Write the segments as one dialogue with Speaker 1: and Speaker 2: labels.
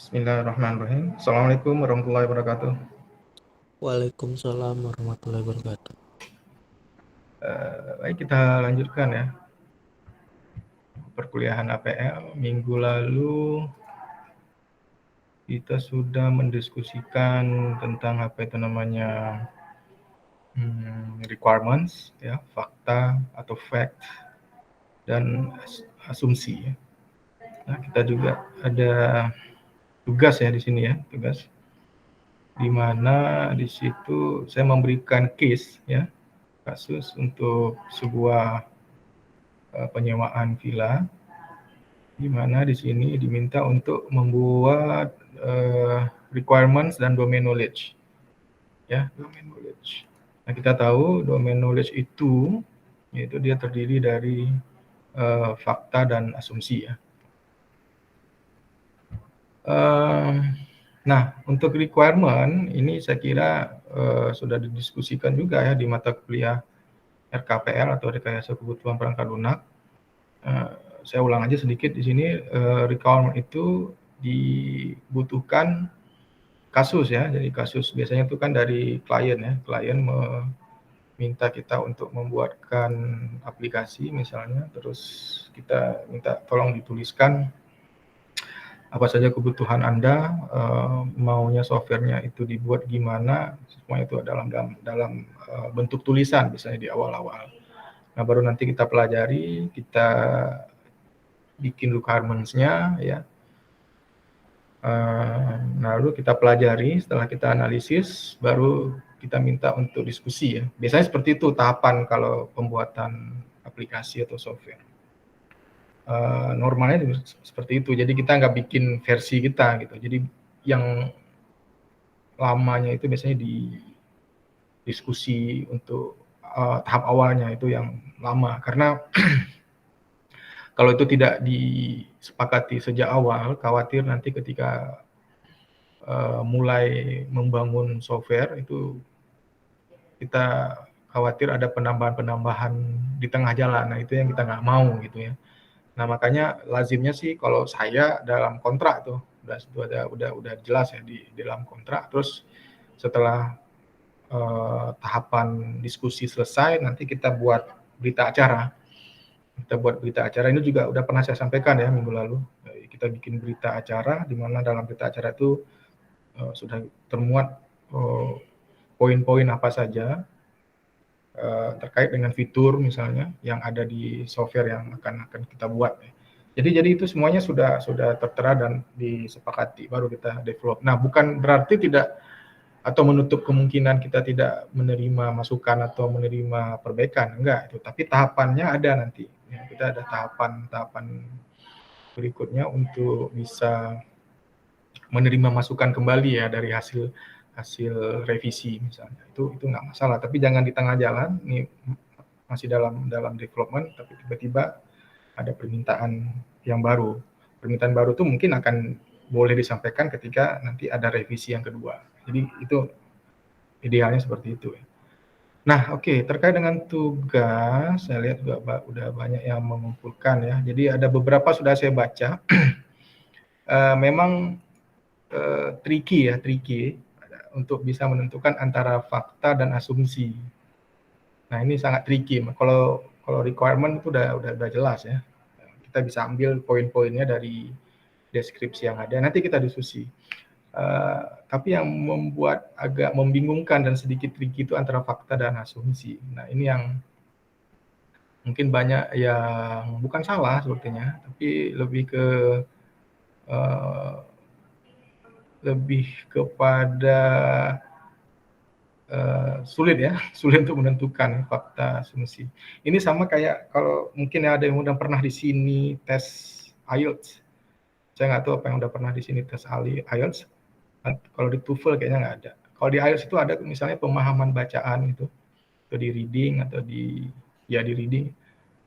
Speaker 1: Bismillahirrahmanirrahim. Assalamualaikum warahmatullahi wabarakatuh.
Speaker 2: Waalaikumsalam warahmatullahi wabarakatuh.
Speaker 1: Baik, kita lanjutkan ya perkuliahan APL. Minggu lalu kita sudah mendiskusikan tentang apa itu namanya requirements, ya, fakta atau fact dan asumsi. Ya. Nah, kita juga ada tugas ya di sini ya, tugas di mana di situ saya memberikan case ya, kasus untuk sebuah penyewaan villa, di mana di sini diminta untuk membuat requirements dan domain knowledge, ya, domain knowledge. Nah, kita tahu domain knowledge itu yaitu dia terdiri dari fakta dan asumsi ya. Nah, untuk requirement ini saya kira sudah didiskusikan juga ya di mata kuliah RKPL atau Rekayasa Kebutuhan Perangkat Lunak. Saya ulang aja sedikit di sini, requirement itu dibutuhkan kasus ya. Jadi kasus biasanya itu kan dari klien ya. Klien meminta kita untuk membuatkan aplikasi misalnya, terus kita minta tolong dituliskan apa saja kebutuhan Anda, maunya softwarenya itu dibuat gimana, semua itu dalam bentuk tulisan misalnya di awal-awal. Nah, baru nanti kita pelajari, kita bikin requirements-nya ya. Lalu kita pelajari, setelah kita analisis, baru kita minta untuk diskusi ya. Biasanya seperti itu tahapan kalau pembuatan aplikasi atau software. Normalnya seperti itu. Jadi kita nggak bikin versi kita gitu. Jadi yang lamanya itu biasanya di diskusi untuk tahap awalnya itu yang lama. Karena kalau itu tidak disepakati sejak awal, khawatir nanti ketika mulai membangun software itu kita khawatir ada penambahan-penambahan di tengah jalan. Nah, itu yang kita nggak mau gitu ya. Nah, makanya lazimnya sih kalau saya dalam kontrak tuh udah jelas ya di dalam kontrak. Terus setelah tahapan diskusi selesai, nanti kita buat berita acara. Kita buat berita acara ini juga udah pernah saya sampaikan ya minggu lalu. Kita bikin berita acara di mana dalam berita acara itu sudah termuat poin-poin apa saja terkait dengan fitur misalnya yang ada di software yang akan kita buat. Jadi itu semuanya sudah tertera dan disepakati baru kita develop. Nah, bukan berarti tidak atau menutup kemungkinan kita tidak menerima masukan atau menerima perbaikan, enggak itu. Tapi tahapannya ada nanti. Ya, kita ada tahapan berikutnya untuk bisa menerima masukan kembali ya dari hasil revisi misalnya. Itu nggak masalah. Tapi jangan di tengah jalan. Ini masih dalam development, tapi tiba-tiba ada permintaan yang baru. Permintaan baru itu mungkin akan boleh disampaikan ketika nanti ada revisi yang kedua. Jadi itu idealnya seperti itu. Nah, oke, terkait dengan tugas, saya lihat juga udah banyak yang mengumpulkan ya. Jadi ada beberapa sudah saya baca. Memang tricky untuk bisa menentukan antara fakta dan asumsi. Nah, ini sangat tricky. Kalau requirement itu udah jelas ya. Kita bisa ambil poin-poinnya dari deskripsi yang ada. Nanti kita diskusi. Tapi yang membuat agak membingungkan dan sedikit tricky itu antara fakta dan asumsi. Nah, ini yang mungkin banyak yang bukan salah sebetulnya, tapi lebih kepada sulit ya, sulit untuk menentukan fakta asumsi. Ini sama kayak kalau mungkin ada yang udah pernah di sini tes IELTS. Saya nggak tahu apa yang udah pernah di sini tes IELTS. Kalau di TOEFL kayaknya nggak ada. Kalau di IELTS itu ada misalnya pemahaman bacaan itu, atau di reading atau di reading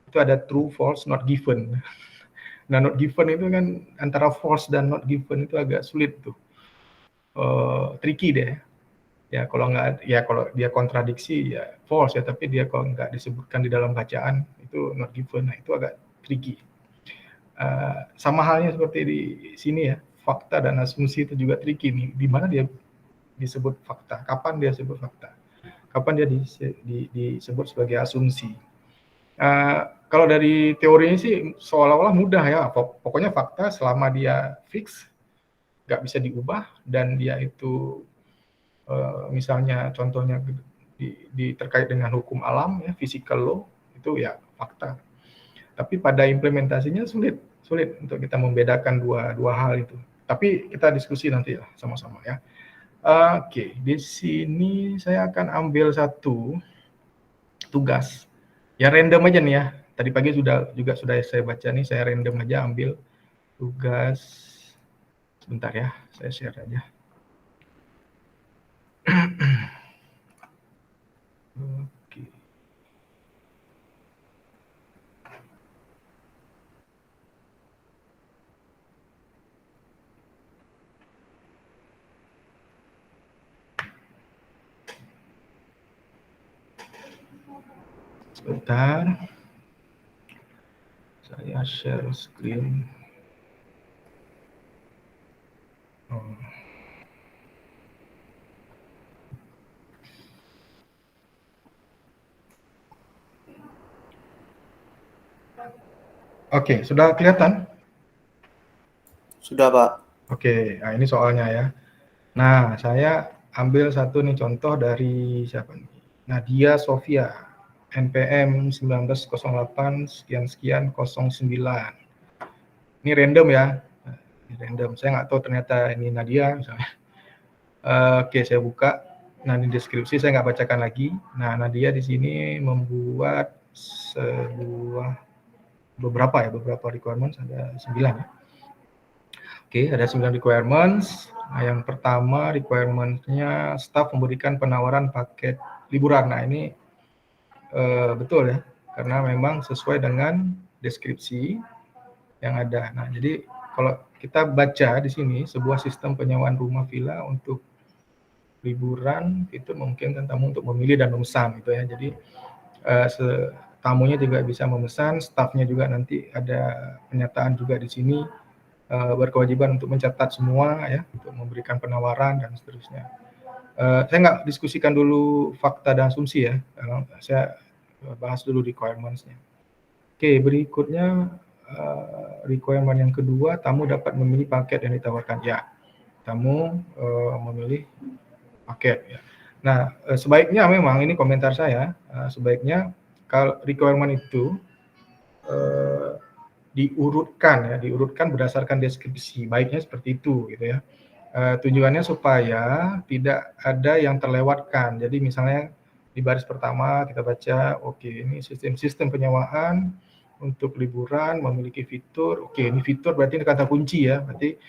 Speaker 1: itu ada true, false, not given. Nah, not given itu kan antara false dan not given itu agak sulit tuh, tricky deh. Ya kalau dia kontradiksi ya false ya, tapi dia kalau nggak disebutkan di dalam bacaan itu not given. Nah, itu agak tricky. Sama halnya seperti di sini ya, fakta dan asumsi itu juga tricky nih. Di mana dia disebut fakta? Kapan dia disebut fakta? Kapan dia disebut sebagai asumsi? Kalau dari teorinya sih seolah-olah mudah ya. Pokoknya fakta selama dia fix, nggak bisa diubah, dan dia itu misalnya contohnya terkait dengan hukum alam ya, physical law, itu ya fakta. Tapi pada implementasinya sulit untuk kita membedakan dua hal itu. Tapi kita diskusi nanti lah sama-sama ya. Oke, di sini saya akan ambil satu tugas. Ya random aja nih ya. Tadi pagi sudah saya baca nih, saya random aja ambil tugas. Sebentar ya, saya share aja. Oke. Sebentar. Saya share screen. Oke, sudah kelihatan?
Speaker 3: Sudah, Pak.
Speaker 1: Oke, nah ini soalnya ya. Nah, saya ambil satu nih contoh dari siapa nih? Nadia Sofia, NPM 1908 sekian 09. Ini random ya. Ini random. Saya nggak tahu ternyata ini Nadia misalnya. Oke, saya buka. Nah, di deskripsi saya nggak bacakan lagi. Nah, Nadia di sini membuat beberapa requirements, ada 9 ya. Oke, ada 9 requirements. Nah, yang pertama requirement-nya staff memberikan penawaran paket liburan. Nah, ini betul ya, karena memang sesuai dengan deskripsi yang ada. Nah, jadi kalau kita baca di sini sebuah sistem penyewaan rumah villa untuk liburan itu memungkinkan tamu untuk memilih dan memesan gitu ya. Jadi tamunya juga bisa memesan, staffnya juga nanti ada pernyataan juga di sini berkewajiban untuk mencatat semua ya, untuk memberikan penawaran dan seterusnya. Saya nggak diskusikan dulu fakta dan asumsi ya, saya bahas dulu requirements-nya. Oke, berikutnya requirement yang kedua, tamu dapat memilih paket yang ditawarkan. Ya, tamu memilih paket ya. Nah, sebaiknya memang ini komentar saya, sebaiknya kalau requirement itu diurutkan berdasarkan deskripsi, baiknya seperti itu gitu ya. Tujuannya supaya tidak ada yang terlewatkan. Jadi misalnya di baris pertama kita baca, oke, ini sistem penyewaan untuk liburan memiliki fitur. Oke, ini fitur berarti ini kata kunci ya. Berarti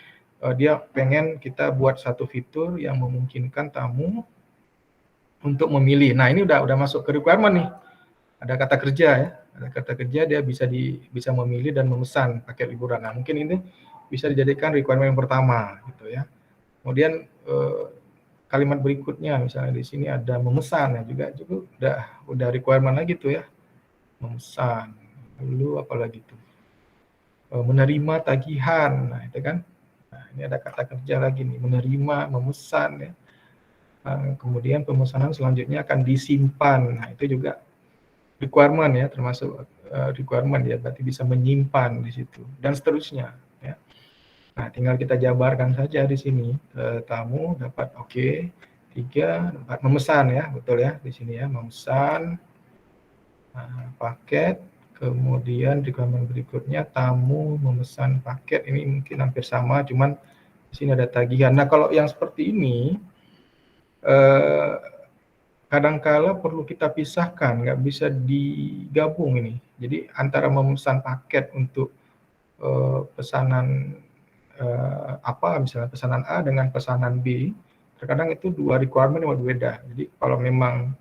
Speaker 1: dia pengen kita buat satu fitur yang memungkinkan tamu untuk memilih. Nah, ini udah masuk ke requirement nih. Ada kata kerja ya. Ada kata kerja, dia bisa memilih dan memesan paket liburan. Nah, mungkin ini bisa dijadikan requirement yang pertama gitu ya. Kemudian kalimat berikutnya misalnya di sini ada memesan ya, juga udah requirement lagi tuh ya. Memesan. Dulu apalagi tuh? Menerima tagihan. Nah, itu kan. Nah, ini ada kata kerja lagi nih, menerima, memesan ya. Kemudian pemesanan selanjutnya akan disimpan. Nah, itu juga requirement ya, termasuk requirement ya, berarti bisa menyimpan di situ dan seterusnya ya. Nah, tinggal kita jabarkan saja di sini. Tamu dapat 3 dapat memesan ya, betul ya di sini ya, memesan paket. Kemudian requirement berikutnya tamu memesan paket, ini mungkin hampir sama, cuman di sini ada tagihan. Nah, kalau yang seperti ini kadangkala perlu kita pisahkan, nggak bisa digabung ini. Jadi antara memesan paket untuk pesanan misalnya pesanan A dengan pesanan B, terkadang itu 2 requirement yang berbeda. Jadi kalau memang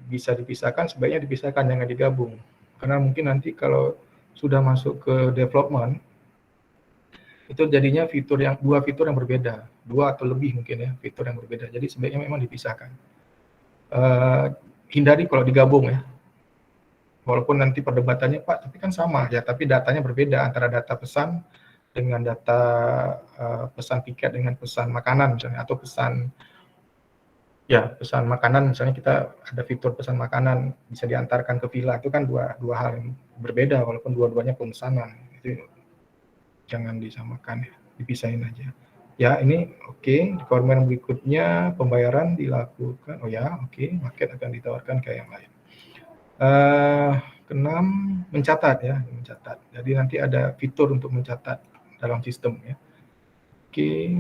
Speaker 1: bisa dipisahkan, sebaiknya dipisahkan, jangan digabung. Karena mungkin nanti kalau sudah masuk ke development, itu jadinya 2 fitur yang berbeda, 2 atau lebih mungkin ya, fitur yang berbeda. Jadi sebaiknya memang dipisahkan. Hindari kalau digabung ya, walaupun nanti perdebatannya Pak tapi kan sama ya, tapi datanya berbeda antara data pesan dengan data pesan tiket dengan pesan makanan misalnya, atau pesan makanan misalnya, kita ada fitur pesan makanan bisa diantarkan ke villa, itu kan dua hal yang berbeda walaupun dua-duanya pemesanan. Itu jangan disamakan ya, dipisahin aja. Ya, ini oke. Requirement berikutnya pembayaran dilakukan. Oh ya, oke. Market akan ditawarkan ke yang lain. Keenam, mencatat ya, mencatat. Jadi nanti ada fitur untuk mencatat dalam sistem ya. Oke.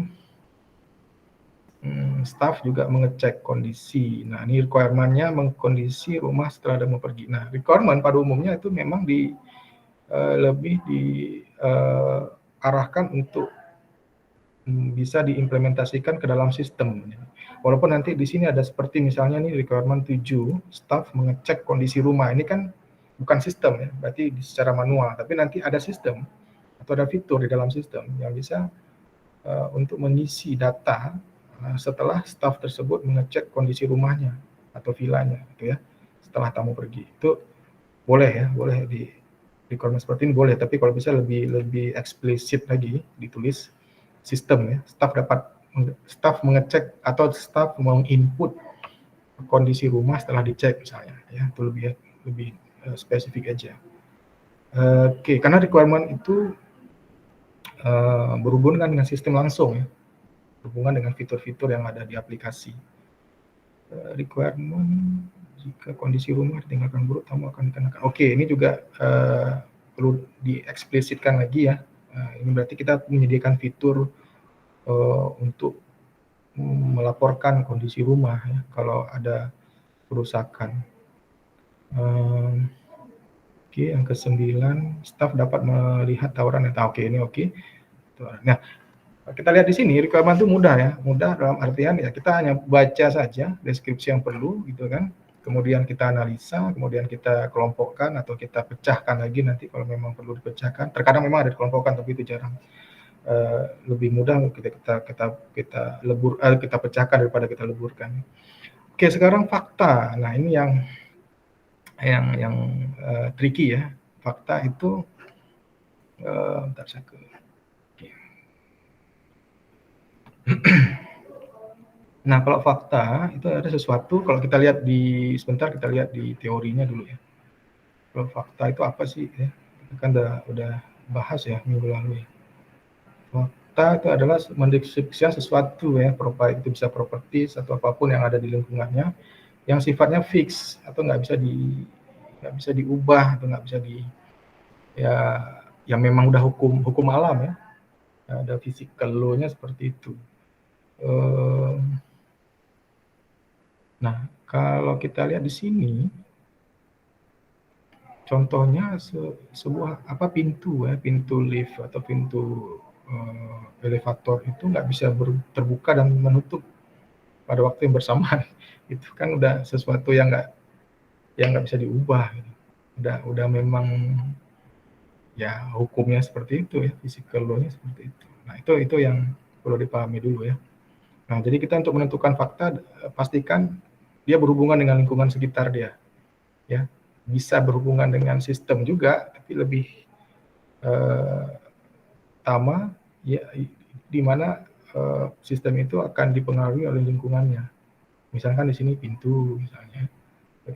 Speaker 1: Staff juga mengecek kondisi. Nah, ini requirement-nya mengkondisi rumah setelah ada mau pergi. Nah, requirement pada umumnya itu memang lebih diarahkan untuk bisa diimplementasikan ke dalam sistem. Walaupun nanti di sini ada seperti misalnya nih requirement 7, staff mengecek kondisi rumah. Ini kan bukan sistem ya, berarti secara manual. Tapi nanti ada sistem atau ada fitur di dalam sistem yang bisa untuk mengisi data setelah staff tersebut mengecek kondisi rumahnya atau villanya, gitu ya. Setelah tamu pergi, itu boleh ya, boleh di requirement seperti ini boleh. Tapi kalau bisa lebih eksplisit lagi ditulis sistem ya, staff mengecek atau staff menginput kondisi rumah setelah dicek misalnya ya, itu lebih spesifik aja. Oke, karena requirement itu berhubungan dengan sistem langsung ya, berhubungan dengan fitur-fitur yang ada di aplikasi. Requirement jika kondisi rumah ditinggalkan buruk, tamu akan dikenakan. Oke, ini juga perlu dieksplisitkan lagi ya. Ini berarti kita menyediakan fitur untuk melaporkan kondisi rumah ya, kalau ada kerusakan. Oke, yang ke-9, staf dapat melihat tawaran yang oke, ini oke. Nah, kita lihat di sini requirement itu mudah ya, mudah dalam artian ya kita hanya baca saja deskripsi yang perlu gitu kan. Kemudian kita analisa, kemudian kita kelompokkan atau kita pecahkan lagi nanti kalau memang perlu dipecahkan. Terkadang memang ada dikelompokkan tapi itu jarang. Lebih mudah kita pecahkan daripada kita leburkan. Oke, sekarang fakta. Nah, ini yang tricky ya. Fakta itu bentar saya ke. Nah, kalau fakta itu ada sesuatu, kalau kita lihat sebentar kita lihat di teorinya dulu ya. Kalau fakta itu apa sih ya? Kita kan udah bahas ya minggu lalu ya. Fakta itu adalah mendeskripsikan sesuatu ya, itu bisa properties atau apapun yang ada di lingkungannya yang sifatnya fix atau nggak bisa diubah atau nggak bisa yang memang udah hukum alam ya. Ada physical law-nya seperti itu. Nah, kalau kita lihat di sini, contohnya sebuah pintu lift atau pintu elevator itu nggak bisa terbuka dan menutup pada waktu yang bersamaan. Itu kan udah sesuatu yang nggak bisa diubah. Gitu. Udah memang ya hukumnya seperti itu ya, physical law-nya seperti itu. Nah, itu yang perlu dipahami dulu ya. Nah, jadi kita untuk menentukan fakta pastikan dia berhubungan dengan lingkungan sekitar dia. Ya, bisa berhubungan dengan sistem juga, tapi lebih utama ya di mana sistem itu akan dipengaruhi oleh lingkungannya. Misalkan di sini pintu misalnya,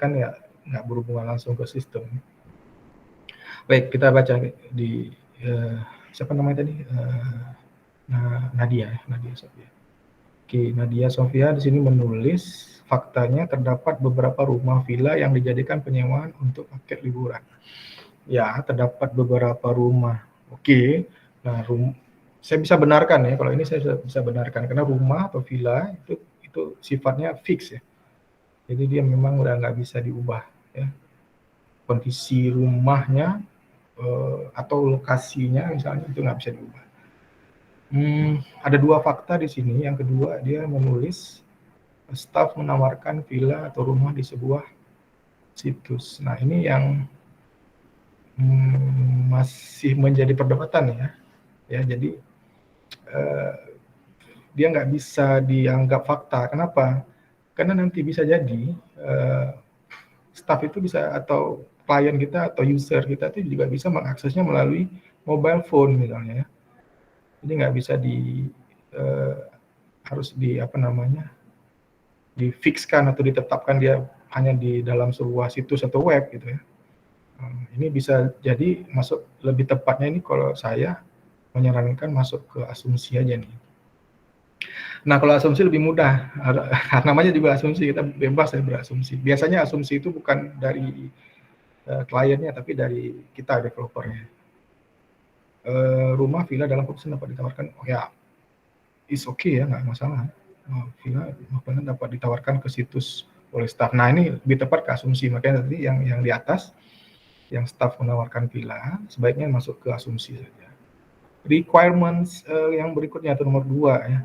Speaker 1: kan ya nggak berhubungan langsung ke sistem. Baik, kita baca di siapa namanya tadi? Nadia Sofia. Oke, Nadia Sofia di sini menulis faktanya terdapat beberapa rumah villa yang dijadikan penyewaan untuk paket liburan. Ya, terdapat beberapa rumah. Oke, nah saya bisa benarkan ya, kalau ini saya bisa benarkan karena rumah atau villa itu sifatnya fix ya. Jadi dia memang udah nggak bisa diubah ya. Kondisi rumahnya atau lokasinya misalnya itu nggak bisa diubah. Ada dua fakta di sini. Yang kedua, dia menulis staf menawarkan villa atau rumah di sebuah situs. Nah, ini yang masih menjadi perdebatan ya. Ya, jadi dia nggak bisa dianggap fakta. Kenapa? Karena nanti bisa jadi staf itu bisa atau klien kita atau user kita itu juga bisa mengaksesnya melalui mobile phone misalnya ya. Jadi nggak bisa harus difikskan atau ditetapkan dia hanya di dalam sebuah situs atau web gitu ya. Ini bisa jadi masuk, lebih tepatnya ini kalau saya menyarankan masuk ke asumsi aja nih. Nah, kalau asumsi lebih mudah, namanya juga asumsi, kita bebas ya berasumsi. Biasanya asumsi itu bukan dari kliennya, tapi dari kita developernya. Rumah villa dalam perusahaan dapat ditawarkan, oh ya, is okay ya, nggak masalah. Villa dapat ditawarkan ke situs oleh staff. Nah, ini lebih tepat ke asumsi, makanya tadi yang di atas, yang staff menawarkan villa, sebaiknya masuk ke asumsi saja. Requirements yang berikutnya atau nomor 2 ya,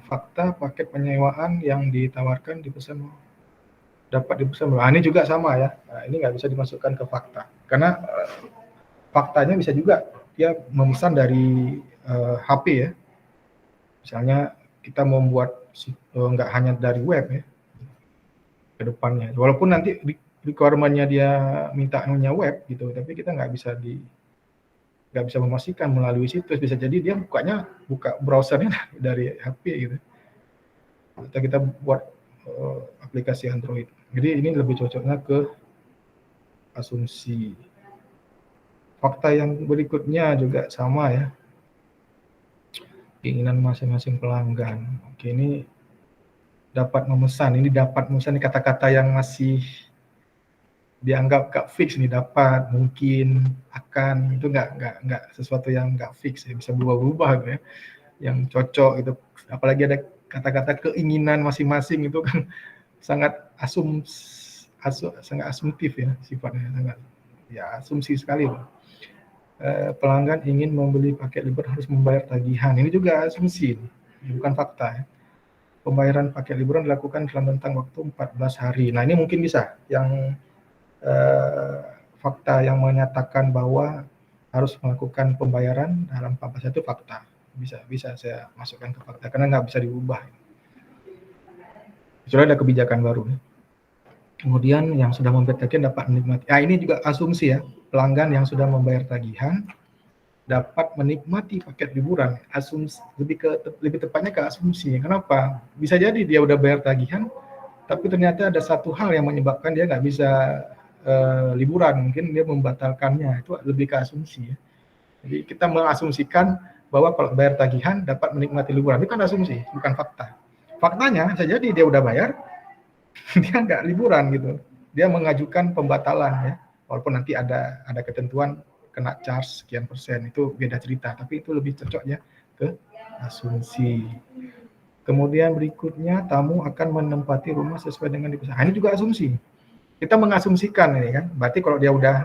Speaker 1: fakta paket penyewaan yang ditawarkan dipesan dapat dipesan. Nah, ini juga sama ya. Nah, ini nggak bisa dimasukkan ke fakta karena faktanya bisa juga dia memesan dari HP ya. Misalnya kita membuat nggak hanya dari web ya ke depannya. Walaupun nanti requirement-nya dia minta web gitu, tapi kita nggak bisa memastikan melalui situs. Bisa jadi dia buka browsernya dari HP gitu. Atau kita buat aplikasi Android. Jadi ini lebih cocoknya ke asumsi. Fakta yang berikutnya juga sama ya. Keinginan masing-masing pelanggan. Oke, ini dapat memesan. Ini dapat memesan, ini kata-kata yang masih dianggap gak fix nih, dapat, mungkin, akan, itu nggak sesuatu yang nggak fix ya, bisa berubah-ubah gitu ya. Yang cocok itu, apalagi ada kata-kata keinginan masing-masing itu kan sangat sangat asumtif ya sifatnya, sangat ya asumsi sekali loh. Pelanggan ingin membeli paket liburan harus membayar tagihan, ini juga asumsi, bukan fakta ya. Pembayaran paket liburan dilakukan dalam rentang waktu 14 hari. Nah, ini mungkin bisa yang fakta yang menyatakan bahwa harus melakukan pembayaran dalam 14 hari itu fakta. Bisa saya masukkan ke fakta karena nggak bisa diubah. Kecuali ada kebijakan baru. Kemudian yang sudah membayar tagihan dapat menikmati. Ini juga asumsi ya. Pelanggan yang sudah membayar tagihan dapat menikmati paket liburan. Asumsi, lebih tepatnya ke asumsi. Kenapa? Bisa jadi dia udah bayar tagihan, tapi ternyata ada satu hal yang menyebabkan dia nggak bisa liburan. Mungkin dia membatalkannya. Itu lebih ke asumsi ya. Jadi kita mengasumsikan bahwa kalau bayar tagihan dapat menikmati liburan. Itu kan asumsi, bukan fakta. Faktanya bisa jadi dia udah bayar, dia nggak liburan gitu. Dia mengajukan pembatalan ya. Walaupun nanti ada ketentuan kena charge sekian persen, itu beda cerita. Tapi itu lebih cocoknya ke asumsi. Kemudian berikutnya, tamu akan menempati rumah sesuai dengan dipesan. Ini juga asumsi. Kita mengasumsikan ini kan. Berarti kalau dia udah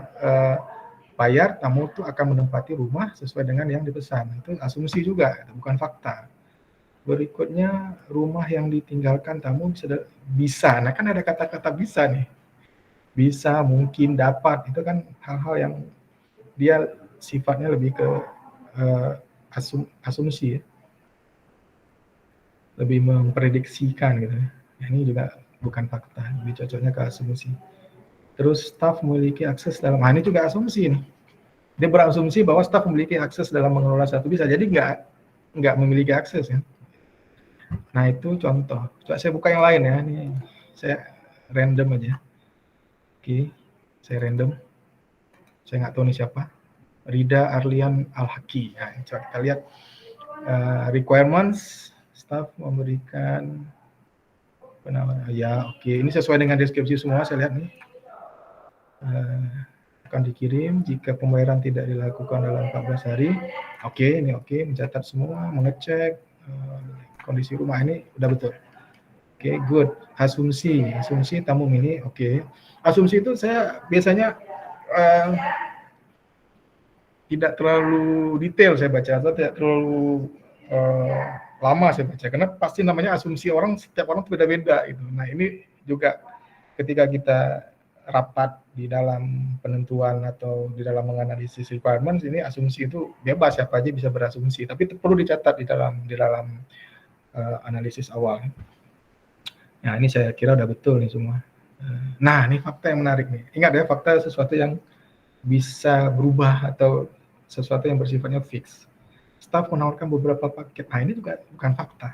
Speaker 1: bayar, tamu itu akan menempati rumah sesuai dengan yang dipesan. Itu asumsi juga, bukan fakta. Berikutnya, rumah yang ditinggalkan tamu bisa. Nah, kan ada kata-kata bisa nih. Bisa, mungkin, dapat. Itu kan hal-hal yang dia sifatnya lebih ke asumsi ya. Lebih memprediksikan gitu. Ini juga bukan fakta, lebih cocoknya ke asumsi. Terus staf memiliki akses dalam, ini juga asumsi nih. Dia berasumsi bahwa staf memiliki akses dalam mengelola satu bisa, jadi nggak memiliki akses ya. Nah, itu contoh. Coba saya buka yang lain ya. Ini saya random aja. Oke, saya random. Saya nggak tahu ini siapa. Rida Arlian Al-Haki. Nah, coba kita lihat requirements. Staff memberikan penawaran. Ya, oke. Ini sesuai dengan deskripsi semua. Saya lihat nih. Akan dikirim jika pembayaran tidak dilakukan dalam 14 hari. Oke, ini oke. Mencatat semua, mengecek kondisi rumah ini udah betul. Oke, good. Asumsi tamu ini oke. Asumsi itu saya biasanya tidak terlalu detail saya baca atau tidak terlalu lama saya baca karena pasti namanya asumsi, setiap orang beda-beda gitu. Nah, ini juga ketika kita rapat di dalam penentuan atau di dalam menganalisis requirements, ini asumsi itu bebas, siapa aja bisa berasumsi, tapi perlu dicatat di dalam analisis awal. Nah, ini saya kira udah betul nih semua. Nah, ini fakta yang menarik nih. Ingat ya, fakta sesuatu yang bisa berubah atau sesuatu yang bersifatnya fix. staf menawarkan beberapa paket. Nah, ini juga bukan fakta.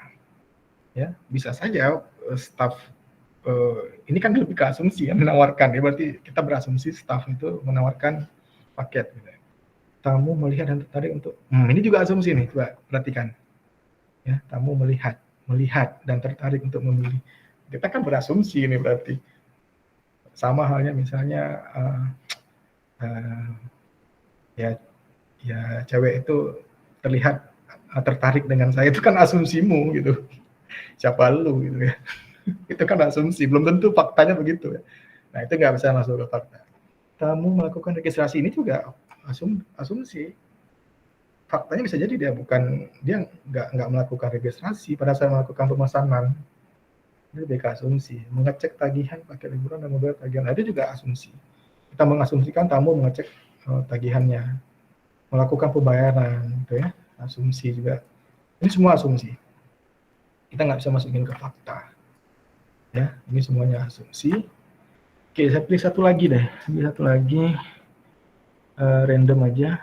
Speaker 1: Ya, bisa saja staf ini kan lebih ke asumsi ya, menawarkan ya, berarti kita berasumsi staf itu menawarkan paket gitu. Tamu melihat dan tertarik untuk ini juga asumsi nih, coba perhatikan. Ya, tamu melihat dan tertarik untuk memilih. Kita kan berasumsi ini berarti. Sama halnya misalnya ya cewek itu terlihat tertarik dengan saya, itu kan asumsimu gitu. Siapa lu gitu ya. Itu kan asumsi, belum tentu faktanya begitu ya. Nah, itu nggak bisa masuk ke fakta. Tamu melakukan registrasi ini juga asumsi. Faktanya bisa jadi dia nggak melakukan registrasi pada saat melakukan pemesanan. Itu lebih ke asumsi. Mengecek tagihan pakai liburan dan membayar tagihan, itu juga asumsi. Kita mengasumsikan tamu mengecek tagihannya, melakukan pembayaran, gitu ya, asumsi juga. Ini semua asumsi. Kita nggak bisa masukin ke fakta. Ya, ini semuanya asumsi. Oke, saya pilih satu lagi deh. Pilih satu lagi, random aja.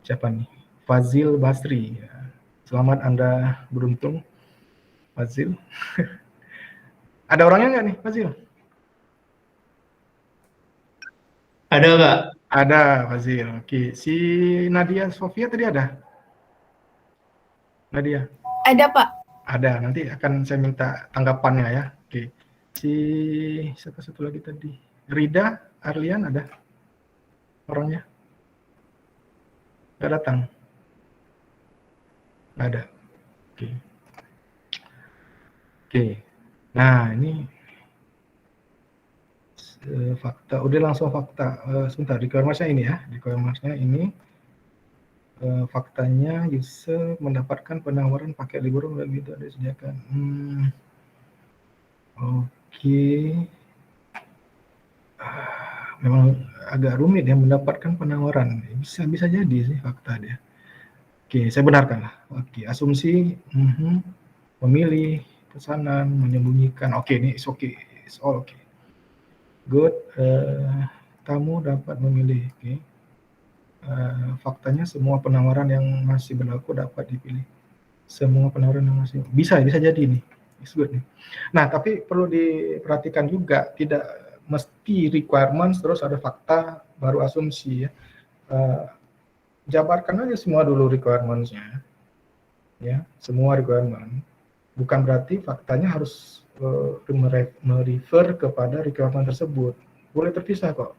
Speaker 1: Siapa nih? Fazil Basri. Selamat Anda beruntung, Fazil. Ada orangnya nggak nih, Fazil?
Speaker 3: Ada nggak?
Speaker 1: Ada, Fazil. Oke, si Nadia Sofia tadi ada? Nadia?
Speaker 4: Ada, Pak.
Speaker 1: Ada, nanti akan saya minta tanggapannya ya. Oke. Si siapa satu lagi tadi? Rida Arlian ada? Orangnya? Nggak datang? Nggak ada. Oke. Oke. Nah, ini fakta. Udah langsung fakta. Sebentar, requirement-nya ini ya. Requirement-nya ini faktanya user mendapatkan penawaran paket liburan lebih tidak disediakan. Oke. Memang agak rumit ya mendapatkan penawaran. Bisa jadi sih fakta dia. Oke, saya benarkan lah. Oke, asumsi memilih pesanan, menyembunyikan. Oke, ini is okay. It's all okay. Good. Tamu dapat memilih. Oke. Faktanya semua penawaran yang masih berlaku dapat dipilih. Semua penawaran yang masih bisa jadi nih. It's good nih. Nah, tapi perlu diperhatikan juga, tidak mesti requirements terus ada fakta baru asumsi ya. Jabarkan aja semua dulu requirements-nya. Ya, semua requirement. Bukan berarti faktanya harus merefer kepada requirement tersebut. Boleh terpisah kok.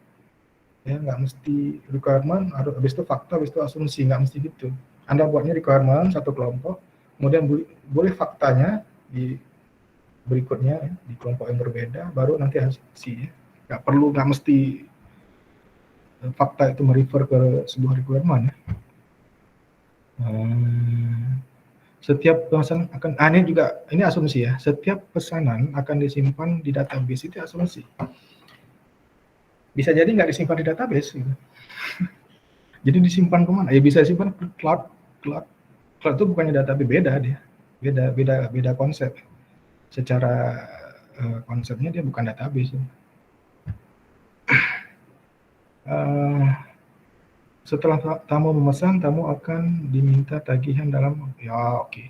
Speaker 1: Ya, nggak mesti requirement, habis itu fakta, habis itu asumsi, nggak mesti gitu. Anda buatnya requirement satu kelompok, kemudian boleh faktanya di berikutnya ya, di kelompok yang berbeda, baru nanti asumsi. Ya. Nggak mesti fakta itu merefer ke sebuah requirement. Ya. Setiap pesanan akan, ini asumsi ya, setiap pesanan akan disimpan di database, itu asumsi. Bisa jadi nggak disimpan di database gitu. Jadi disimpan kemana? Ya bisa disimpan ke cloud. Cloud itu bukannya database, beda dia. Beda konsep. Secara konsepnya dia bukan database. Setelah tamu memesan, tamu akan diminta tagihan dalam oke.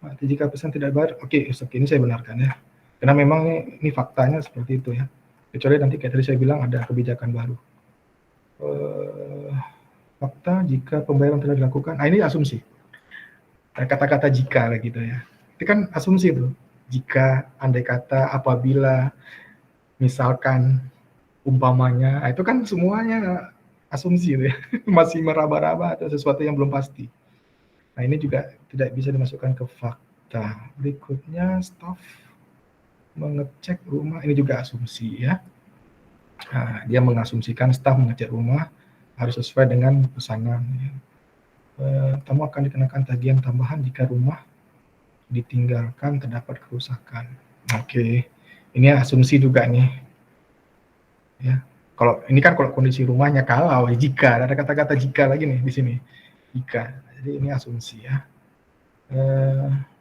Speaker 1: Nah, jika pesan tidak bayar, oke. Ini saya benarkan ya. Karena memang ini faktanya seperti itu ya. Kecuali nanti kayak tadi saya bilang ada kebijakan baru. Fakta jika pembayaran telah dilakukan. Nah, ini asumsi. Kata-kata jika lah gitu ya. Itu kan asumsi tuh. Jika, andai kata, apabila, misalkan, umpamanya, itu kan semuanya asumsi ya. Masih meraba-raba atau sesuatu yang belum pasti. Nah, ini juga tidak bisa dimasukkan ke fakta. Berikutnya, staff mengecek rumah, ini juga asumsi ya. Nah, dia mengasumsikan staf mengecek rumah harus sesuai dengan pesanan. Ya. Tamu akan dikenakan tagihan tambahan jika rumah ditinggalkan terdapat kerusakan. Oke, ini asumsi juga nih. Ya, kalau kondisi rumahnya jika ada kata-kata jika lagi nih di sini. Jika, jadi ini asumsi ya.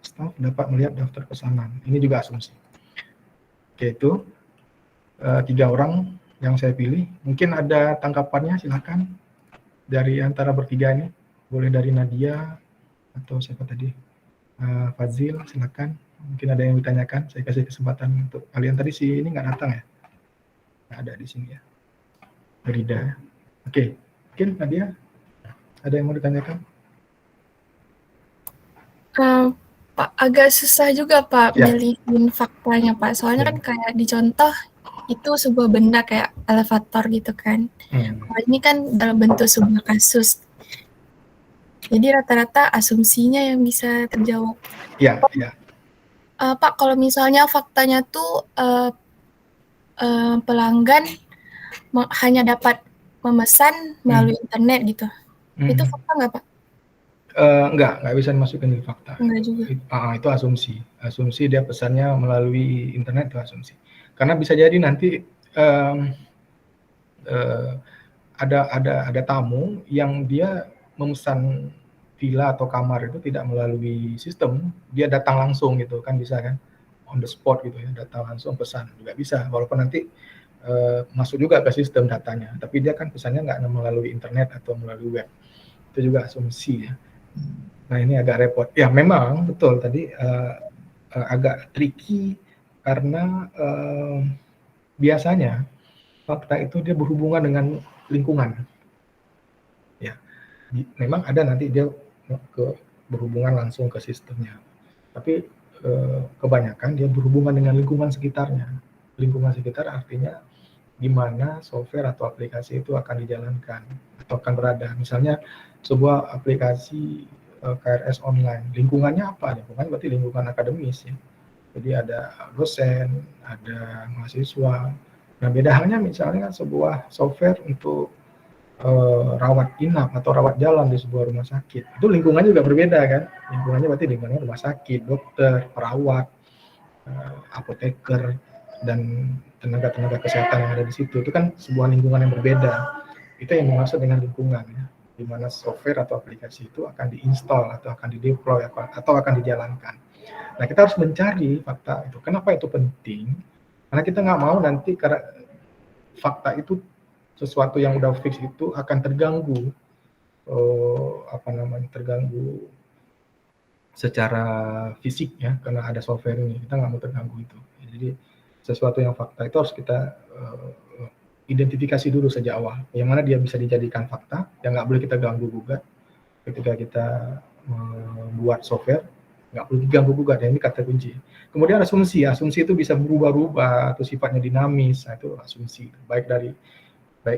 Speaker 1: Staf dapat melihat daftar pesanan. Ini juga asumsi. Oke, itu 3 orang yang saya pilih. Mungkin ada tanggapannya, silakan dari antara bertiga ini. Boleh dari Nadia atau siapa tadi? Fazil, silakan. Mungkin ada yang ditanyakan. Saya kasih kesempatan untuk kalian. Tadi si ini nggak datang ya? Nggak ada di sini ya. Rida. Oke, mungkin Nadia ada yang mau ditanyakan?
Speaker 4: Pak, agak susah juga Pak
Speaker 1: Ya.
Speaker 4: milihin faktanya Pak. Soalnya
Speaker 1: Ya.
Speaker 4: kan kayak di contoh itu sebuah benda kayak elevator gitu kan. Kalau ini kan dalam bentuk sebuah kasus. Jadi rata-rata asumsinya yang bisa terjawab.
Speaker 1: Ya, ya.
Speaker 4: Pak, kalau misalnya faktanya tuh pelanggan hanya dapat memesan melalui internet gitu. Itu fakta nggak Pak?
Speaker 1: Nggak bisa dimasukin di fakta.
Speaker 4: Enggak juga.
Speaker 1: Itu asumsi. Asumsi dia pesannya melalui internet itu asumsi. Karena bisa jadi nanti ada tamu yang dia memesan villa atau kamar itu tidak melalui sistem, dia datang langsung gitu kan, bisa kan, on the spot gitu ya, datang langsung pesan juga bisa, walaupun nanti masuk juga ke sistem datanya, tapi dia kan pesannya nggak melalui internet atau melalui web, itu juga asumsi ya. Nah ini agak repot ya, memang betul tadi agak tricky karena biasanya fakta itu dia berhubungan dengan lingkungan ya, memang ada nanti dia berhubungan langsung ke sistemnya, tapi kebanyakan dia berhubungan dengan lingkungan sekitarnya. Lingkungan sekitar artinya gimana software atau aplikasi itu akan dijalankan atau akan berada. Misalnya sebuah aplikasi KRS online, lingkungannya apa? Lingkungan berarti lingkungan akademis ya. Jadi ada dosen, ada mahasiswa. Nah beda halnya misalnya sebuah software untuk rawat inap atau rawat jalan di sebuah rumah sakit, itu lingkungannya juga berbeda kan, lingkungannya berarti lingkungannya rumah sakit, dokter, perawat, apoteker, dan tenaga-tenaga kesehatan yang ada di situ, itu kan sebuah lingkungan yang berbeda. Itu yang dimaksud dengan lingkungan ya, di mana software atau aplikasi itu akan diinstal atau akan dideploy atau akan dijalankan. Nah kita harus mencari fakta itu. Kenapa itu penting? Karena kita nggak mau nanti karena fakta itu sesuatu yang udah fix itu akan terganggu, terganggu secara fisik ya, karena ada software ini, kita nggak mau terganggu itu. Jadi sesuatu yang fakta itu harus kita identifikasi dulu sejak awal, yang mana dia bisa dijadikan fakta, yang nggak boleh kita ganggu gugat ketika kita membuat software, nggak perlu diganggu gugat, ya ini kata kunci. Kemudian asumsi itu bisa berubah-ubah atau sifatnya dinamis, nah itu asumsi, baik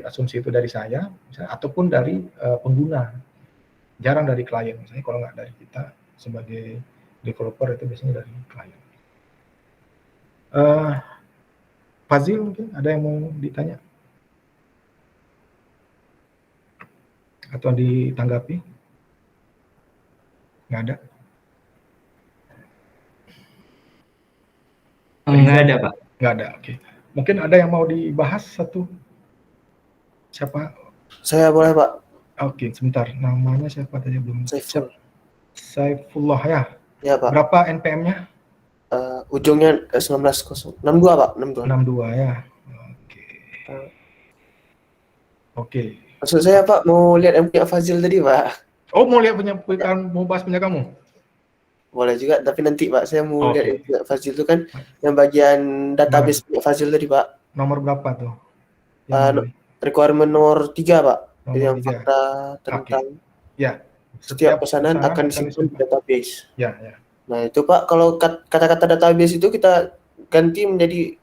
Speaker 1: asumsi itu dari saya misalnya, ataupun dari pengguna, jarang dari klien. Misalnya kalau nggak dari kita sebagai developer, itu biasanya dari klien. Fazil mungkin ada yang mau ditanya atau ditanggapi? Nggak ada?
Speaker 3: Nggak ada, Pak.
Speaker 1: Nggak ada, oke. Mungkin ada yang mau dibahas satu? Siapa?
Speaker 5: Saya boleh, Pak.
Speaker 1: Oke, sebentar. Namanya siapa tadi belum? Saifullah ya?
Speaker 5: Ya, Pak.
Speaker 1: Berapa NPM-nya?
Speaker 5: Ujungnya 19.062, Pak.
Speaker 1: 62 ya. Oke.
Speaker 5: Maksud saya, Pak, mau lihat yang punya Fazil tadi, Pak.
Speaker 1: Oh, mau lihat mau bahas punya kamu?
Speaker 5: Boleh juga, tapi nanti, Pak, saya mau lihat yang punya Fazil itu kan yang bagian database punya Fazil tadi, Pak.
Speaker 1: Nomor berapa tuh?
Speaker 5: Requirement nomor 3, Pak.
Speaker 1: Nomor
Speaker 5: yang
Speaker 1: 3.
Speaker 5: Fakta tentang
Speaker 1: ya.
Speaker 5: Setiap pesanan akan disimpan di database.
Speaker 1: Ya.
Speaker 5: Nah, itu, Pak, kalau kata-kata database itu kita ganti menjadi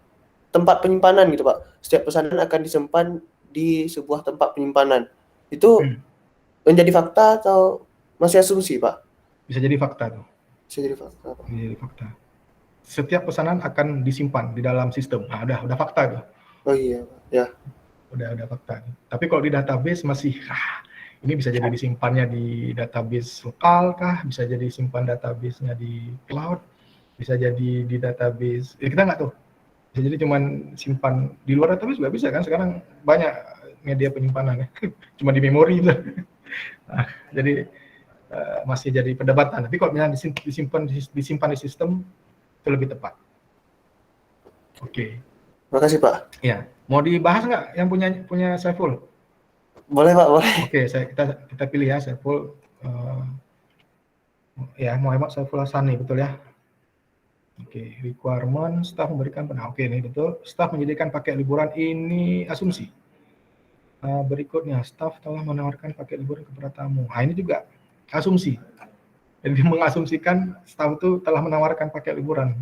Speaker 5: tempat penyimpanan gitu, Pak. Setiap pesanan akan disimpan di sebuah tempat penyimpanan. Itu menjadi fakta atau masih asumsi, Pak?
Speaker 1: Bisa jadi fakta tuh.
Speaker 5: Bisa jadi fakta, Pak.
Speaker 1: Bisa jadi fakta. Setiap pesanan akan disimpan di dalam sistem. Nah, udah fakta tuh.
Speaker 5: Oh iya, Pak. Ya.
Speaker 1: Udah fakta. Tapi kalau di database masih ini bisa jadi disimpannya di database lokal kah, bisa jadi simpan database-nya di cloud, bisa jadi di database, kita nggak tahu. Bisa jadi cuman simpan di luar database juga bisa kan, sekarang banyak media penyimpanan ya, cuma di memori itu. Nah, jadi masih jadi perdebatan. Tapi kalau misalnya disimpan di sistem, itu lebih tepat. Oke.
Speaker 5: Makasih Pak.
Speaker 1: Ya, mau dibahas nggak yang punya Saiful?
Speaker 5: Boleh Pak, boleh.
Speaker 1: Oke, kita pilih ya Saiful. Ya, Muhammad Saiful Hassani, betul ya? Oke, requirement staf memberikan Oke, ini betul. Staf menyediakan paket liburan, ini asumsi. Berikutnya, staf telah menawarkan paket liburan kepada tamu. Ini juga asumsi. Jadi mengasumsikan staf itu telah menawarkan paket liburan.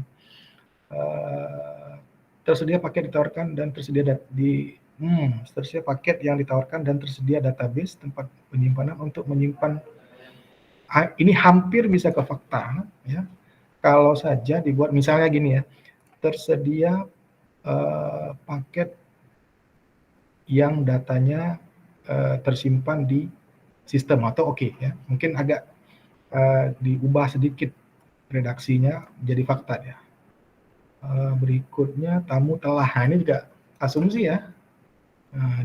Speaker 1: Tersedia paket ditawarkan dan tersedia tersedia paket yang ditawarkan dan tersedia database tempat penyimpanan untuk menyimpan. Ini hampir bisa ke fakta, ya. Kalau saja dibuat misalnya gini ya, tersedia paket yang datanya tersimpan di sistem atau ya, mungkin agak diubah sedikit redaksinya jadi fakta ya. Berikutnya tamu telah, ini juga asumsi ya.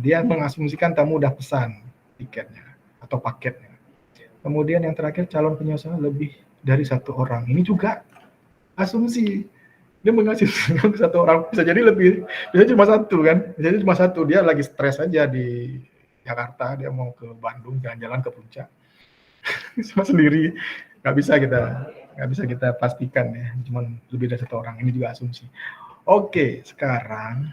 Speaker 1: Dia mengasumsikan tamu udah pesan tiketnya atau paketnya. Kemudian yang terakhir calon penyewa lebih dari satu orang. Ini juga asumsi. Dia mengasumsikan satu orang, bisa jadi lebih, bisa cuma satu kan. Jadi cuma satu, dia lagi stres aja di Jakarta, dia mau ke Bandung jalan-jalan ke puncak. Cuma sendiri, nggak bisa kita pastikan ya, cuma lebih dari satu orang. Ini juga asumsi. Oke, sekarang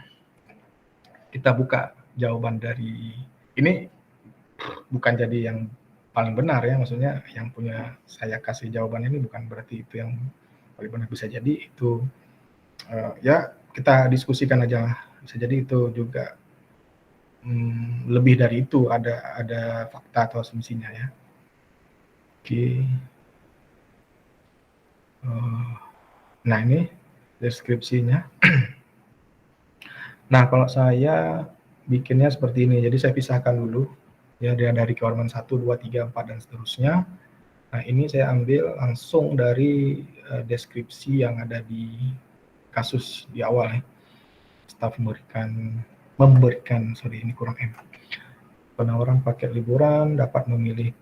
Speaker 1: kita buka jawaban dari ini, bukan jadi yang paling benar ya, maksudnya yang punya saya kasih jawaban ini bukan berarti itu yang paling benar, bisa jadi itu ya kita diskusikan aja, bisa jadi itu juga lebih dari itu, ada fakta atau asumsinya ya. Oke. Nah ini deskripsinya. Nah kalau saya bikinnya seperti ini, jadi saya pisahkan dulu ya, dari requirement 1, 2, 3, 4 dan seterusnya. Nah ini saya ambil langsung dari deskripsi yang ada di kasus di awal ya. Staf memberikan ini kurang M. Penawaran paket liburan, dapat memilih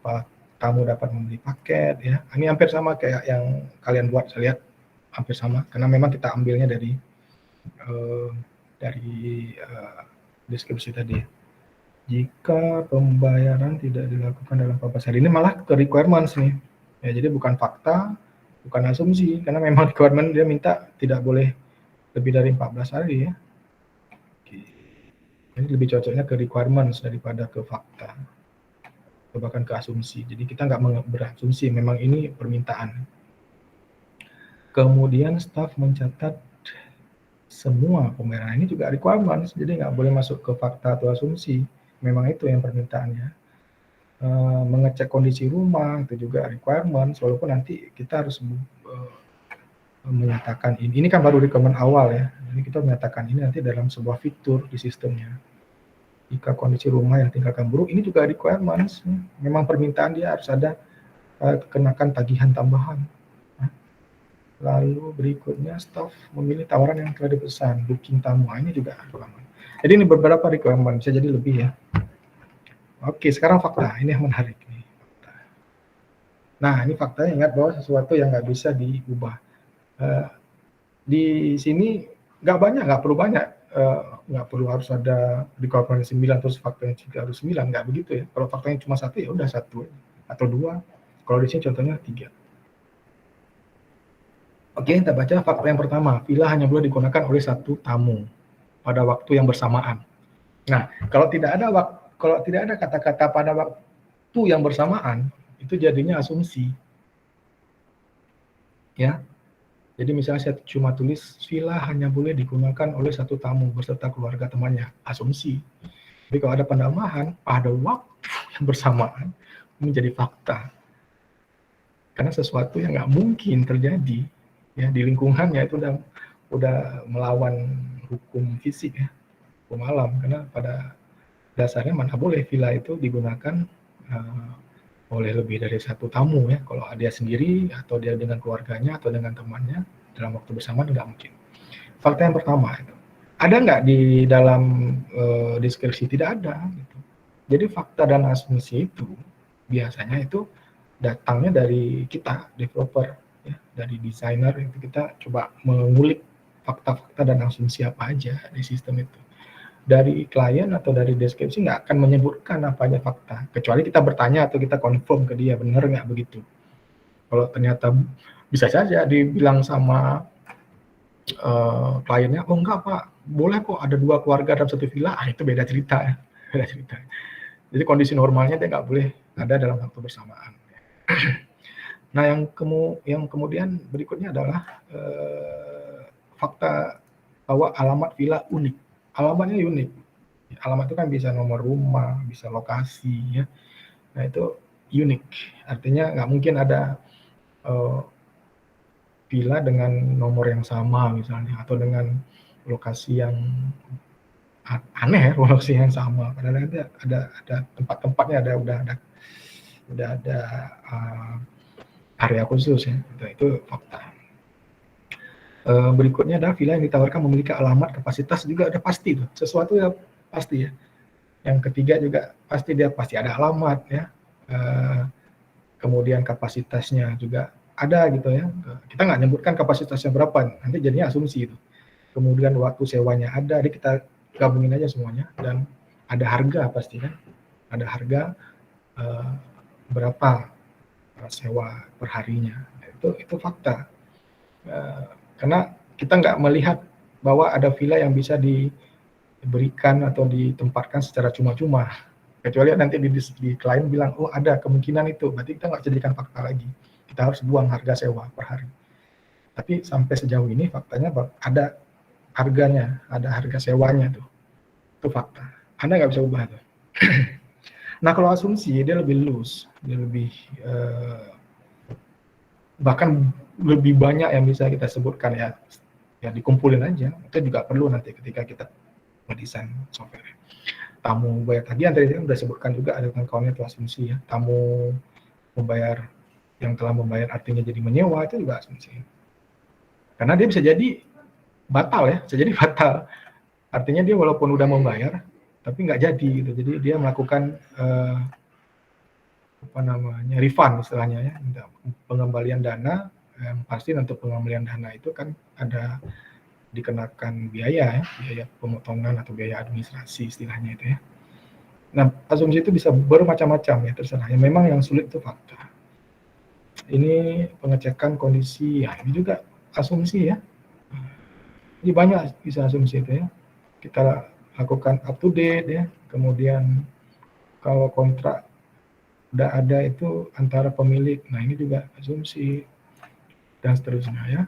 Speaker 1: tamu dapat membeli paket ya. Ini hampir sama kayak yang kalian buat, saya lihat hampir sama karena memang kita ambilnya dari deskripsi tadi. Jika pembayaran tidak dilakukan dalam 14 hari, ini malah ke requirements nih. Ya, jadi bukan fakta, bukan asumsi, karena memang requirement dia minta tidak boleh lebih dari 14 hari ya. Oke. Ini lebih cocoknya ke requirements daripada ke fakta. Bahkan ke asumsi. Jadi kita nggak berasumsi, memang ini permintaan. Kemudian staf mencatat semua pembayaran, ini juga requirements, jadi nggak boleh masuk ke fakta atau asumsi. Memang itu yang permintaannya. Mengecek kondisi rumah itu juga requirements, walaupun nanti kita harus menyatakan ini. Ini kan baru requirement awal ya. Jadi kita menyatakan ini nanti dalam sebuah fitur di sistemnya. Jika kondisi rumah yang tinggalkan buruk, ini juga requirements. Memang permintaan dia harus ada kenakan tagihan tambahan. Lalu berikutnya staf memilih tawaran yang telah dipesan, booking tamu, ini juga requirement. Jadi ini beberapa requirement, bisa jadi lebih ya. Oke, sekarang fakta, ini yang menarik nih. Nah, ini fakta, ingat bahwa sesuatu yang nggak bisa diubah. Di sini nggak perlu banyak. Nggak perlu harus ada requirement 9 terus faktanya juga harus 9, nggak begitu ya. Kalau faktanya cuma 1 ya udah 1 atau 2. Kalau di sini contohnya 3. Oke, kita baca fakta yang pertama. Villa hanya boleh digunakan oleh satu tamu pada waktu yang bersamaan. Nah, kalau tidak ada kata-kata pada waktu yang bersamaan, itu jadinya asumsi. Ya. Jadi misalnya saya cuma tulis villa hanya boleh digunakan oleh satu tamu beserta keluarga temannya, asumsi. Jadi kalau ada penambahan pada waktu yang bersamaan, menjadi fakta. Karena sesuatu yang nggak mungkin terjadi ya di lingkungannya, itu udah melawan hukum fisik ya, hukum alam. Karena pada dasarnya mana boleh villa itu digunakan oleh lebih dari satu tamu ya. Kalau dia sendiri atau dia dengan keluarganya atau dengan temannya dalam waktu bersamaan nggak mungkin. Fakta yang pertama itu. Ada nggak di dalam deskripsi? Tidak ada. Gitu. Jadi fakta dan asumsi itu biasanya itu datangnya dari kita developer ya, dari desainer. Itu kita coba mengulik fakta-fakta dan asumsi apa aja di sistem itu. Dari klien atau dari deskripsi nggak akan menyebutkan apa aja fakta, kecuali kita bertanya atau kita confirm ke dia benar nggak begitu. Kalau ternyata bisa saja dibilang sama kliennya, oh enggak Pak, boleh kok ada 2 keluarga dalam satu villa, itu beda cerita ya, beda cerita. Jadi kondisi normalnya dia nggak boleh ada dalam waktu bersamaan. Nah, yang kemudian berikutnya adalah fakta bahwa alamat villa unik. Alamatnya unik. Alamat itu kan bisa nomor rumah, bisa lokasi ya. Nah, itu unik. Artinya nggak mungkin ada villa dengan nomor yang sama misalnya, atau dengan lokasi yang aneh ya, lokasi yang sama. Padahal ada tempat-tempatnya, udah ada area khusus ya. Itu fakta. Berikutnya adalah villa yang ditawarkan memiliki alamat, kapasitas juga udah pasti tuh. Sesuatu ya pasti ya. Yang ketiga juga pasti ada alamat ya. Kemudian kapasitasnya juga ada gitu ya. Kita nggak nyebutkan kapasitasnya berapa, nanti jadinya asumsi itu. Kemudian waktu sewanya ada, jadi kita gabungin aja semuanya, dan ada harga pasti kan. Ada harga berapa sewa per harinya. Itu fakta. Karena kita nggak melihat bahwa ada villa yang bisa diberikan atau ditempatkan secara cuma-cuma. Kecuali nanti di klien bilang, oh ada kemungkinan itu, berarti kita nggak jadikan fakta lagi. Kita harus buang harga sewa per hari. Tapi sampai sejauh ini faktanya ada harganya, ada harga sewanya tuh. Itu fakta. Anda nggak bisa ubah tuh. Nah, kalau asumsi dia lebih loose, dia lebih bahkan lebih banyak yang bisa kita sebutkan ya dikumpulin aja. Itu juga perlu nanti ketika kita mendesain software. Tamu bayar tagihan tadi sudah sebutkan juga, ada kawan-kawannya itu asumsi ya. Tamu membayar, yang telah membayar artinya jadi menyewa, itu juga asumsi. Karena dia bisa jadi batal ya, bisa jadi batal. Artinya dia walaupun udah membayar tapi nggak jadi gitu. Jadi dia melakukan refund istilahnya ya, pengembalian dana. Yang pasti untuk pengembalian dana itu kan ada dikenakan biaya ya, biaya pemotongan atau biaya administrasi istilahnya itu ya. Nah, asumsi itu bisa bermacam-macam ya, terserah. Ya, memang yang sulit itu fakta. Ini pengecekan kondisi, ya ini juga asumsi ya. Jadi banyak bisa asumsi itu ya. Kita lakukan up to date ya. Kemudian kalau kontrak udah ada itu antara pemilik, nah ini juga asumsi dan seterusnya ya.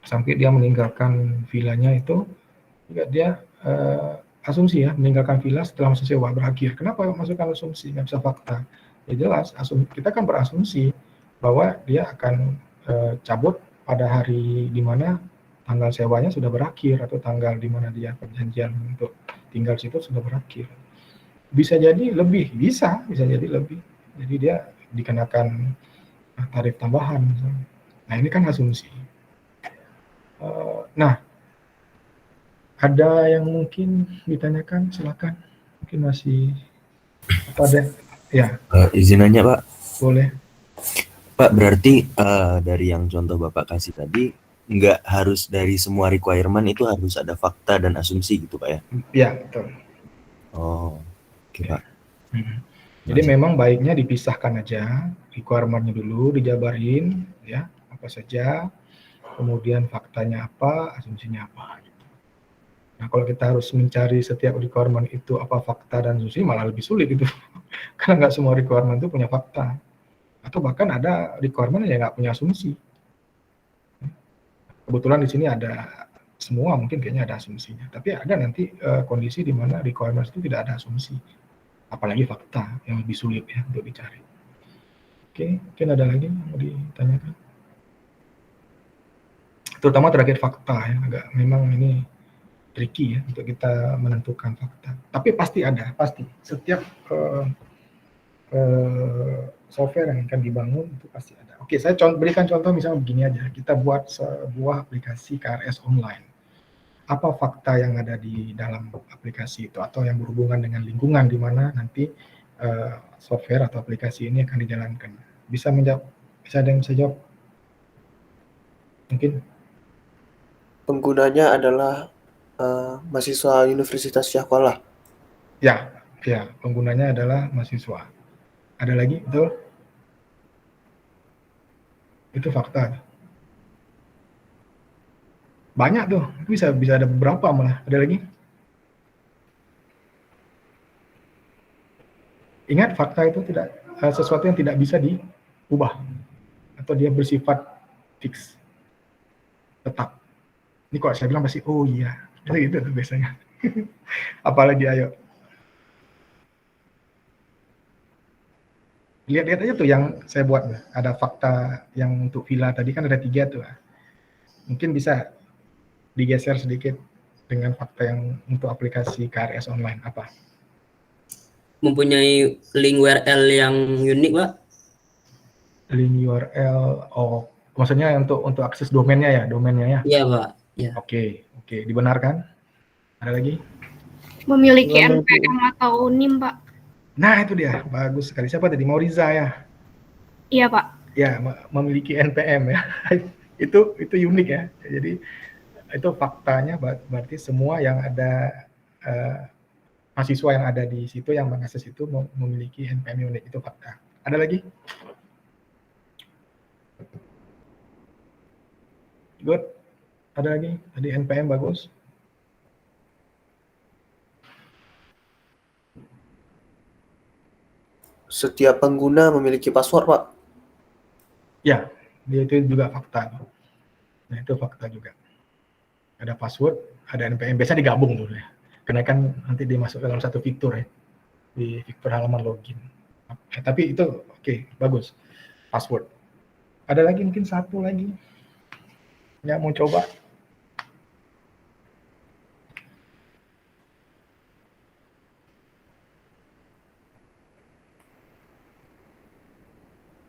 Speaker 1: Sampai dia meninggalkan villanya itu juga dia asumsi ya, meninggalkan villa setelah masa sewa berakhir. Kenapa masukkan asumsi, nggak bisa fakta? Ya jelas, kita kan berasumsi bahwa dia akan cabut pada hari di mana tanggal sewanya sudah berakhir, atau tanggal di mana dia perjanjian untuk tinggal situ sudah berakhir. Bisa jadi lebih, bisa jadi lebih. Jadi dia dikenakan tarif tambahan misalnya. Nah, ini kan asumsi. Nah, ada yang mungkin ditanyakan, silakan. Mungkin masih apa ada? Ya.
Speaker 6: Izin nanya Pak.
Speaker 1: Boleh.
Speaker 6: Pak, berarti dari yang contoh Bapak kasih tadi, nggak harus dari semua requirement itu harus ada fakta dan asumsi gitu Pak ya?
Speaker 1: Iya, betul.
Speaker 6: Oh, oke Pak.
Speaker 1: Jadi memang baiknya dipisahkan aja, requirement-nya dulu dijabarin, ya, apa saja, kemudian faktanya apa, asumsinya apa. Gitu. Nah, kalau kita harus mencari setiap requirement itu apa fakta dan asumsi, malah lebih sulit itu. Karena nggak semua requirement itu punya fakta. Atau bahkan ada requirement yang nggak punya asumsi. Kebetulan di sini ada semua, mungkin kayaknya ada asumsinya. Tapi ada nanti kondisi di mana requirement itu tidak ada asumsi. Apalagi fakta yang lebih sulit ya untuk dicari. Oke, mungkin ada lagi yang mau ditanyakan. Terutama terakhir fakta ya, agak memang ini tricky ya untuk kita menentukan fakta. Tapi pasti ada, pasti. Setiap software yang akan dibangun itu pasti ada. Oke, saya berikan contoh misalnya begini aja. Kita buat sebuah aplikasi KRS online. Apa fakta yang ada di dalam aplikasi itu, atau yang berhubungan dengan lingkungan di mana nanti software atau aplikasi ini akan dijalankan. Bisa menjawab? Bisa ada yang bisa jawab? Mungkin?
Speaker 5: penggunanya adalah mahasiswa Universitas Syahkuala.
Speaker 1: Ya, penggunanya adalah mahasiswa. Ada lagi, betul? Itu fakta. Banyak tuh, bisa ada beberapa malah. Ada lagi? Ingat, fakta itu tidak sesuatu yang tidak bisa diubah atau dia bersifat fix, tetap. Ini kok saya bilang pasti, oh iya, gitu tuh biasanya. Apalagi ayo. Lihat-lihat aja tuh yang saya buat. Ada fakta yang untuk villa tadi kan ada 3 tuh. Mungkin bisa digeser sedikit dengan fakta yang untuk aplikasi KRS online. Apa?
Speaker 7: Mempunyai link URL yang unik, Pak.
Speaker 1: Link URL, oh maksudnya untuk akses domainnya ya?
Speaker 7: Iya, Pak. Ya.
Speaker 1: Oke, dibenarkan. Ada lagi?
Speaker 8: Memiliki NPM atau NIM, Pak.
Speaker 1: Nah, itu dia. Bagus sekali. Siapa tadi? Mauriza ya?
Speaker 8: Iya, Pak.
Speaker 1: Ya, memiliki NPM ya. itu unik ya. Jadi itu faktanya berarti semua yang ada mahasiswa yang ada di situ yang mengakses itu memiliki NPM unik. Itu fakta. Ada lagi? Good. Ada lagi? Tadi NPM bagus.
Speaker 5: Setiap pengguna memiliki password, Pak.
Speaker 1: Ya, dia itu juga fakta. Nah, itu fakta juga. Ada password, ada NPM. Biasa digabung dulu ya. Karena kan nanti dimasuk dalam satu fitur ya. Di fitur halaman login. Tapi itu oke, bagus. Password. Ada lagi mungkin satu lagi. Ya, mau coba.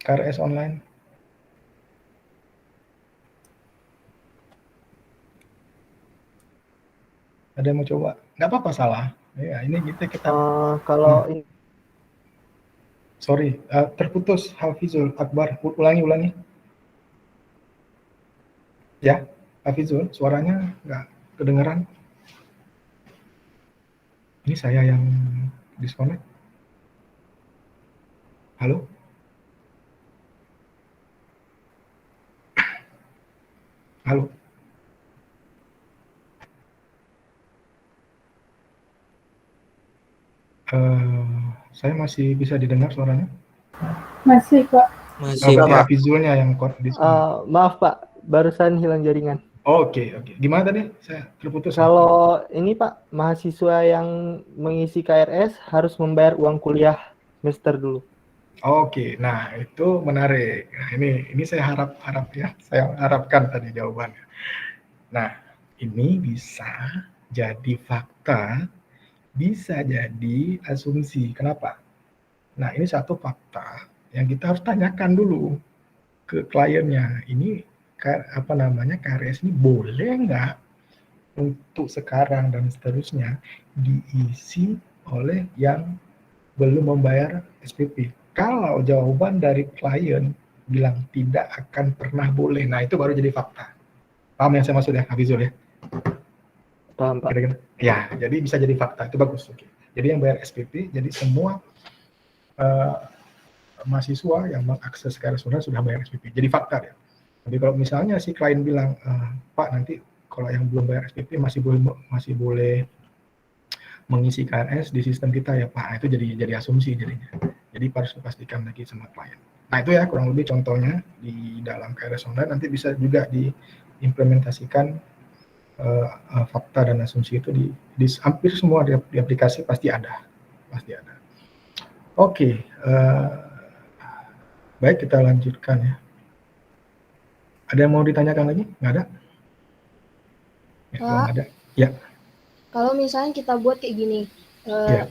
Speaker 1: KRS online. Ada yang mau coba? Nggak apa-apa salah. Ya, ini kita
Speaker 2: Kalau ini
Speaker 1: sorry, terputus Hafizul Akbar. Ulangi. Ya, Hafizul, suaranya nggak kedengeran. Ini saya yang disconnect. Halo? Halo? Saya masih bisa didengar suaranya?
Speaker 8: Masih, Pak.
Speaker 2: masih
Speaker 1: Berarti
Speaker 2: Pak.
Speaker 1: Hafizulnya yang disconnect.
Speaker 2: Maaf Pak, barusan hilang jaringan.
Speaker 1: Oke. Gimana tadi? Saya terputus.
Speaker 2: Kalau ini Pak, mahasiswa yang mengisi KRS harus membayar uang kuliah semester dulu.
Speaker 1: Oke, nah itu menarik. Nah, ini saya harap ya, saya harapkan tadi jawabannya. Nah, ini bisa jadi fakta, bisa jadi asumsi. Kenapa? Nah, ini satu fakta yang kita harus tanyakan dulu ke kliennya. Ini KRS ini boleh nggak untuk sekarang dan seterusnya diisi oleh yang belum membayar SPP. Kalau jawaban dari klien bilang tidak akan pernah boleh, nah itu baru jadi fakta. Paham yang saya maksud ya, Hafizul ya?
Speaker 2: Paham Pak?
Speaker 1: Ya, jadi bisa jadi fakta, itu bagus. Oke. Jadi yang bayar SPP, jadi semua mahasiswa yang mengakses KRS online sudah bayar SPP. Jadi fakta ya. Tapi kalau misalnya si klien bilang, Pak nanti kalau yang belum bayar SPP masih boleh mengisi KRS di sistem kita ya Pak, itu jadi asumsi jadinya. Jadi harus dipastikan lagi sama klien. Nah itu ya kurang lebih contohnya di dalam KRS online, nanti bisa juga diimplementasikan fakta dan asumsi itu di hampir semua di aplikasi pasti ada. Oke, baik kita lanjutkan ya. Ada yang mau ditanyakan lagi? Nggak ada? Ya, kalau nggak ada, ya.
Speaker 9: Kalau misalnya kita buat kayak gini,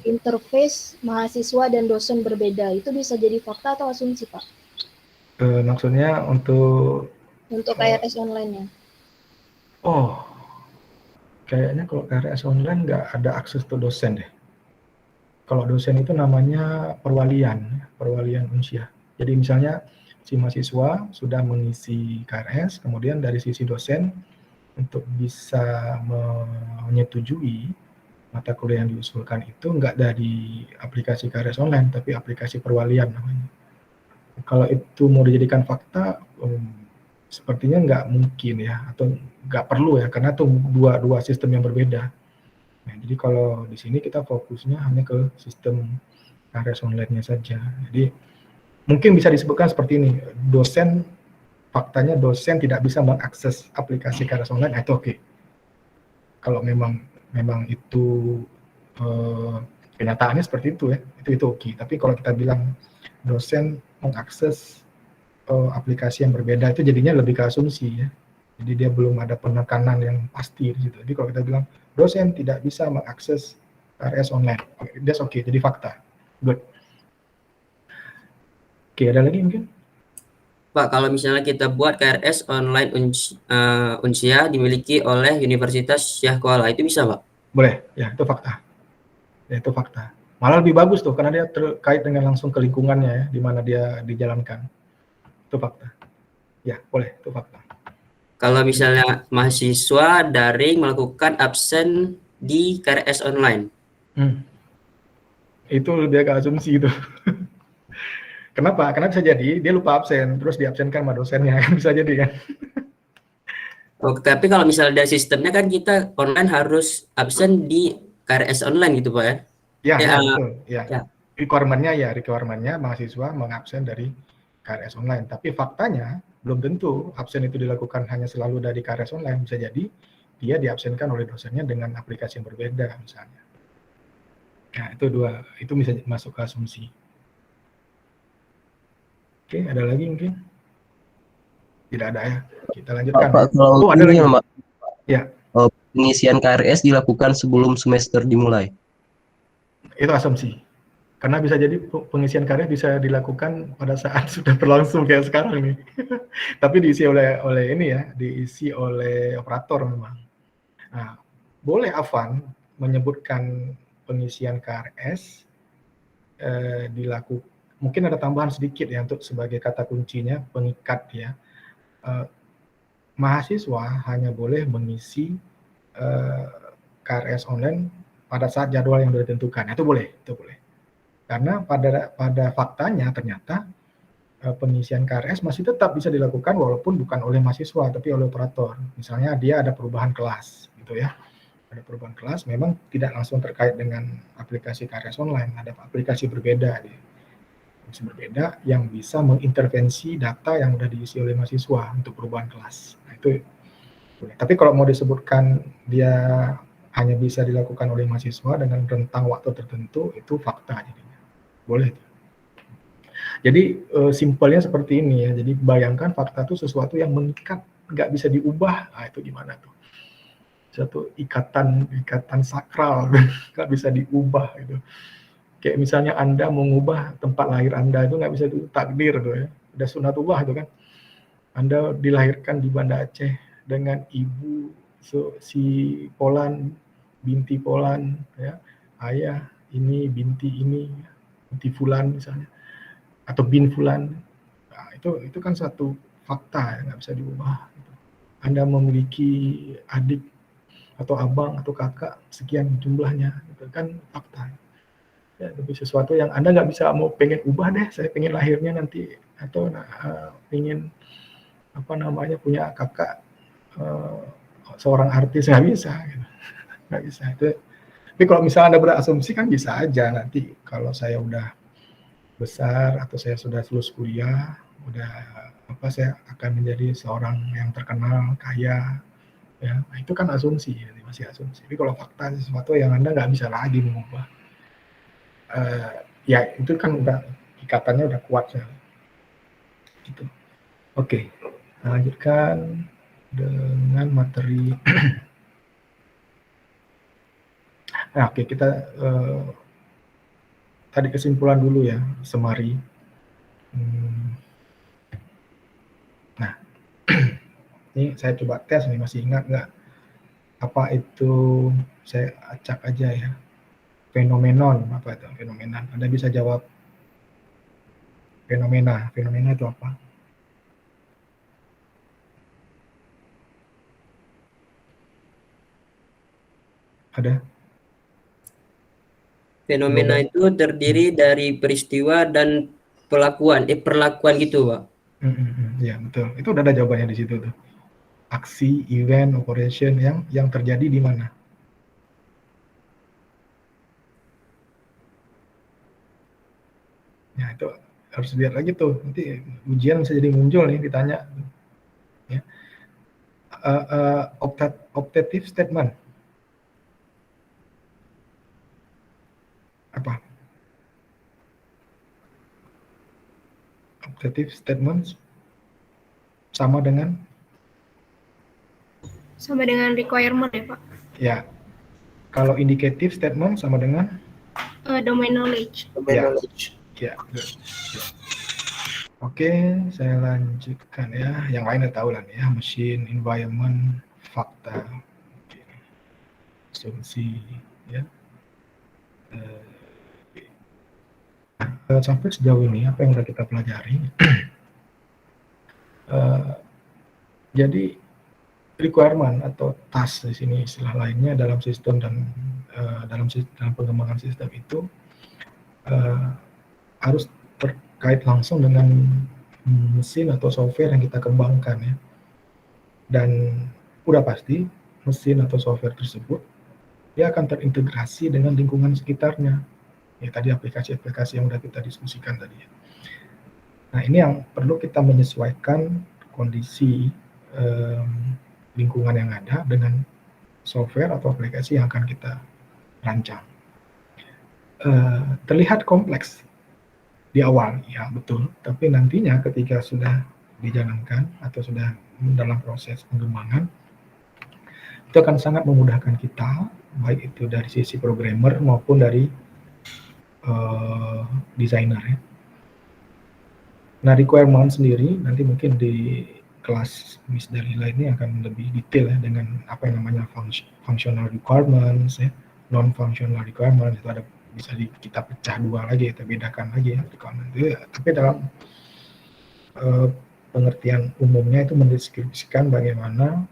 Speaker 9: interface mahasiswa dan dosen berbeda, itu bisa jadi fakta atau asumsi, Pak?
Speaker 1: Maksudnya untuk
Speaker 9: KRS online-nya.
Speaker 1: Oh, kayaknya kalau KRS online nggak ada akses ke dosen deh. Kalau dosen itu namanya perwalian unsia. Jadi misalnya si mahasiswa sudah mengisi KRS, kemudian dari sisi dosen untuk bisa menyetujui mata kuliah yang diusulkan itu nggak dari aplikasi KRS online, tapi aplikasi perwalian namanya. Kalau itu mau dijadikan fakta, sepertinya nggak mungkin ya, atau nggak perlu ya, karena itu dua sistem yang berbeda. Nah, jadi kalau di sini kita fokusnya hanya ke sistem KRS online-nya saja. Jadi mungkin bisa disebutkan seperti ini, faktanya dosen tidak bisa mengakses aplikasi KRS online, itu oke. Kalau memang itu kenyataannya seperti itu ya, itu oke. Tapi kalau kita bilang dosen mengakses aplikasi yang berbeda, itu jadinya lebih ke asumsi ya. Jadi dia belum ada penekanan yang pasti di situ. Jadi kalau kita bilang dosen tidak bisa mengakses KRS online, that's okay, jadi fakta. Good. Oke, ada lagi mungkin?
Speaker 7: Pak, kalau misalnya kita buat KRS online Unsia dimiliki oleh Universitas Syah Kuala, itu bisa, Pak?
Speaker 1: Boleh, ya itu fakta. Ya, itu fakta. Malah lebih bagus tuh, karena dia terkait dengan langsung ke lingkungannya ya, di mana dia dijalankan. Itu fakta. Ya, boleh, itu fakta.
Speaker 7: Kalau misalnya mahasiswa daring melakukan absen di KRS online.
Speaker 1: Itu lebih agak asumsi itu. Kenapa? Karena bisa jadi dia lupa absen, terus diabsenkan sama dosennya, kan bisa jadi kan.
Speaker 7: Oh, tapi kalau misalnya dari sistemnya kan kita online harus absen di KRS online gitu, Pak ya?
Speaker 1: Ya, betul. Ya.
Speaker 7: Ya.
Speaker 1: Requirement-nya mahasiswa mengabsen dari KRS online. Tapi faktanya belum tentu absen itu dilakukan hanya selalu dari KRS online. Bisa jadi dia diabsenkan oleh dosennya dengan aplikasi yang berbeda misalnya. Nah, itu bisa masuk ke asumsi. Oke, ada lagi mungkin? Tidak ada ya. Kita lanjutkan.
Speaker 10: Pak, kalau
Speaker 1: ada lagi.
Speaker 10: Mbak.
Speaker 1: Ya.
Speaker 10: Pengisian KRS dilakukan sebelum semester dimulai.
Speaker 1: Itu asumsi. Karena bisa jadi pengisian KRS bisa dilakukan pada saat sudah berlangsung kayak sekarang nih. Tapi diisi oleh ini ya, diisi oleh operator memang. Nah, boleh Afan menyebutkan pengisian KRS dilakukan, mungkin ada tambahan sedikit ya untuk sebagai kata kuncinya pengikat ya. Mahasiswa hanya boleh mengisi KRS online pada saat jadwal yang sudah ditentukan. Itu boleh. Karena pada faktanya ternyata pengisian KRS masih tetap bisa dilakukan walaupun bukan oleh mahasiswa tapi oleh operator. Misalnya dia ada perubahan kelas gitu ya. Ada perubahan kelas memang tidak langsung terkait dengan aplikasi KRS online, ada aplikasi berbeda yang bisa mengintervensi data yang sudah diisi oleh mahasiswa untuk perubahan kelas. Nah, itu boleh. Tapi kalau mau disebutkan dia hanya bisa dilakukan oleh mahasiswa dengan rentang waktu tertentu, itu fakta jadinya. Boleh. Jadi simpelnya seperti ini ya. Jadi bayangkan fakta itu sesuatu yang mengikat, nggak bisa diubah. Nah, itu gimana tuh? Satu ikatan sakral, nggak bisa diubah gitu. Kayak misalnya Anda mengubah tempat lahir Anda itu nggak bisa takdir tuh ya. Udah sunatullah itu kan. Anda dilahirkan di Banda Aceh dengan ibu si Polan, binti Polan ya. Ayah ini binti Fulan misalnya, atau bin Fulan. Nah, itu kan satu fakta yang nggak bisa diubah. Anda memiliki adik atau abang atau kakak sekian jumlahnya, itu kan fakta. Ya, tapi sesuatu yang Anda nggak bisa mau pengen ubah deh, saya pengen lahirnya nanti atau pengen punya kakak seorang artis, nggak bisa, gitu. Nggak bisa. Tapi kalau misalnya Anda berasumsi kan bisa aja nanti kalau saya udah besar atau saya sudah lulus kuliah, saya akan menjadi seorang yang terkenal, kaya, ya itu kan asumsi, masih asumsi. Tapi kalau fakta sesuatu yang Anda nggak bisa lagi mengubah, ya itu kan udah ikatannya udah kuat ya. Gitu. Oke, lanjutkan dengan materi. Nah, oke, kita tadi kesimpulan dulu ya, semari. Nah, ini saya coba tes nih, masih ingat nggak apa itu? Saya acak aja ya. Fenomenon, apa itu fenomena? Anda bisa jawab fenomena itu apa? Ada?
Speaker 7: Fenomena itu terdiri dari peristiwa dan perlakuan gitu, Pak.
Speaker 1: Ya, betul. Itu udah ada jawabannya di situ tuh. Aksi, event, operation yang terjadi di mana? Ya, itu harus lihat lagi tuh. Nanti ujian bisa jadi muncul nih ditanya. Ya. Optative statement. Apa? Optative statement sama dengan
Speaker 8: requirement ya Pak.
Speaker 1: Ya. Kalau indicative statement sama dengan
Speaker 8: Domain knowledge.
Speaker 1: Ya. Oke, saya lanjutkan ya. Yang lain udah tahu lah nih ya, machine, environment, fakta, asumsi, ya. Sampai sejauh ini apa yang sudah kita pelajari? Jadi requirement atau task di sini istilah lainnya dalam sistem dan dalam pengembangan sistem itu harus terkait langsung dengan mesin atau software yang kita kembangkan ya. Dan udah pasti mesin atau software tersebut dia akan terintegrasi dengan lingkungan sekitarnya. Ya tadi aplikasi-aplikasi yang udah kita diskusikan tadi ya. Nah ini yang perlu kita menyesuaikan kondisi lingkungan yang ada dengan software atau aplikasi yang akan kita rancang. Terlihat kompleks di awal, ya betul. Tapi nantinya ketika sudah dijalankan atau sudah dalam proses pengembangan, itu akan sangat memudahkan kita, baik itu dari sisi programmer maupun dari desainer ya. Nah requirement sendiri nanti mungkin di kelas Miss Dalila ini akan lebih detail ya dengan apa yang namanya functional requirements ya, non functional requirements itu ada bisa kita pecah dua lagi, kita bedakan lagi ya requirement itu. Tapi dalam pengertian umumnya itu mendeskripsikan bagaimana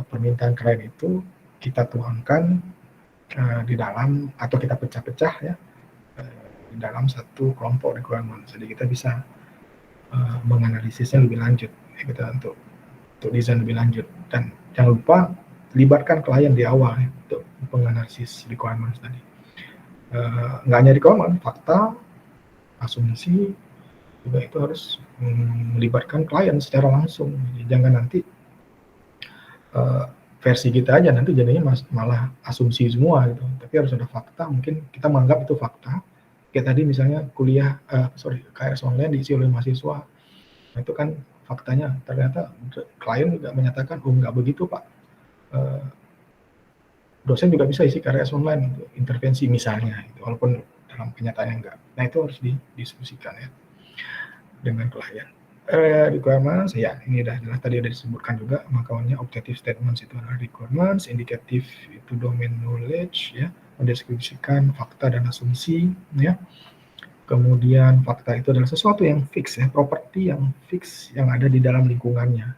Speaker 1: permintaan klien itu kita tuangkan di dalam atau kita pecah-pecah ya di dalam satu kelompok requirement. Jadi kita bisa menganalisisnya lebih lanjut ya, kita untuk desain lebih lanjut. Dan jangan lupa libatkan klien di awal ya, untuk penganalisis requirements tadi. Nggak hanya requirement, fakta, asumsi juga itu harus melibatkan klien secara langsung. Jangan nanti versi kita aja nanti jadinya malah asumsi semua gitu. Tapi harus ada fakta, mungkin kita menganggap itu fakta. Kayak tadi misalnya KRS online diisi oleh mahasiswa. Nah, itu kan faktanya ternyata klien juga menyatakan, oh nggak begitu Pak. Dosen juga bisa isi KRS online untuk intervensi misalnya, gitu, walaupun dalam kenyataannya enggak. Nah itu harus didiskusikan ya dengan klien. Requirements, ya ini adalah tadi ada disebutkan juga, makanya objective statements itu adalah requirements, indicative itu domain knowledge ya, mendeskripsikan fakta dan asumsi ya. Kemudian fakta itu adalah sesuatu yang fix ya, properti yang fix yang ada di dalam lingkungannya.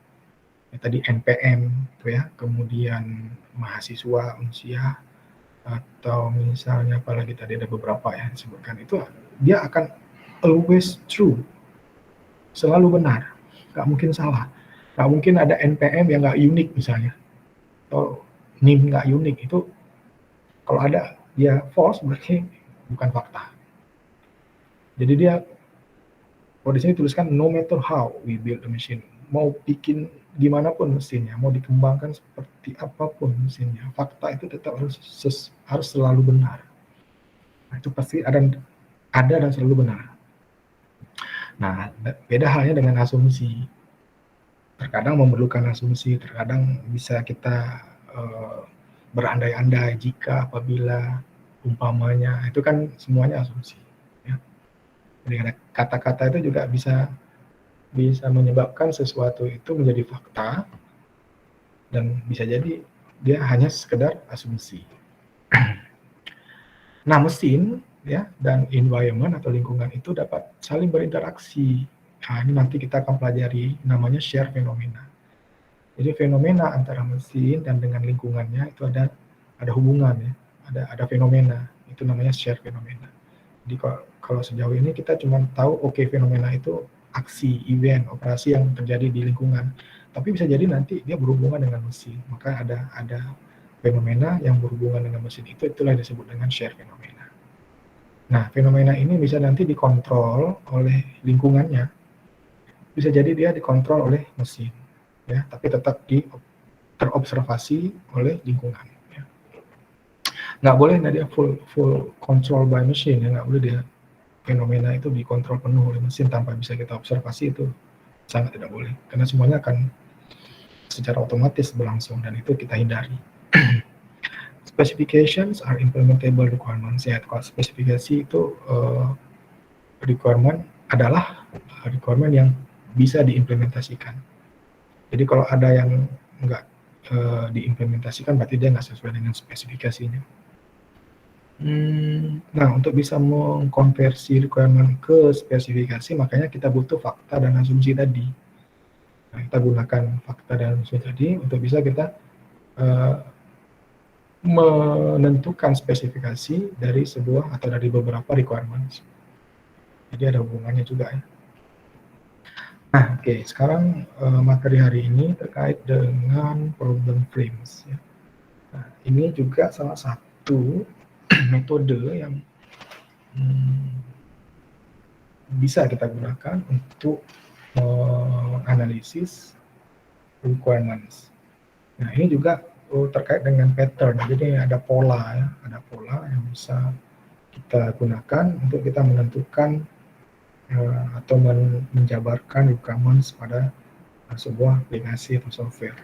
Speaker 1: Ya, tadi NPM gitu ya, kemudian mahasiswa, unsia, atau misalnya apalagi tadi ada beberapa ya disebutkan, itu dia akan always true, selalu benar, nggak mungkin salah, nggak mungkin ada NPM yang nggak unik misalnya, atau NIM nggak unik. Itu kalau ada dia false berarti bukan fakta. Jadi dia, kalau di sini tuliskan no matter how we build a machine, mau bikin gimana pun mesinnya, mau dikembangkan seperti apapun mesinnya, fakta itu tetap harus selalu benar. Nah, itu pasti ada dan selalu benar. Nah, beda halnya dengan asumsi. Terkadang memerlukan asumsi, terkadang bisa kita berandai-andai jika, apabila, umpamanya, itu kan semuanya asumsi. Ya. Jadi kata-kata itu juga bisa menyebabkan sesuatu itu menjadi fakta dan bisa jadi dia hanya sekedar asumsi. Nah, mesin ya dan environment atau lingkungan itu dapat saling berinteraksi. Nah, ini nanti kita akan pelajari namanya share fenomena. Jadi fenomena antara mesin dan dengan lingkungannya itu ada hubungan ya, ada fenomena, itu namanya share fenomena. Jadi kalau sejauh ini kita cuma tahu fenomena itu aksi, event, operasi yang terjadi di lingkungan. Tapi bisa jadi nanti dia berhubungan dengan mesin. Maka ada fenomena yang berhubungan dengan mesin itulah yang disebut dengan share fenomena. Nah, fenomena ini bisa nanti dikontrol oleh lingkungannya. Bisa jadi dia dikontrol oleh mesin, ya, tapi tetap terobservasi oleh lingkungan. Ya. Nggak boleh dia full control by machine, ya, nggak boleh dia fenomena itu dikontrol penuh oleh mesin tanpa bisa kita observasi, itu sangat tidak boleh, karena semuanya akan secara otomatis berlangsung dan itu kita hindari. Specifications are implementable requirements. Ya, kalau spesifikasi itu requirement adalah requirement yang bisa diimplementasikan. Jadi kalau ada yang nggak diimplementasikan, berarti dia nggak sesuai dengan spesifikasinya. Nah, untuk bisa mengkonversi requirement ke spesifikasi, makanya kita butuh fakta dan asumsi tadi. Nah, kita gunakan fakta dan asumsi tadi untuk bisa kita menentukan spesifikasi dari sebuah atau dari beberapa requirements. Jadi ada hubungannya juga, ya. Nah, sekarang materi hari ini terkait dengan problem frames, ya. Nah, ini juga salah satu metode yang bisa kita gunakan untuk analisis requirements. Nah, ini juga terkait dengan pattern. Jadi ada pola, ya, ada pola yang bisa kita gunakan untuk kita menentukan atau menjabarkan requirements pada sebuah aplikasi atau software.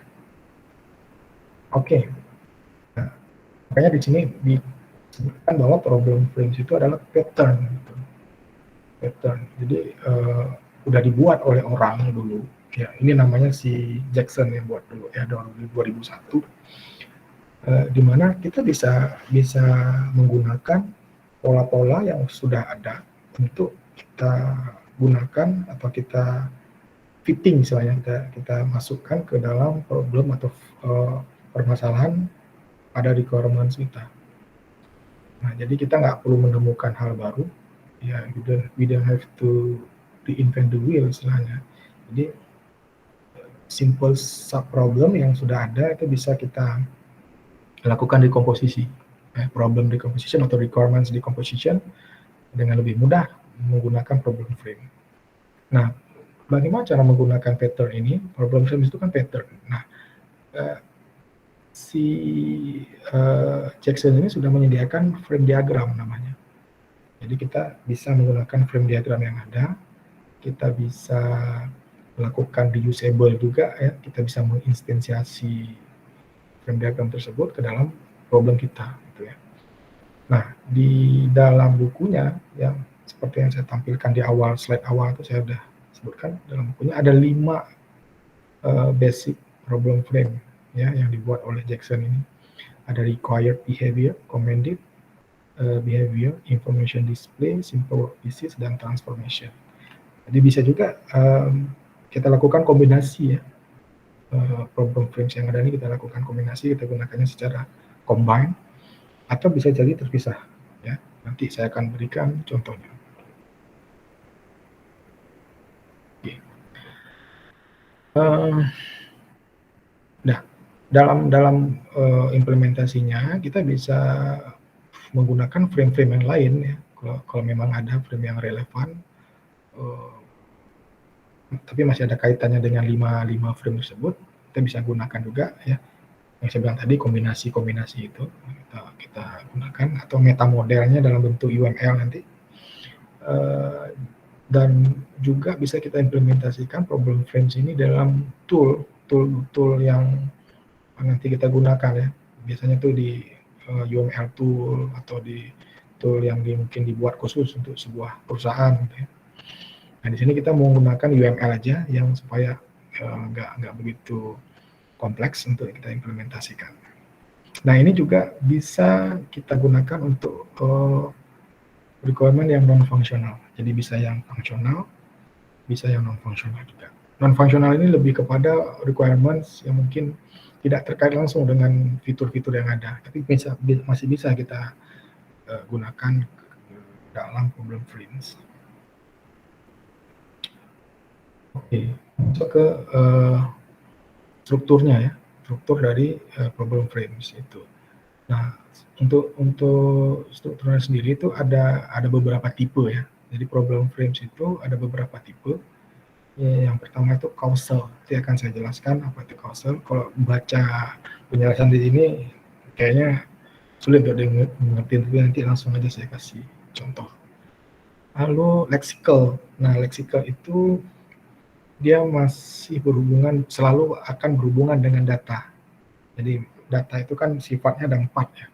Speaker 1: Nah, makanya di sini disebutkan bahwa problem frames itu adalah pattern. Gitu. Pattern. Jadi udah dibuat oleh orang dulu. Ya, ini namanya si Jackson yang buat dulu, ya, 2001. Di mana kita bisa menggunakan pola-pola yang sudah ada untuk kita gunakan atau kita fitting, misalnya kita masukkan ke dalam problem atau permasalahan pada requirements kita. Nah, jadi kita nggak perlu menemukan hal baru, ya, we don't have to reinvent the wheel istilahnya. Jadi simple sub problem yang sudah ada itu bisa kita lakukan decomposition, problem decomposition atau requirements decomposition dengan lebih mudah menggunakan problem frame. Nah, bagaimana cara menggunakan pattern ini? Problem frame itu kan pattern. Nah, si Jackson ini sudah menyediakan frame diagram namanya. Jadi kita bisa menggunakan frame diagram yang ada, kita bisa melakukan reusable juga, ya, kita bisa menginstansiasi frame diagram tersebut ke dalam problem kita, gitu ya. Nah, di dalam bukunya yang seperti yang saya tampilkan di awal, slide awal itu saya sudah sebutkan, dalam bukunya ada 5 basic problem frame, ya, yang dibuat oleh Jackson ini. Ada required behavior, commanded behavior, information display, simple work pieces, dan transformation. Jadi bisa juga kita lakukan kombinasi, ya, problem frames yang ada ini kita lakukan kombinasi, kita gunakannya secara combine atau bisa jadi terpisah, ya. Nanti saya akan berikan contohnya. Nah, dalam implementasinya kita bisa menggunakan frame-frame yang lain, ya. Kalau memang ada frame yang relevan, tapi masih ada kaitannya dengan 5 frame tersebut, kita bisa gunakan juga, ya. Yang saya bilang tadi kombinasi itu kita gunakan, atau metamodelnya dalam bentuk UML nanti. Dan juga bisa kita implementasikan problem frames ini dalam tool yang nanti kita gunakan, ya. Biasanya tuh di UML tool atau di tool yang mungkin dibuat khusus untuk sebuah perusahaan, gitu, ya. Nah, di sini kita menggunakan UML aja yang supaya nggak begitu kompleks untuk kita implementasikan. Nah, ini juga bisa kita gunakan untuk requirement yang non-fungsional. Jadi bisa yang fungsional, bisa yang non-fungsional juga. Non-functional ini lebih kepada requirements yang mungkin tidak terkait langsung dengan fitur-fitur yang ada, tapi masih bisa kita gunakan dalam problem frames. Oke, masuk ke strukturnya ya, struktur dari problem frames itu. Nah, untuk strukturnya sendiri itu ada beberapa tipe ya. Jadi problem frames itu ada beberapa tipe. Ya, yang pertama itu causal. Nanti akan saya jelaskan apa itu causal. Kalau baca penjelasan di sini kayaknya sulit untuk mengerti, tapi nanti langsung aja saya kasih contoh. Lalu lexical. Nah, lexical itu dia masih selalu akan berhubungan dengan data. Jadi data itu kan sifatnya ada 4 ya.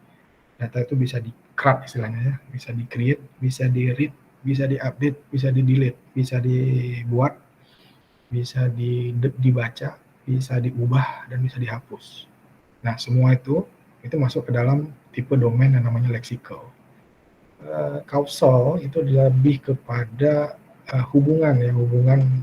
Speaker 1: Data itu bisa di-create istilahnya ya, bisa di-create, bisa di-read, bisa di-update, bisa di-delete, bisa dibuat, bisa dibaca, bisa diubah, dan bisa dihapus. Nah, semua itu masuk ke dalam tipe domain yang namanya lexical. Causal itu lebih kepada hubungan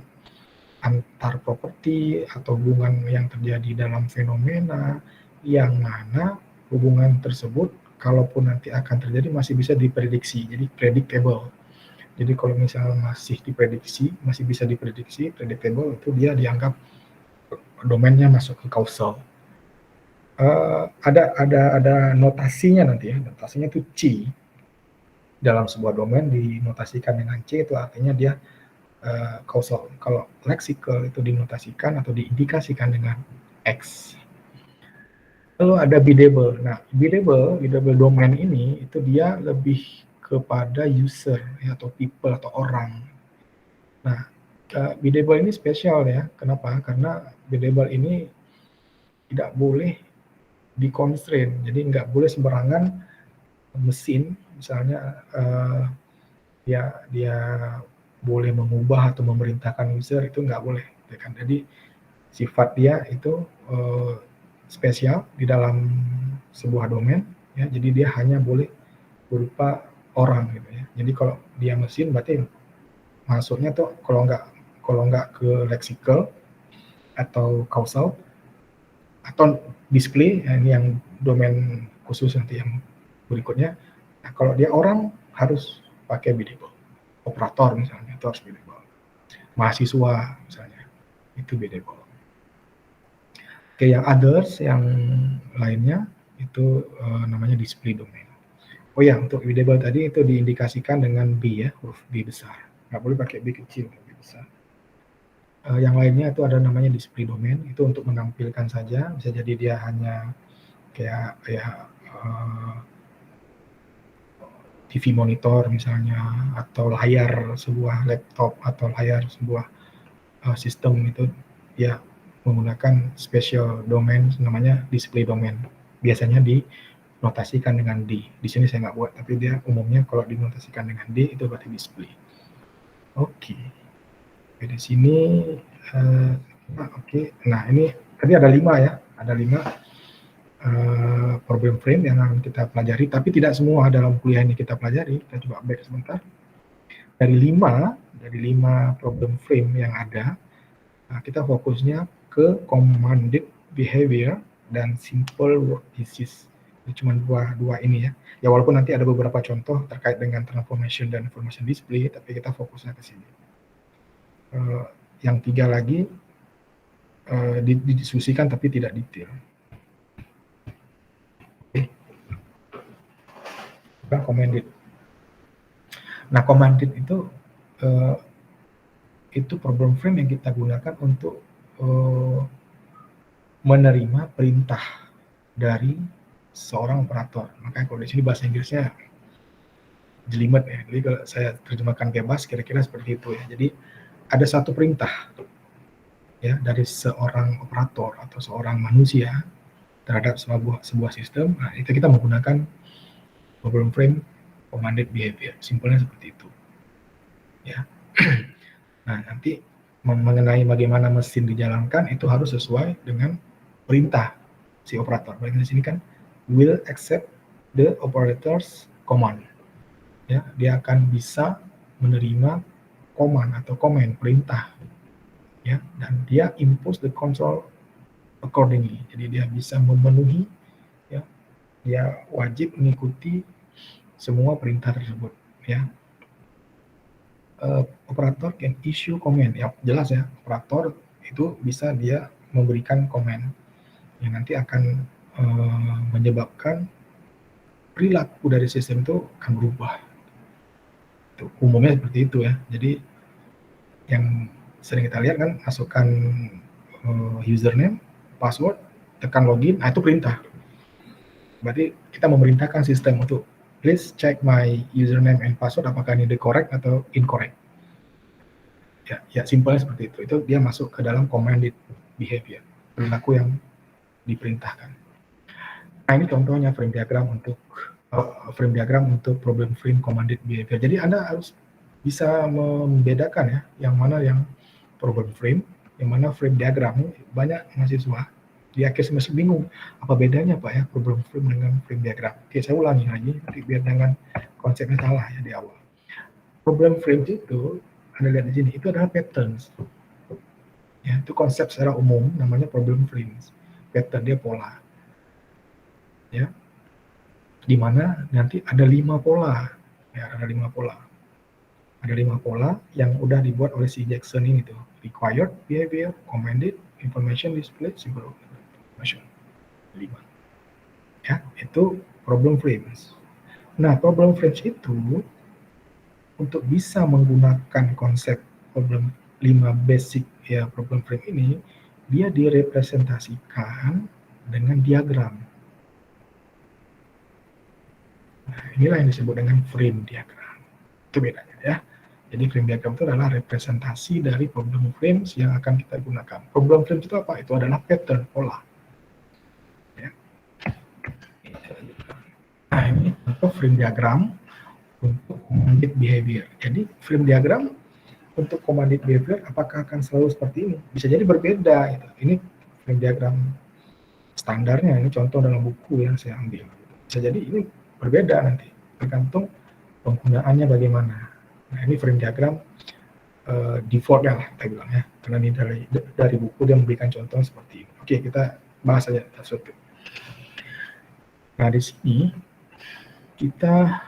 Speaker 1: antar properti atau hubungan yang terjadi dalam fenomena yang mana hubungan tersebut kalaupun nanti akan terjadi masih bisa diprediksi, jadi predictable. Jadi kalau misalnya masih bisa diprediksi, predictable, itu dia dianggap domainnya masuk ke causal. Ada notasinya nanti ya, notasinya itu C. Dalam sebuah domain dinotasikan dengan C, itu artinya dia causal. Kalau lexical itu dinotasikan atau diindikasikan dengan X. Lalu ada biddable. Nah, biddable domain ini itu dia lebih kepada user ya, atau people atau orang. Nah, biddable ini spesial ya. Kenapa? Karena biddable ini tidak boleh di-constrain. Jadi nggak boleh sembarangan mesin misalnya dia boleh mengubah atau memerintahkan user, itu nggak boleh. Jadi sifat dia itu spesial di dalam sebuah domain ya, jadi dia hanya boleh berupa orang gitu ya. Jadi kalau dia mesin berarti masuknya tuh kalau nggak ke lexical atau causal atau display ya, ini yang domain khusus nanti yang berikutnya. Nah, kalau dia orang harus pakai biddable. Operator misalnya itu harus biddable. Mahasiswa misalnya itu biddable. Oke, yang others, yang lainnya itu namanya display domain. Oh ya, untuk biddable tadi itu diindikasikan dengan B ya, huruf B besar. Nggak boleh pakai B kecil, B besar. Yang lainnya itu ada namanya display domain, itu untuk menampilkan saja, bisa jadi dia hanya kayak TV monitor misalnya, atau layar sebuah laptop, atau layar sebuah sistem, itu ya menggunakan special domain namanya display domain. Biasanya dinotasikan dengan D. Di sini saya nggak buat, tapi dia umumnya kalau dinotasikan dengan D itu berarti display. Oke. Di sini oke. Nah, ini tadi ada 5 ya. Ada 5 problem frame yang akan kita pelajari, tapi tidak semua dalam kuliah ini kita pelajari. Kita coba back sebentar. Dari 5 problem frame yang ada, kita fokusnya ke commanded behavior dan simple word disease. Ini cuma dua ini ya. Ya walaupun nanti ada beberapa contoh terkait dengan transformation dan information display, tapi kita fokusnya ke sini. Yang 3 lagi didiskusikan tapi tidak detail. Oke. Commanded. Nah, commanded itu problem frame yang kita gunakan untuk menerima perintah dari seorang operator. Makanya kalau di sini bahasa Inggrisnya jelimet ya. Jadi kalau saya terjemahkan bebas kira-kira seperti itu ya. Jadi ada satu perintah ya dari seorang operator atau seorang manusia terhadap sebuah sistem. Nah, itu kita menggunakan problem frame commanded behavior. Simpelnya seperti itu. Ya. Nah, nanti mengenai bagaimana mesin dijalankan itu harus sesuai dengan perintah si operator. Berarti di sini kan will accept the operator's command. Ya, dia akan bisa menerima command atau perintah ya, dan dia impose the control accordingly. Jadi dia bisa memenuhi, ya, dia wajib mengikuti semua perintah tersebut, ya. Operator can issue command, ya jelas ya, operator itu bisa dia memberikan command yang nanti akan menyebabkan perilaku dari sistem itu akan berubah. Itu, umumnya seperti itu ya. Jadi yang sering kita lihat kan, masukkan username, password, tekan login, nah itu perintah. Berarti kita memerintahkan sistem untuk please check my username and password apakah ini correct atau incorrect. Ya simpelnya seperti itu. Itu dia masuk ke dalam commanded behavior, perilaku yang diperintahkan. Nah, ini contohnya frame diagram untuk problem frame commanded behavior. Jadi Anda harus bisa membedakan ya, yang mana yang problem frame, yang mana frame diagram. Banyak mahasiswa di akhir semester bingung, apa bedanya Pak ya problem frame dengan frame diagram. Oke, saya ulangi lagi, nanti biar jangan konsepnya salah ya di awal. Problem frame itu, Anda lihat di sini, itu adalah patterns. Ya, itu konsep secara umum namanya problem frames. Pattern, dia pola. Ya, di mana nanti ada 5 pola. Ya, ada 5 pola. Ada 5 pola yang udah dibuat oleh si Jackson ini tuh. Required behavior, commanded, information display, simple information. 5. Ya, itu problem frames. Nah, problem frames itu untuk bisa menggunakan konsep problem 5 basic ya problem frame ini, dia direpresentasikan dengan diagram. Nah, inilah yang disebut dengan frame diagram. Itu bedanya ya. Jadi frame diagram itu adalah representasi dari problem frames yang akan kita gunakan. Problem frames itu apa? Itu adalah pattern, pola. Ya. Nah, ini contoh frame diagram untuk commanded behavior. Jadi frame diagram untuk commanded behavior apakah akan selalu seperti ini? Bisa jadi berbeda. Gitu. Ini frame diagram standarnya, ini contoh dalam buku yang saya ambil. Bisa jadi ini berbeda nanti, tergantung penggunaannya bagaimana. Nah, ini frame diagram defaultnya lah, kita bilang ya, karena ini dari buku dia memberikan contoh seperti ini. Oke, kita bahas saja satu. Nah, di sini kita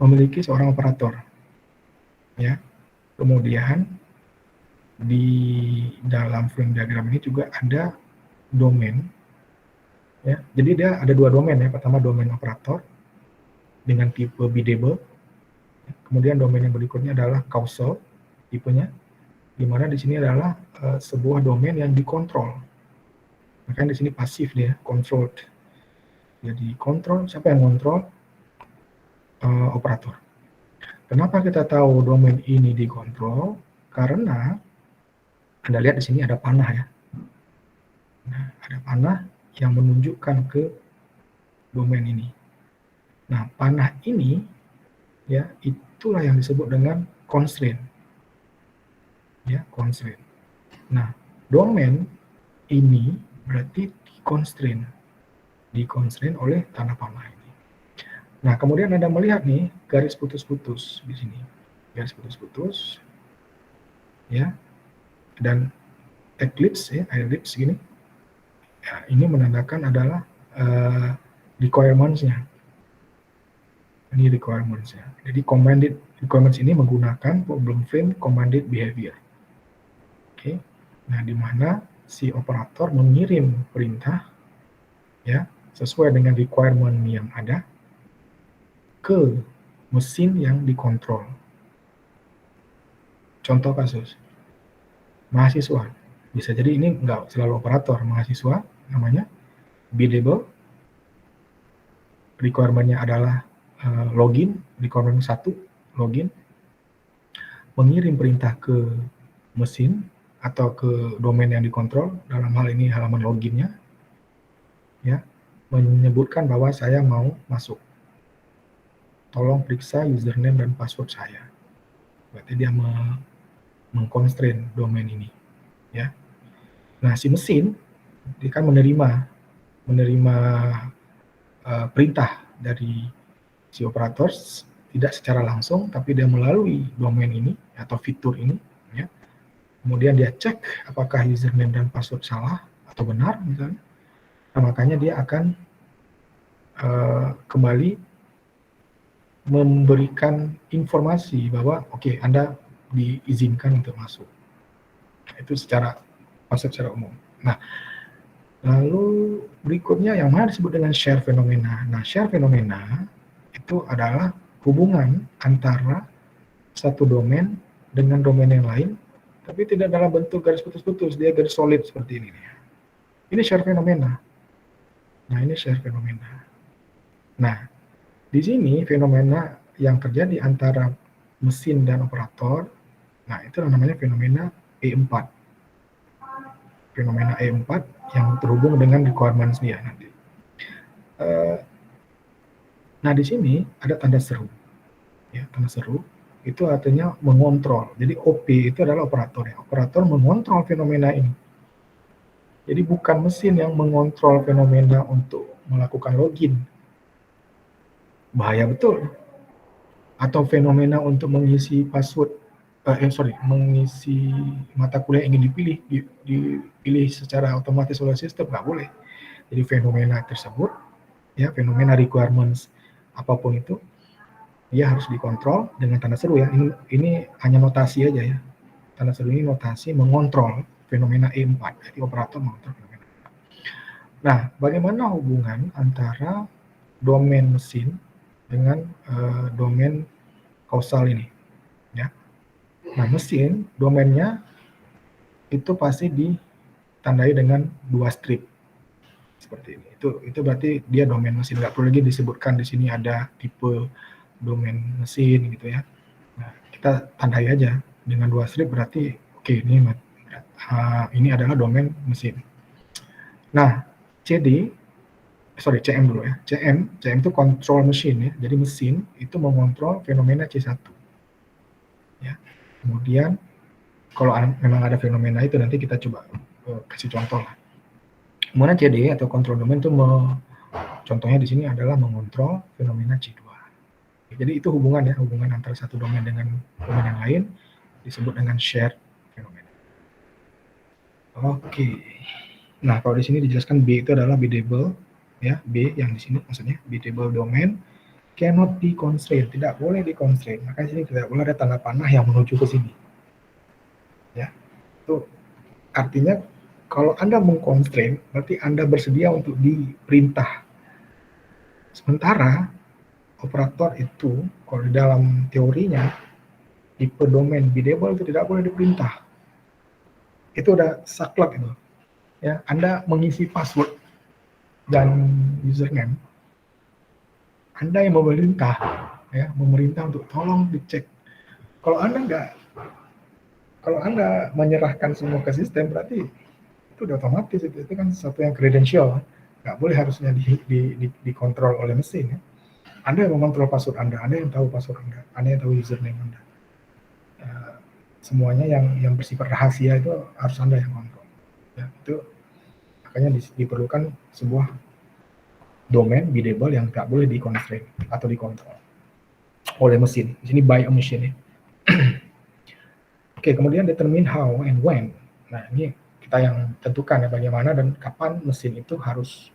Speaker 1: memiliki seorang operator, ya. Kemudian di dalam frame diagram ini juga ada domain, ya. Jadi dia ada 2 domain ya. Pertama domain operator dengan tipe biddable. Kemudian domain yang berikutnya adalah causal tipenya, di mana di sini adalah sebuah domain yang dikontrol. Makanya di sini pasif dia, controlled. Jadi kontrol, siapa yang kontrol? Operator. Kenapa kita tahu domain ini dikontrol? Karena Anda lihat di sini ada panah ya. Nah, ada panah yang menunjukkan ke domain ini. Nah, panah ini ya itulah yang disebut dengan constraint. Ya, constraint. Nah, domain ini berarti dikonstrain oleh tanda panah ini. Nah, kemudian Anda melihat nih garis putus-putus di sini. Garis putus-putus. Ya. Dan ellipse ya, ellipse gini. Ya, ini menandakan adalah requirements-nya. Ini requirements-nya. Jadi commanded requirements ini menggunakan problem frame commanded behavior. Oke. Nah, di mana si operator mengirim perintah ya sesuai dengan requirement yang ada ke mesin yang dikontrol. Contoh kasus, mahasiswa. Bisa jadi ini enggak selalu operator, mahasiswa namanya biddable. Requirement-nya adalah login, requirement 1, login. Mengirim perintah ke mesin atau ke domain yang dikontrol, dalam hal ini halaman loginnya. Ya, menyebutkan bahwa saya mau masuk. Tolong periksa username dan password saya. Berarti dia mengconstrain domain ini, ya. Nah, si mesin dia kan menerima perintah dari si operator tidak secara langsung, tapi dia melalui domain ini atau fitur ini, ya. kemudian dia cek apakah username dan password salah atau benar misalnya. Nah, makanya dia akan kembali memberikan informasi bahwa oke, Anda diizinkan untuk masuk. Itu secara konsep secara umum. Nah, lalu berikutnya yang mana disebut dengan share fenomena. Nah, share fenomena itu adalah hubungan antara satu domain dengan domain yang lain, tapi tidak dalam bentuk garis putus-putus, dia garis solid seperti ini. Ini share fenomena. Nah, ini share fenomena. Nah, di sini fenomena yang terjadi antara mesin dan operator, nah itu namanya fenomena E4. Fenomena E4 yang terhubung dengan requirements dia nanti. Nah, di sini ada tanda seru. Ya, tanda seru itu artinya mengontrol. Jadi OP itu adalah operator ya. Operator mengontrol fenomena ini. Jadi bukan mesin yang mengontrol fenomena untuk melakukan login. Bahaya betul. Atau fenomena untuk mengisi password, mengisi mata kuliah yang ingin dipilih secara otomatis oleh sistem, nggak boleh. Jadi fenomena tersebut, ya fenomena requirements apapun itu, dia harus dikontrol dengan tanda seru ya. Ini hanya notasi aja ya. Tanda seru ini notasi mengontrol fenomena E4, jadi operator mengontrol fenomena. Nah, bagaimana hubungan antara domain mesin dengan domain kausal ini, ya. Nah, mesin domainnya itu pasti ditandai dengan 2 strip seperti ini. Itu berarti dia domain mesin. Nggak perlu lagi disebutkan di sini ada tipe domain mesin gitu ya. Nah, kita tandai aja dengan 2 strip berarti oke, ini adalah domain mesin. Nah, CM dulu ya. CM itu control machine ya. Jadi mesin itu mengontrol fenomena C1. Ya. Kemudian kalau memang ada fenomena itu nanti kita coba kasih contoh lah. Kemudian CD atau control domain itu contohnya di sini adalah mengontrol fenomena C2. Jadi itu hubungan antara satu domain dengan domain yang lain disebut dengan shared fenomena. Oke. Nah, kalau di sini dijelaskan B itu adalah biddable. Ya, B yang di sini maksudnya biddable domain cannot be constrained, tidak boleh di-constrain. Makanya sini tidak boleh ada tanda panah yang menuju ke sini. Ya, itu artinya kalau Anda meng-constrain, berarti Anda bersedia untuk diperintah. Sementara operator itu, kalau di dalam teorinya, tipe domain biddable itu tidak boleh diperintah. Itu udah saklek itu. Ya, Anda mengisi password dan username, Anda yang memerintah untuk tolong dicek. Kalau Anda menyerahkan semua ke sistem, berarti itu udah otomatis, itu kan sesuatu yang kredensial, nggak boleh harusnya dikontrol oleh mesin ya. Anda yang mengontrol password Anda yang tahu password Anda yang tahu username Anda. Semuanya yang bersifat rahasia itu harus Anda yang kontrol. Ya, itu makanya diperlukan sebuah domain biddable yang nggak boleh di-constrain atau dikontrol oleh mesin. Di sini by a machine ya. Oke, kemudian determine how and when. Nah, ini kita yang tentukan ya bagaimana dan kapan mesin itu harus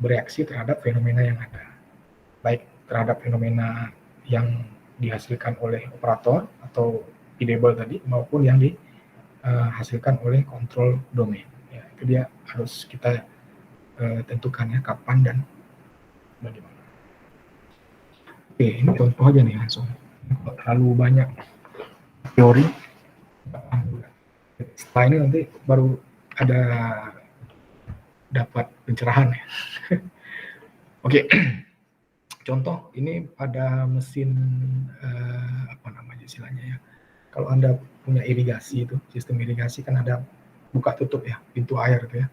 Speaker 1: bereaksi terhadap fenomena yang ada. Baik terhadap fenomena yang dihasilkan oleh operator atau biddable tadi maupun yang dihasilkan oleh control domain. Ya, itu dia harus kita tentukan ya kapan dan bagaimana. Oke, ini contoh aja nih langsung. Terlalu banyak teori. Setelah ini nanti baru ada dapat pencerahan ya. Oke, contoh ini pada mesin apa namanya istilahnya ya. Kalau Anda punya irigasi itu, sistem irigasi kan ada buka tutup ya, pintu air itu ya.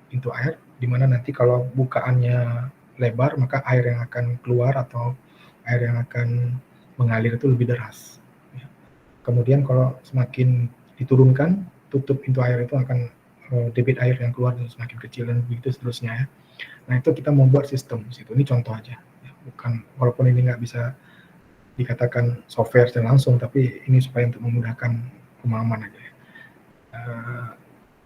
Speaker 1: Pintu air di mana nanti kalau bukaannya lebar maka air yang akan keluar atau air yang akan mengalir itu lebih deras. Ya. Kemudian kalau semakin diturunkan tutup pintu air itu akan debit air yang keluar semakin kecil dan begitu seterusnya ya. Nah itu kita membuat sistem di situ. Ini contoh aja, ya. Bukan walaupun ini nggak bisa dikatakan software secara langsung, tapi ini supaya untuk memudahkan pemahaman aja. Ya.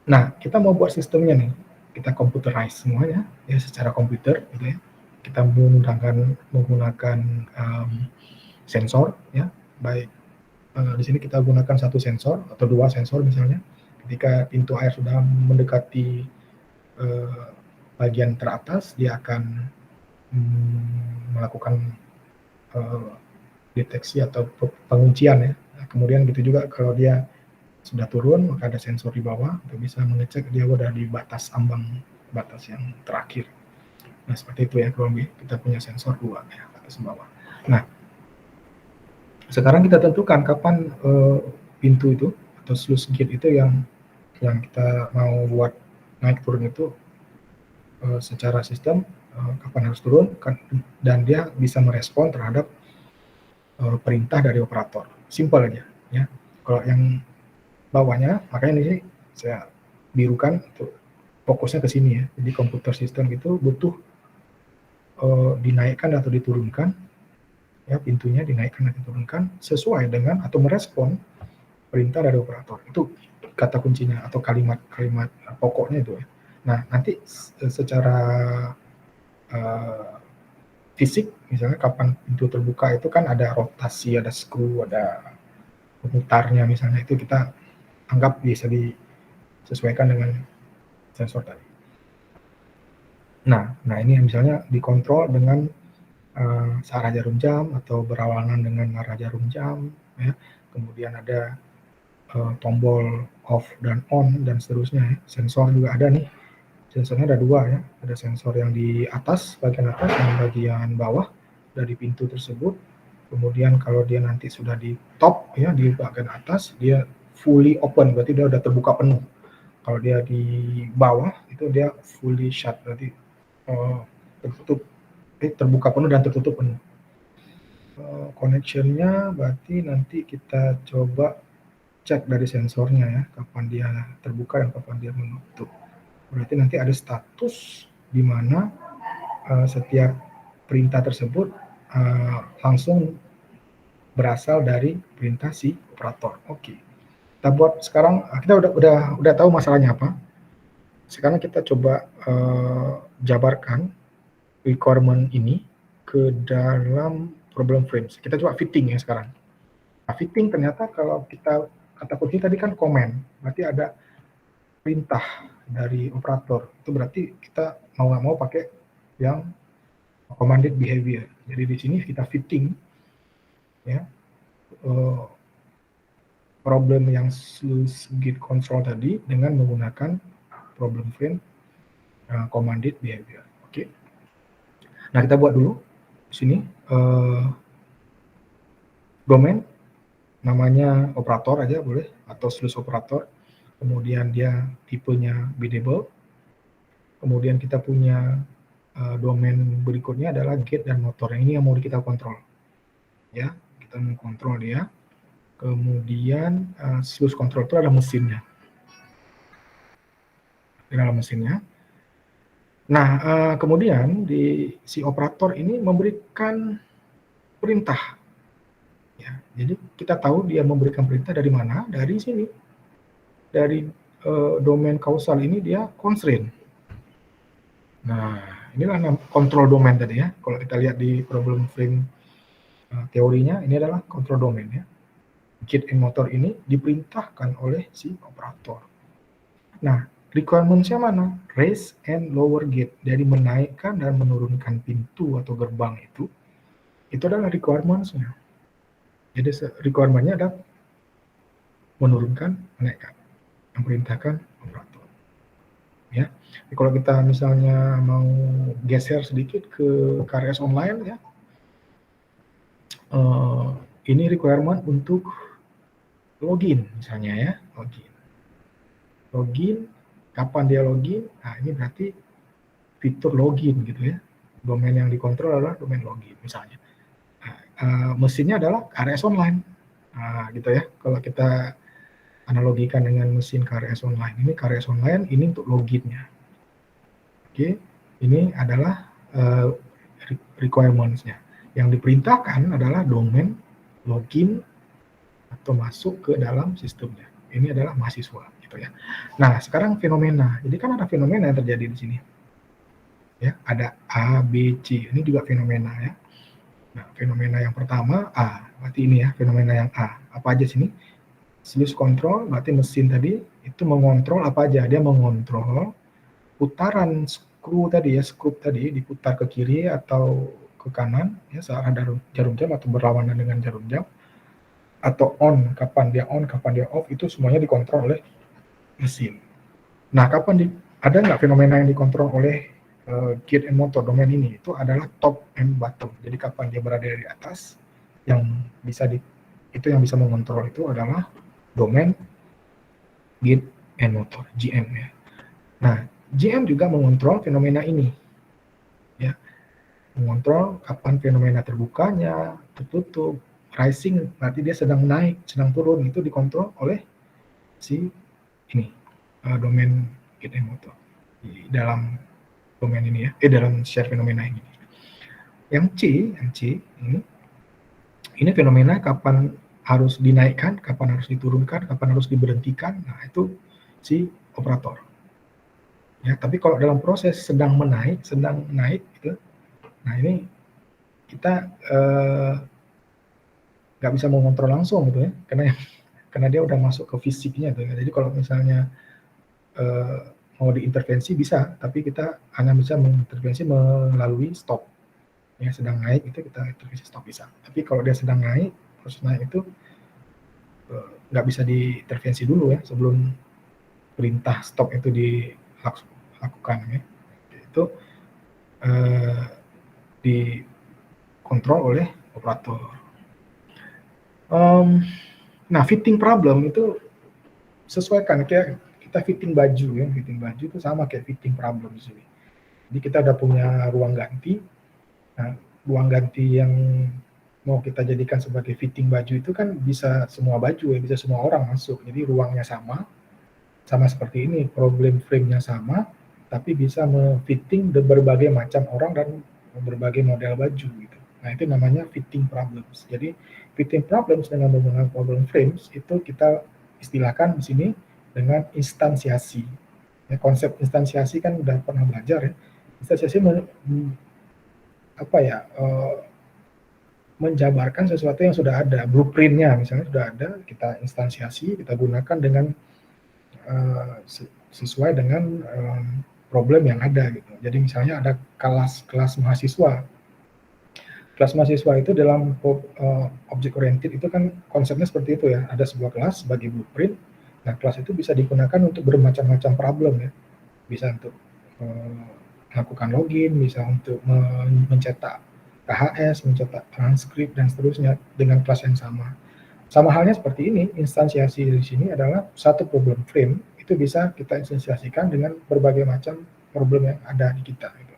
Speaker 1: Nah, kita mau buat sistemnya nih, kita computerize semuanya ya secara komputer gitu ya. Kita menggunakan sensor ya, baik di sini kita gunakan satu sensor atau dua sensor misalnya. Ketika pintu air sudah mendekati bagian teratas, dia akan melakukan deteksi atau penguncian ya. Nah, kemudian gitu juga kalau dia sudah turun, maka ada sensor di bawah untuk bisa mengecek dia udah di batas ambang batas yang terakhir. Nah, seperti itu ya kurang lebih. Kita punya sensor dua ya, atas bawah. Nah, sekarang kita tentukan kapan pintu itu atau sluice gate itu yang kita mau buat naik turun itu secara sistem kapan harus turun dan dia bisa merespon terhadap perintah dari operator. Simpel aja ya. Kalau yang bawahnya, makanya ini saya birukan untuk fokusnya ke sini ya. Jadi komputer sistem itu butuh dinaikkan atau diturunkan ya, pintunya dinaikkan atau diturunkan sesuai dengan atau merespon perintah dari operator. Itu kata kuncinya atau kalimat pokoknya itu ya. Nah, nanti secara fisik misalnya kapan pintu terbuka itu kan ada rotasi, ada skru, ada pemutarnya misalnya, itu kita anggap bisa disesuaikan dengan sensor tadi. Nah ini misalnya dikontrol dengan searah jarum jam atau berawalan dengan arah jarum jam ya. Kemudian ada tombol off dan on dan seterusnya ya. Sensor juga ada nih. Sensornya ada dua ya. Ada sensor yang di atas, bagian atas dan bagian bawah dari pintu tersebut. Kemudian kalau dia nanti sudah di top ya, di bagian atas, dia fully open, berarti dia udah terbuka penuh. Kalau dia di bawah itu dia fully shut, berarti terbuka penuh dan tertutup penuh. Connectionnya berarti nanti kita coba cek dari sensornya ya, kapan dia terbuka dan kapan dia menutup. Berarti nanti ada status di mana setiap perintah tersebut langsung berasal dari perintah si operator. Oke. Kita buat sekarang, kita udah tahu masalahnya apa. Sekarang kita coba jabarkan requirement ini ke dalam problem frames. Kita coba fitting ya sekarang. Nah, fitting ternyata kalau kita kata kunci tadi kan command, berarti ada perintah dari operator. Itu berarti kita mau nggak mau pakai yang commanded behavior. Jadi di sini kita fitting ya problem yang sluice gate control tadi dengan menggunakan problem frame commanded behavior. Oke. Nah, kita buat dulu di sini domain namanya operator aja boleh atau sluice operator. Kemudian dia tipenya biddable. Kemudian kita punya domain berikutnya adalah gate dan motor. Yang ini yang mau kita kontrol. Ya, kita mau kontrol dia. Kemudian sluice control itu adalah mesinnya. Di dalam mesinnya. Nah, kemudian si operator ini memberikan perintah. Ya, jadi kita tahu dia memberikan perintah dari mana? Dari sini. Dari domain kausal ini dia constraint. Nah, inilah kontrol domain tadi ya. Kalau kita lihat di problem frame teorinya, ini adalah kontrol domain ya. Gate and motor ini diperintahkan oleh si operator. Nah, requirement-nya mana? Raise and lower gate. Jadi menaikkan dan menurunkan pintu atau gerbang itu adalah requirement-nya. Jadi requirement-nya adalah menurunkan, menaikkan. Yang perintahkan operator. Ya. Jadi kalau kita misalnya mau geser sedikit ke KRS online ya. Ini requirement untuk login misalnya ya, login, kapan dia login? Nah, ini berarti fitur login gitu ya. Domain yang dikontrol adalah domain login misalnya. Mesinnya adalah KRS online. Nah, gitu ya. Kalau kita analogikan dengan mesin KRS online, ini KRS online, ini untuk loginnya. Oke, ini adalah requirements-nya. Yang diperintahkan adalah domain login atau masuk ke dalam sistemnya. Ini adalah mahasiswa. gitu ya. Nah, sekarang fenomena. Jadi kan ada fenomena yang terjadi di sini. Ya, ada A, B, C. Ini juga fenomena ya. Nah, fenomena yang pertama A. Berarti ini ya, fenomena yang A. Apa aja sini? Sluice control, berarti mesin tadi itu mengontrol apa aja? Dia mengontrol putaran skru tadi ya, skrup tadi diputar ke kiri atau ke kanan ya searah jarum jam atau berlawanan dengan jarum jam, atau on, kapan dia off, itu semuanya dikontrol oleh mesin. Nah, ada nggak fenomena yang dikontrol oleh gate and motor domain ini? Itu adalah top and bottom. Jadi kapan dia berada di atas, yang bisa mengontrol itu adalah domain gate and motor, GM ya. Nah, GM juga mengontrol fenomena ini, ya, mengontrol kapan fenomena terbukanya, tertutup, rising, berarti dia sedang naik, sedang turun, itu dikontrol oleh si ini, domain gate and motor di dalam domain ini ya, dalam share fenomena ini. Yang C ini fenomena kapan harus dinaikkan, kapan harus diturunkan, kapan harus diberhentikan. Nah, itu si operator. Ya, tapi kalau dalam proses sedang naik gitu. Nah, ini kita nggak bisa mengontrol langsung gitu ya, karena dia udah masuk ke fisiknya tuh. Jadi kalau misalnya mau diintervensi bisa, tapi kita hanya bisa mengintervensi melalui stop. Ya, sedang naik itu kita intervensi stop bisa. Tapi kalau dia sedang naik, proses naik itu nggak bisa diintervensi dulu ya sebelum perintah stop itu dilakukan ya. Itu dikontrol oleh operator. Nah, fitting problem itu sesuaikan kayak kita fitting baju ya, fitting baju itu sama kayak fitting problem di sini. Jadi kita udah punya ruang ganti. Nah, ruang ganti yang mau kita jadikan sebagai fitting baju itu kan bisa semua baju ya, bisa semua orang masuk. Jadi ruangnya sama seperti ini, problem frame-nya sama, tapi bisa memfitting berbagai macam orang dan berbagai model baju gitu. Nah, itu namanya fitting problems. Jadi fitting problems dengan menggunakan problem frames itu kita istilahkan di sini dengan instansiasi. Ya, konsep instansiasi kan udah pernah belajar ya. Instansiasi menjabarkan sesuatu yang sudah ada, blueprint-nya misalnya sudah ada, kita instansiasi, kita gunakan dengan sesuai dengan problem yang ada gitu. Jadi misalnya ada kelas mahasiswa. Kelas mahasiswa itu dalam object oriented itu kan konsepnya seperti itu ya. Ada sebuah kelas sebagai blueprint. Nah, kelas itu bisa digunakan untuk bermacam-macam problem ya. Bisa untuk melakukan login, bisa untuk mencetak KHS, mencetak transkrip dan seterusnya dengan kelas yang sama. Sama halnya seperti ini, instansiasi di sini adalah satu problem frame, itu bisa kita instansiasikan dengan berbagai macam problem yang ada di kita. Gitu.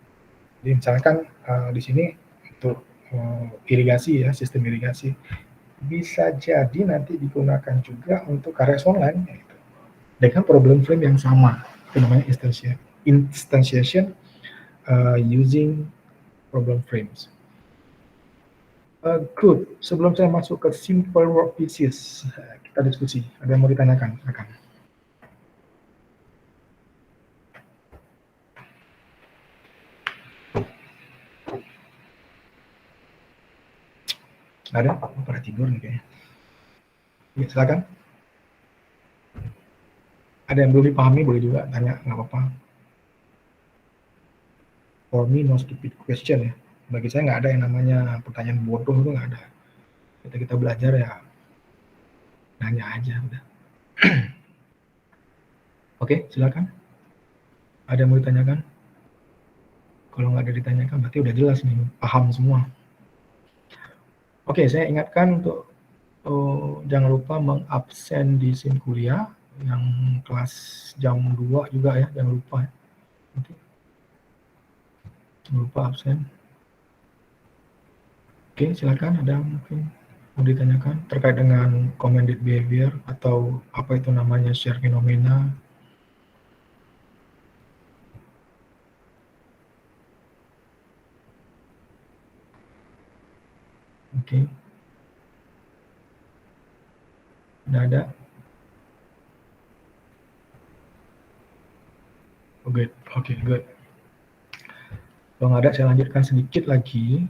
Speaker 1: Jadi misalkan di sini untuk irigasi ya, sistem irigasi, bisa jadi nanti digunakan juga untuk KRS online, gitu. Dengan problem frame yang sama, itu namanya instantiation using problem frames. Good. Sebelum saya masuk ke simple work pieces, kita diskusi. Ada yang mau ditanyakan? Silakan. Ada? Pada tidur nih kayaknya. Ya, silakan. Ada yang belum dipahami boleh juga tanya, nggak apa-apa. For me, no stupid question ya. Bagi saya nggak ada yang namanya pertanyaan bodoh, itu nggak ada. Kita belajar ya, nanya aja udah. Oke, silakan. Ada yang mau ditanyakan? Kalau nggak ada ditanyakan, berarti udah jelas nih, paham semua. Oke, saya ingatkan untuk jangan lupa mengabsen di SIM kuliah yang kelas jam 2 juga ya, jangan lupa. Oke. Jangan lupa absen. Oke, silakan ada mungkin mau ditanyakan terkait dengan commanded behavior atau apa itu namanya share fenomena. Oke. Tidak ada. Good. Oke, good. Kalau nggak ada, saya lanjutkan sedikit lagi.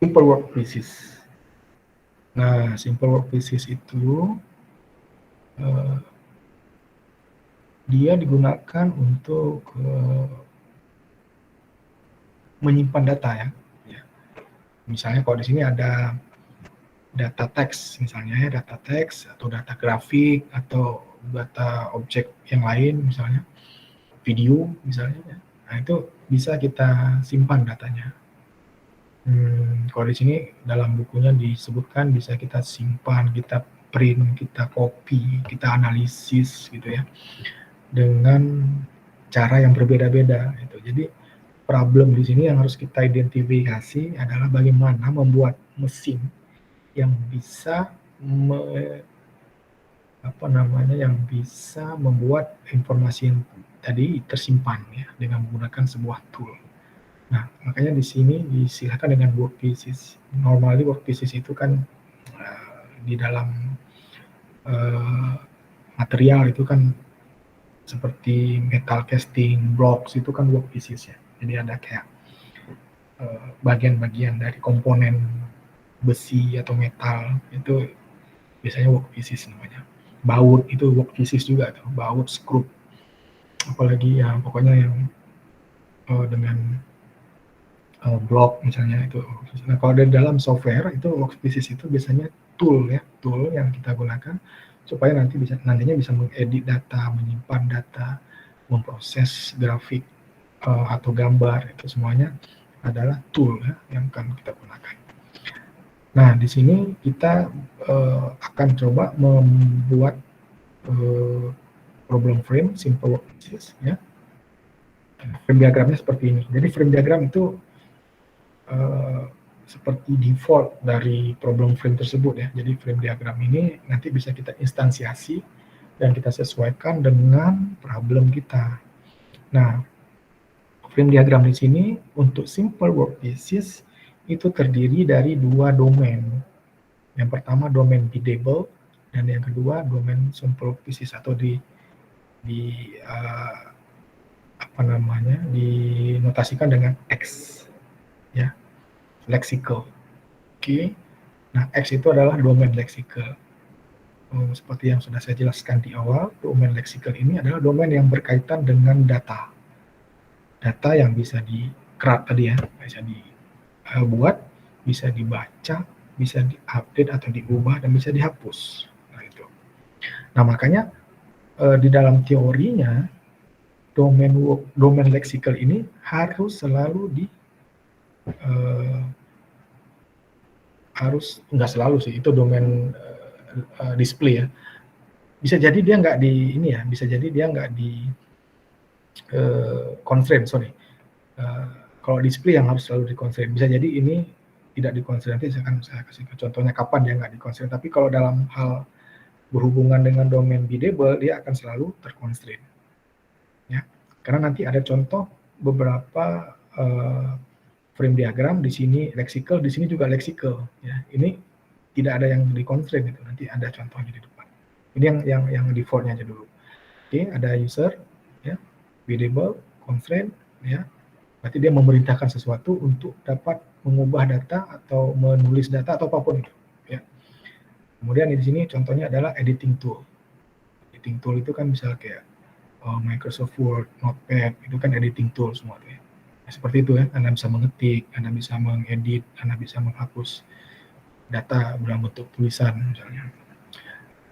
Speaker 1: Simple work pieces. Nah, simple work pieces itu dia digunakan untuk menyimpan data ya. Misalnya kalau di sini ada data teks misalnya ya, data teks atau data grafik atau data objek yang lain misalnya, video misalnya ya. Nah, itu bisa kita simpan datanya. Kalau di sini dalam bukunya disebutkan bisa kita simpan, kita print, kita copy, kita analisis gitu ya, dengan cara yang berbeda-beda gitu. Jadi problem di sini yang harus kita identifikasi adalah bagaimana membuat mesin yang bisa yang bisa membuat informasi yang tadi tersimpan ya dengan menggunakan sebuah tool. Nah, makanya di sini disilakan dengan work pieces. Normally work pieces itu kan di dalam material itu kan seperti metal casting, blocks itu kan work pieces ya. Jadi ada kayak bagian-bagian dari komponen besi atau metal itu biasanya work pieces namanya. Baut itu work pieces juga tuh, baut, skrup, apalagi ya pokoknya yang dengan blok misalnya itu. Nah, kalau dari dalam software itu work pieces itu biasanya tool ya, tool yang kita gunakan supaya nantinya bisa mengedit data, menyimpan data, memproses grafik atau gambar, itu semuanya adalah tool ya yang akan kita gunakan. Nah, di sini kita akan coba membuat problem frame, simple work pieces ya. Frame diagramnya seperti ini. Jadi frame diagram itu seperti default dari problem frame tersebut ya. Jadi frame diagram ini nanti bisa kita instansiasi dan kita sesuaikan dengan problem kita. Nah, frame diagram di sini untuk simple work pieces itu terdiri dari dua domain. Yang pertama domain biddable dan yang kedua domain simple work pieces atau dinotasikan dengan X ya, lexical. Oke. Nah, X itu adalah domain lexical. Seperti yang sudah saya jelaskan di awal, domain lexical ini adalah domain yang berkaitan dengan data. Data yang bisa di-craft tadi ya, bisa dibuat, bisa dibaca, bisa diupdate atau diubah, dan bisa dihapus. Nah, itu. Nah, makanya di dalam teorinya, domain lexical ini harus selalu nggak selalu sih, itu domain display ya. Bisa jadi dia nggak di ini ya, bisa jadi dia nggak di constraint, sorry. Kalau display yang harus selalu di constraint, bisa jadi ini tidak di constraint. Nanti saya kasih contohnya kapan dia nggak di constraint. Tapi kalau dalam hal berhubungan dengan domain biddable, dia akan selalu terconstraint. Ya, karena nanti ada contoh beberapa frame diagram, di sini lexical, di sini juga lexical. Ya, ini tidak ada yang di constraint itu. Nanti ada contohnya di depan. Ini yang defaultnya aja dulu. Oke, ada user, ya, biddable, constraint, ya. Berarti dia memerintahkan sesuatu untuk dapat mengubah data atau menulis data atau apapun itu. Ya. Kemudian di sini contohnya adalah editing tool. Editing tool itu kan bisa kayak Microsoft Word, Notepad, itu kan editing tool semua tuh ya. Nah, seperti itu ya, Anda bisa mengetik, Anda bisa mengedit, Anda bisa menghapus data dalam bentuk tulisan misalnya.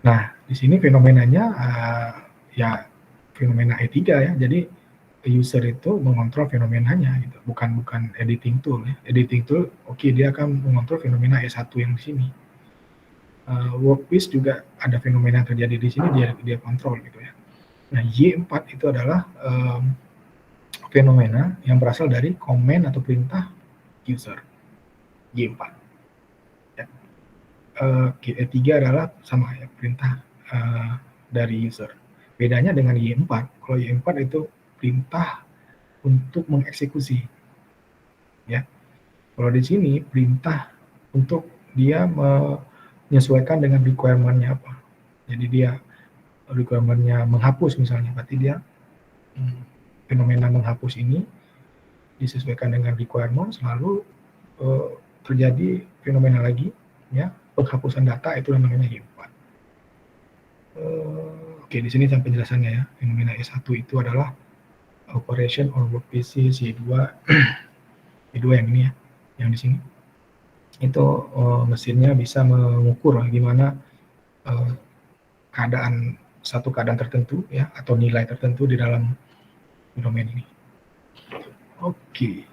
Speaker 1: Nah, di sini fenomenanya ya fenomena E3 ya. Jadi user itu mengontrol fenomenanya gitu, bukan editing tool ya. Editing tool oke, dia akan mengontrol fenomena E1 yang di sini. Workpiece juga ada fenomena yang terjadi di sini, dia kontrol gitu ya. Nah, Y4 itu adalah fenomena yang berasal dari komen atau perintah user. Y4. Ya. E3 adalah sama ya, perintah dari user. Bedanya dengan Y4, kalau Y4 itu perintah untuk mengeksekusi. Ya. Kalau di sini perintah untuk dia menyesuaikan dengan requirement-nya apa. Jadi dia requirement-nya menghapus misalnya, berarti dia fenomena menghapus ini disesuaikan dengan requirement, selalu terjadi fenomena lagi, ya, penghapusan data, itu namanya U4. Oke, di sini sampai penjelasannya ya. Fenomena E1 itu adalah operation on work PC C2 E2 yang ini ya, yang di sini. Itu mesinnya bisa mengukur gimana satu keadaan tertentu ya, atau nilai tertentu di dalam domain ini. Oke.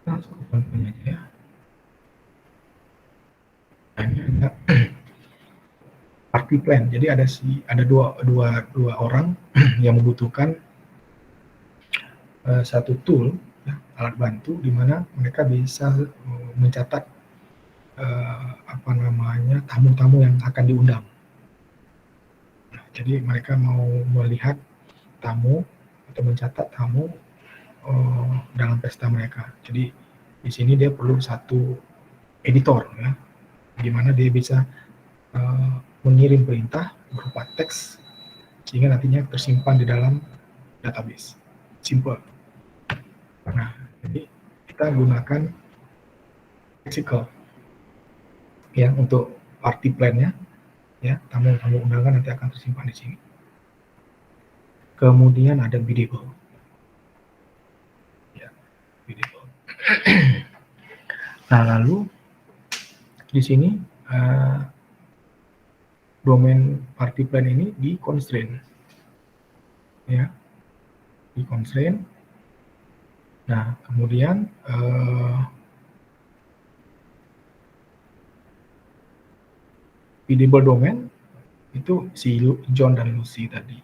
Speaker 1: Langsung contohnya aja ya. Ini ada party plan. Jadi ada dua orang yang membutuhkan satu tool ya, alat bantu di mana mereka bisa mencatat tamu-tamu yang akan diundang. Nah, jadi mereka mau melihat tamu atau mencatat tamu dalam pesta mereka. Jadi di sini dia perlu satu editor ya, di mana dia bisa mengirim perintah berupa teks sehingga nantinya tersimpan di dalam database. Simple. Nah, jadi kita gunakan lexical ya untuk party plan-nya ya, tamu-tamu undangan nanti akan tersimpan di sini. Kemudian ada biddable. Ya, biddable. Nah, lalu di sini domain party plan ini di constraint. Ya. Di constraint. Nah, kemudian biddable domain itu si John dan Lucy tadi.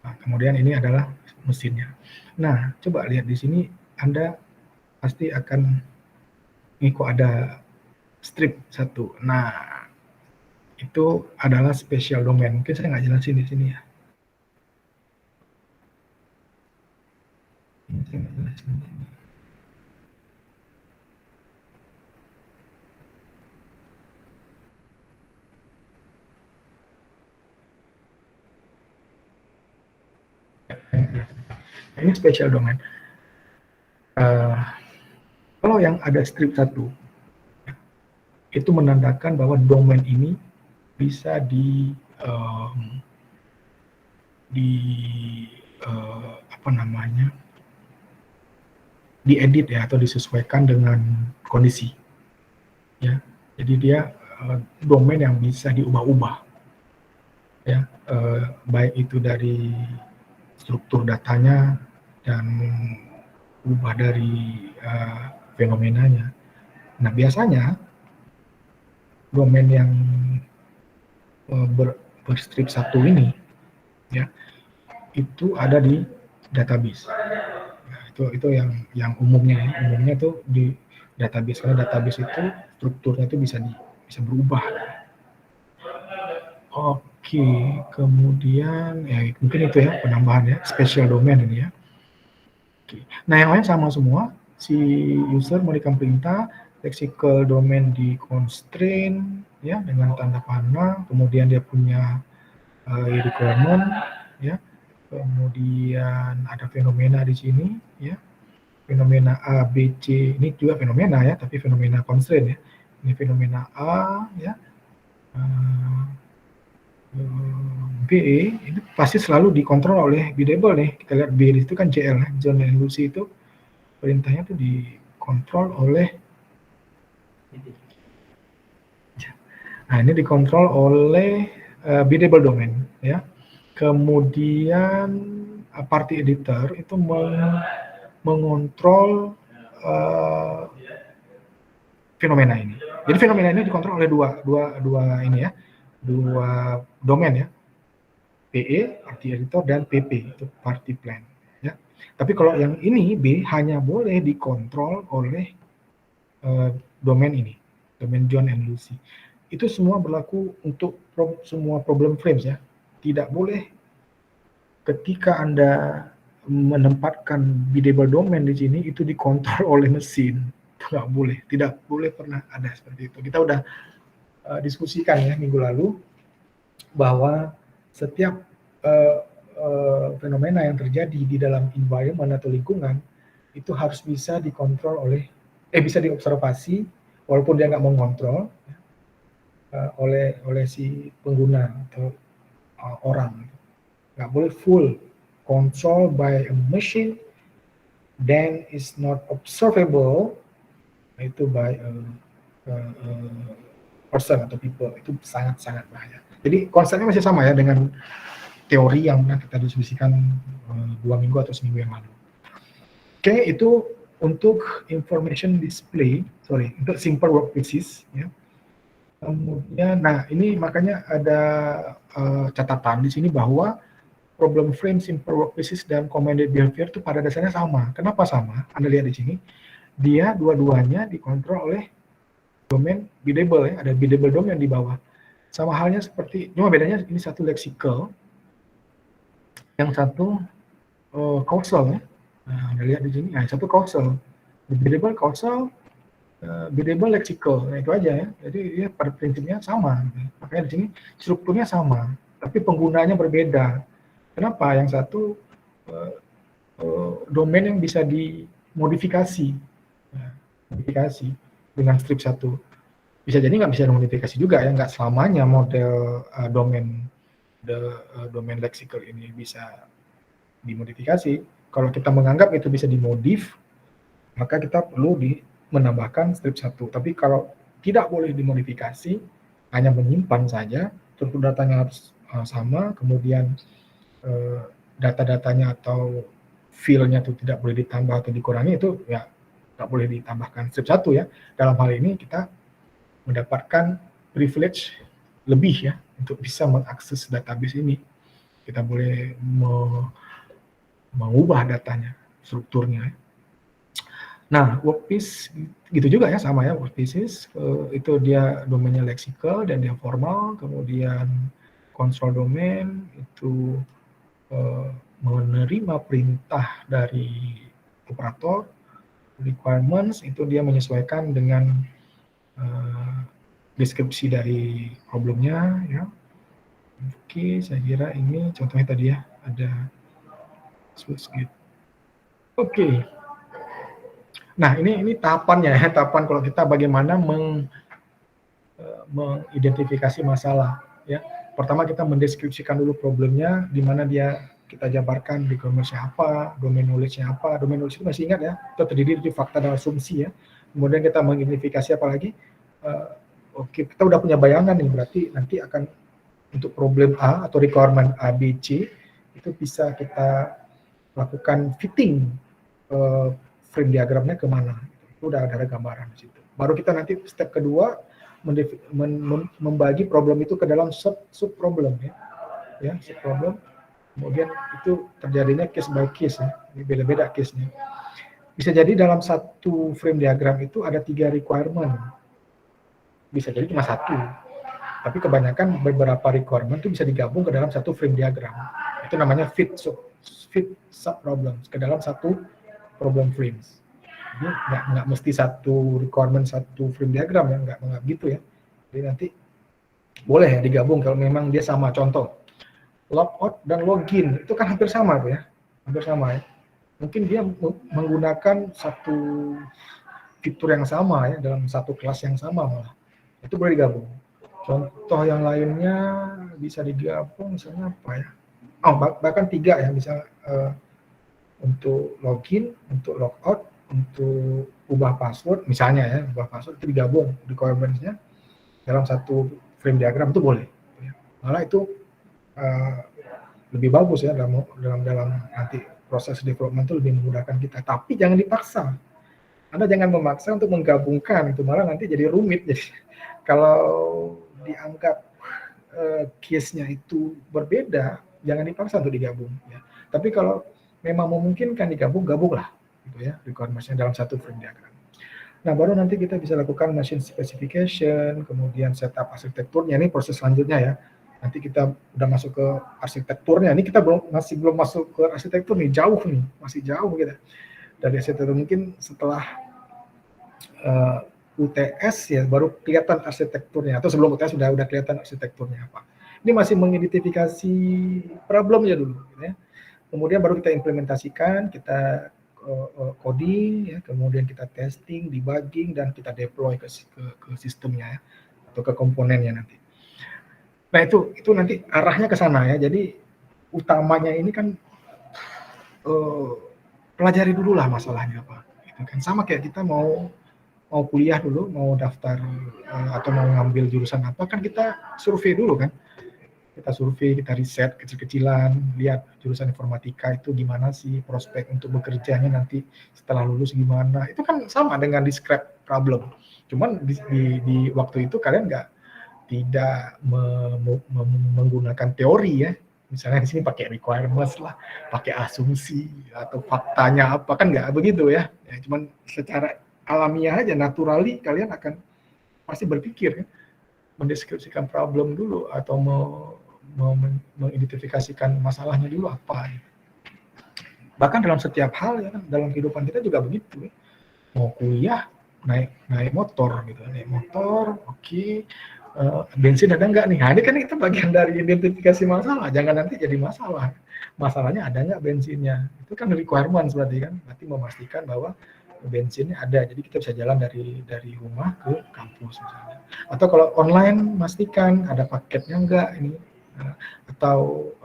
Speaker 1: Nah, kemudian ini adalah mesinnya. Nah, coba lihat di sini, Anda pasti akan ini kok ada strip satu. Nah, itu adalah special domain. Mungkin saya nggak jelasin di sini ya. Saya nggak jelasin di sini. Ini special domain. Kalau yang ada strip satu, itu menandakan bahwa domain ini bisa diedit ya, atau disesuaikan dengan kondisi. Ya, jadi dia domain yang bisa diubah-ubah. Ya, baik itu dari struktur datanya dan ubah dari fenomenanya. Nah, biasanya domain yang berstrip satu ini, ya, itu ada di database. Nah, itu yang umumnya ya. Umumnya tuh di database, karena database itu strukturnya itu bisa berubah. Oke, kemudian ya mungkin itu ya penambahan ya, special domain ini ya. Oke. Nah, yang lain sama semua. Si user memberikan perintah, lexical domain di constraint ya dengan tanda panah, kemudian dia punya requirement ya. Kemudian ada fenomena di sini ya. Fenomena A, B, C, ini juga fenomena ya, tapi fenomena constraint ya. Ini fenomena A ya. B itu pasti selalu dikontrol oleh biddable nih. Kita lihat B itu kan JL, John dan Lucy itu perintahnya tuh dikontrol oleh, nah ini dikontrol oleh biddable domain ya. Kemudian party editor itu mengontrol fenomena ini. Jadi fenomena ini dikontrol oleh dua ini ya. Dua domain ya, PE, party editor, dan PP, itu party plan. Ya. Tapi kalau yang ini, B, hanya boleh dikontrol oleh domain ini, domain John and Lucy. Itu semua berlaku untuk semua problem frames ya. Tidak boleh ketika Anda menempatkan biddable domain di sini, itu dikontrol oleh mesin. Itu nggak boleh, tidak boleh pernah ada seperti itu. Kita udah diskusikan ya minggu lalu bahwa setiap fenomena yang terjadi di dalam environment atau lingkungan itu harus bisa dikontrol bisa diobservasi walaupun dia nggak mengontrol oleh si pengguna atau orang. Nggak boleh full control by a machine then is not observable itu by a person atau people. Itu sangat-sangat bahaya. Jadi konsepnya masih sama ya dengan teori yang pernah kita diskusikan 2 minggu atau seminggu yang lalu. Oke, itu untuk information display, untuk simple workplaces ya. Kemudian, nah ini makanya ada catatan di sini bahwa problem frame, simple workplaces dan commanded behavior itu pada dasarnya sama. Kenapa sama? Anda lihat di sini, dia dua-duanya dikontrol oleh domain biddable ya, ada biddable domain di bawah. Sama halnya seperti, cuma bedanya ini satu lexical, yang satu causal ya. Nah, Anda lihat di sini, nah satu causal, biddable causal, biddable lexical, nah itu aja ya. Jadi dia pada prinsipnya sama. Makanya di sini strukturnya sama, tapi penggunaannya berbeda. Kenapa? Yang satu domain yang bisa dimodifikasi, modifikasi dengan strip 1. Bisa jadi nggak bisa dimodifikasi juga ya, nggak selamanya model domain domain lexical ini bisa dimodifikasi. Kalau kita menganggap itu bisa dimodif, maka kita perlu menambahkan strip 1. Tapi kalau tidak boleh dimodifikasi, hanya menyimpan saja, struktur datanya harus sama, kemudian data-datanya atau file-nya itu tidak boleh ditambah atau dikurangi, itu ya nggak boleh ditambahkan strip 1 ya. Dalam hal ini kita mendapatkan privilege lebih ya untuk bisa mengakses database ini. Kita boleh mengubah datanya, strukturnya. Nah, workpiece gitu juga ya, sama ya, workpieces itu dia domainnya lexical dan dia formal, kemudian control domain itu menerima perintah dari operator, requirements itu dia menyesuaikan dengan deskripsi dari problemnya ya. Oke, saya kira ini contohnya tadi ya, ada switch gate. Oke. Nah, ini tahapannya ya, tahapan kalau kita bagaimana mengidentifikasi masalah ya. Pertama kita mendeskripsikan dulu problemnya, di mana kita jabarkan requirement-nya apa, domain knowledge-nya apa. Domain knowledge itu masih ingat ya, itu terdiri dari fakta dan asumsi ya. Kemudian kita mengidentifikasi apa lagi? Oke, kita udah punya bayangan nih, berarti nanti akan untuk problem A atau requirement A, B, C, itu bisa kita lakukan fitting frame diagramnya kemana. Itu udah ada gambaran di situ. Baru kita nanti step kedua, membagi problem itu ke dalam sub-problem ya, sub-problem. Kemudian itu terjadinya case by case ya, beda-beda case-nya. Bisa jadi dalam satu frame diagram itu ada 3 requirement. Bisa jadi cuma 1. Tapi kebanyakan beberapa requirement itu bisa digabung ke dalam satu frame diagram. Itu namanya fit sub-problems ke dalam satu problem frames. Jadi nggak mesti satu requirement satu frame diagram ya, nggak gitu ya. Jadi nanti boleh ya digabung kalau memang dia sama. Contoh, logout dan login itu kan hampir sama tuh ya, hampir sama ya. Mungkin dia menggunakan satu fitur yang sama ya dalam satu kelas yang sama malah. Itu boleh digabung. Contoh yang lainnya bisa digabung misalnya apa ya? Bahkan 3 ya, bisa untuk login, untuk logout, untuk ubah password misalnya ya, ubah password itu digabung requirements-nya dalam satu frame diagram itu boleh. Malah itu lebih bagus ya dalam nanti proses development itu lebih memudahkan kita. Tapi jangan dipaksa. Anda jangan memaksa untuk menggabungkan, itu malah nanti jadi rumit. Jadi kalau dianggap case-nya itu berbeda, jangan dipaksa untuk digabung ya. Tapi kalau memang memungkinkan digabung, gabunglah gitu ya, requirement-nya dalam satu frame diagram. Nah, baru nanti kita bisa lakukan machine specification, kemudian setup arsitekturnya. Ini proses selanjutnya ya. Nanti kita udah masuk ke arsitekturnya. Ini kita masih belum masuk ke arsitektur nih, jauh nih, masih jauh kita. Dari arsitektur mungkin setelah UTS ya baru kelihatan arsitekturnya, atau sebelum UTS sudah kelihatan arsitekturnya apa. Ini masih mengidentifikasi problemnya dulu, gitu ya. Kemudian baru kita implementasikan, kita coding, ya, kemudian kita testing, debugging, dan kita deploy ke sistemnya ya, atau ke komponennya nanti. Nah itu nanti arahnya ke sana ya. Jadi utamanya ini kan pelajari dulu lah masalahnya apa. Gitu kan. Sama kayak kita mau kuliah dulu, mau daftar atau mau ngambil jurusan apa, kan kita survei dulu kan. Kita survei, kita riset kecil-kecilan, lihat jurusan informatika itu gimana sih prospek untuk bekerjanya nanti setelah lulus gimana. Itu kan sama dengan describe problem. Cuman di waktu itu kalian tidak menggunakan teori ya. Misalnya di sini pakai requirements lah, pakai asumsi atau faktanya apa, kan nggak begitu ya. Cuman secara alamiah aja, naturally kalian akan pasti berpikir ya, mendeskripsikan problem dulu atau mengidentifikasikan masalahnya dulu apa. Bahkan dalam setiap hal ya, dalam kehidupan kita juga begitu. Ya. Mau kuliah naik motor gitu, oke. Bensin ada nggak nih? Nah, ini kan kita bagian dari identifikasi masalah. Jangan nanti jadi masalah. Masalahnya ada nggak bensinnya? Itu kan requirements berarti kan. Berarti memastikan bahwa bensinnya ada. Jadi kita bisa jalan dari rumah ke kampus misalnya. Atau kalau online, pastikan ada paketnya nggak ini. Atau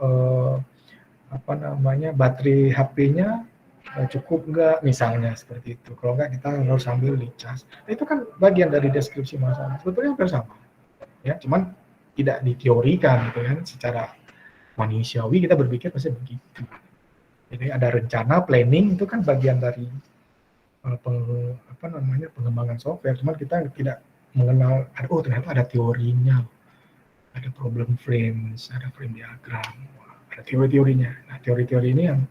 Speaker 1: baterai HP-nya cukup nggak misalnya seperti itu. Kalau nggak kita harus sambil dicas. Nah, itu kan bagian dari deskripsi masalah. Sebetulnya hampir sama. Ya, cuman tidak diteorikan gitu kan, secara manusiawi kita berpikir pasti begitu. Jadi ada rencana, planning itu kan bagian dari pengembangan software. Cuman kita tidak mengenal, ternyata ada teorinya, ada problem frames, ada frame diagram, ada teori-teorinya. Nah, teori-teori ini yang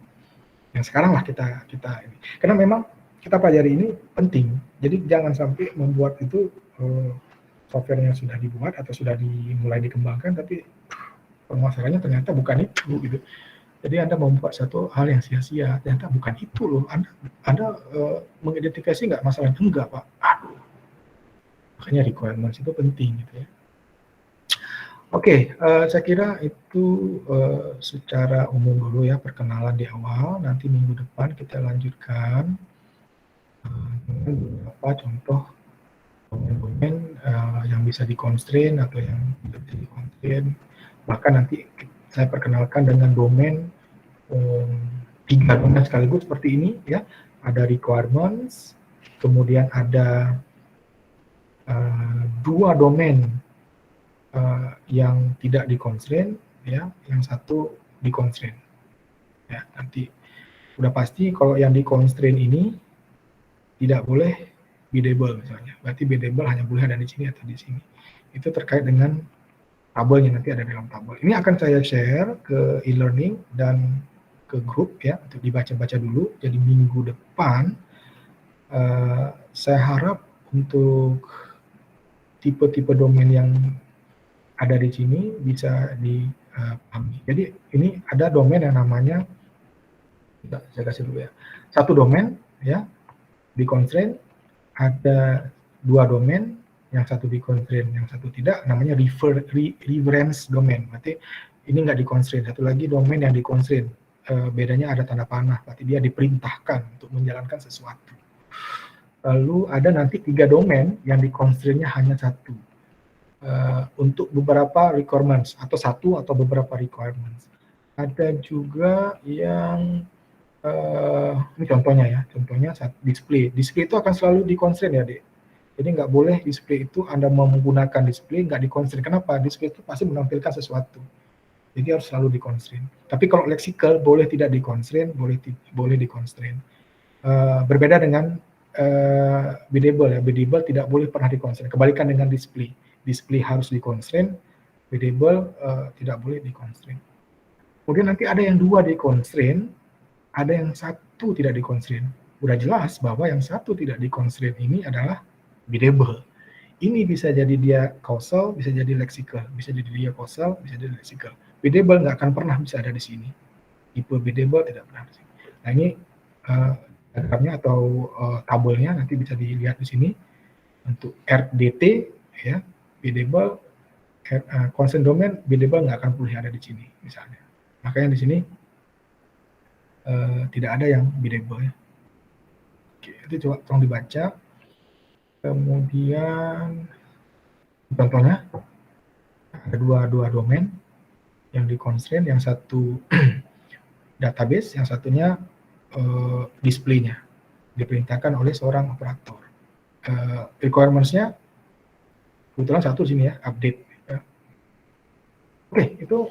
Speaker 1: sekarang lah kita ini. Karena memang kita pelajari ini penting. Jadi jangan sampai membuat itu softwarenya sudah dibuat atau sudah dimulai dikembangkan, tapi permasalahannya ternyata bukan itu gitu. Jadi Anda membuat satu hal yang sia-sia, ternyata bukan itu loh. Anda mengidentifikasi nggak masalahnya? Enggak, Pak. Aduh. Makanya requirements itu penting gitu ya. Oke, saya kira itu secara umum dulu ya, perkenalan di awal. Nanti minggu depan kita lanjutkan beberapa contoh domain yang bisa di-constrain atau yang tidak bisa di-constrain. Bahkan nanti saya perkenalkan dengan domain 3 domain sekaligus seperti ini ya. Ada requirements, kemudian ada 2 domain yang tidak di-constrain ya, yang satu di-constrain. Ya, nanti udah pasti kalau yang di-constrain ini tidak boleh biddable misalnya. Berarti biddable hanya boleh ada di sini atau di sini. Itu terkait dengan tabelnya, nanti ada dalam tabel. Ini akan saya share ke e-learning dan ke grup ya, untuk dibaca-baca dulu. Jadi minggu depan saya harap untuk tipe-tipe domain yang ada di sini bisa dipahami. Jadi ini ada domain yang namanya, saya kasih dulu ya. Satu domain ya, di-constrain. Ada 2 domain, yang satu di-constrain, yang satu tidak, namanya reference domain. Berarti ini nggak di-constrain. Satu lagi domain yang di-constrain, bedanya ada tanda panah, berarti dia diperintahkan untuk menjalankan sesuatu. Lalu ada nanti 3 domain yang di-constrainnya hanya satu, untuk beberapa requirements, atau satu atau beberapa requirements. Ada juga yang ini contohnya ya, contohnya display itu akan selalu di-constrain ya, Dek. Jadi nggak boleh display itu Anda mau menggunakan display nggak di-constrain. Kenapa? Display itu pasti menampilkan sesuatu, jadi harus selalu di-constrain. Tapi kalau lexical boleh tidak di-constrain, boleh di-constrain. Berbeda dengan biddable ya, biddable tidak boleh pernah di-constrain. Kebalikan dengan display harus di-constrain, biddable tidak boleh di-constrain. Kemudian nanti ada yang 2 di-constrain, ada yang 1 tidak di-constrain. Udah jelas bahwa yang 1 tidak di-constrain ini adalah biddable. Ini bisa jadi dia causal, bisa jadi lexical, bisa jadi dia causal, bisa jadi lexical. Biddable nggak akan pernah bisa ada di sini. Tipe biddable tidak pernah di sini. Nah ini diagramnya atau tabelnya nanti bisa dilihat di sini untuk RDT ya, biddable, consent domain biddable nggak akan boleh ada di sini misalnya. Makanya di sini tidak ada yang biddable ya. Oke, itu coba tolong dibaca. Kemudian contohnya ada dua domain yang di constraint, yang satu database, yang satunya display-nya diperintahkan oleh seorang operator. Requirements-nya kebetulan satu sini ya, update. Oke, itu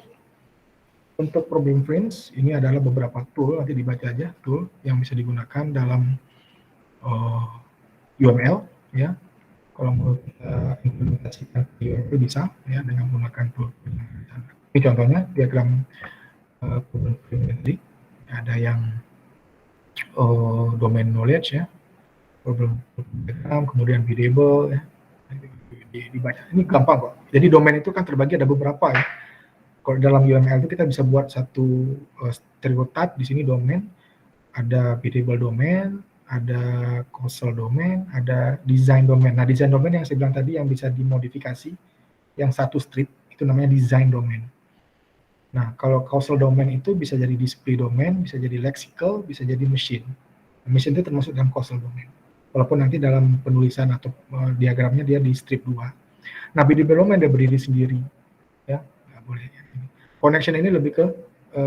Speaker 1: untuk problem frames. Ini adalah beberapa tool, nanti dibaca aja tool yang bisa digunakan dalam UML ya. Kalau mau kita implementasikan ke UML bisa ya dengan menggunakan tool. Ini contohnya diagram problem frame tadi. Ada yang domain knowledge ya, problem diagram, kemudian biddable ya. Dibaca. Ini gampang kok. Jadi domain itu kan terbagi ada beberapa ya. Kalau dalam UML itu kita bisa buat satu stereotype di sini domain, ada biddable domain, ada causal domain, ada design domain. Nah, design domain yang saya bilang tadi yang bisa dimodifikasi, yang satu street itu namanya design domain. Nah, kalau causal domain itu bisa jadi display domain, bisa jadi lexical, bisa jadi machine. Machine itu termasuk dalam causal domain. Walaupun nanti dalam penulisan atau diagramnya dia di strip 2. Nah, biddable domain dia berdiri sendiri. Ya, nggak boleh. Connection ini lebih ke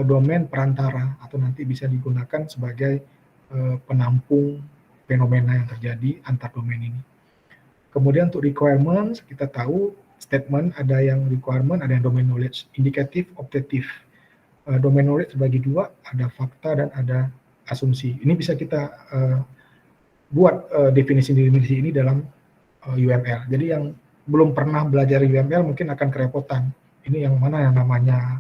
Speaker 1: domain perantara atau nanti bisa digunakan sebagai penampung fenomena yang terjadi antar domain ini. Kemudian untuk requirements, kita tahu statement ada yang requirement, ada yang domain knowledge, indikatif, objektif. Domain knowledge terbagi dua, ada fakta dan ada asumsi. Ini bisa kita buat definisi-definisi ini dalam UML. Jadi yang belum pernah belajar UML mungkin akan kerepotan. Ini yang mana yang namanya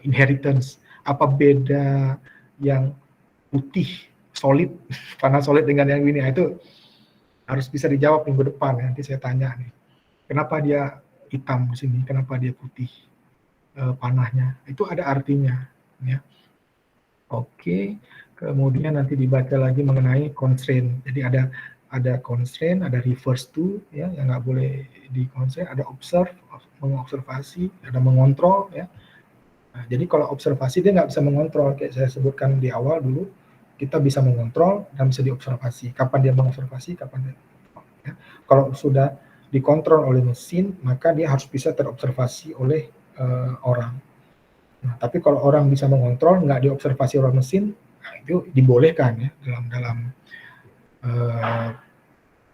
Speaker 1: inheritance, apa beda yang putih solid, panah solid dengan yang ini, itu harus bisa dijawab minggu depan ya. Nanti saya tanya nih, kenapa dia hitam di sini, kenapa dia putih panahnya, itu ada artinya ya. Oke, kemudian nanti dibaca lagi mengenai constraint. Jadi ada constraint, ada reverse to ya, yang nggak boleh di constraint, ada observe, mengobservasi, ada mengontrol ya. Nah, jadi kalau observasi dia nggak bisa mengontrol, kayak saya sebutkan di awal dulu, kita bisa mengontrol dan bisa diobservasi. Kapan dia mengobservasi, kapan dia ya. Kalau sudah dikontrol oleh mesin, maka dia harus bisa terobservasi oleh orang. Nah, tapi kalau orang bisa mengontrol, nggak diobservasi oleh mesin, nah itu dibolehkan ya, dalam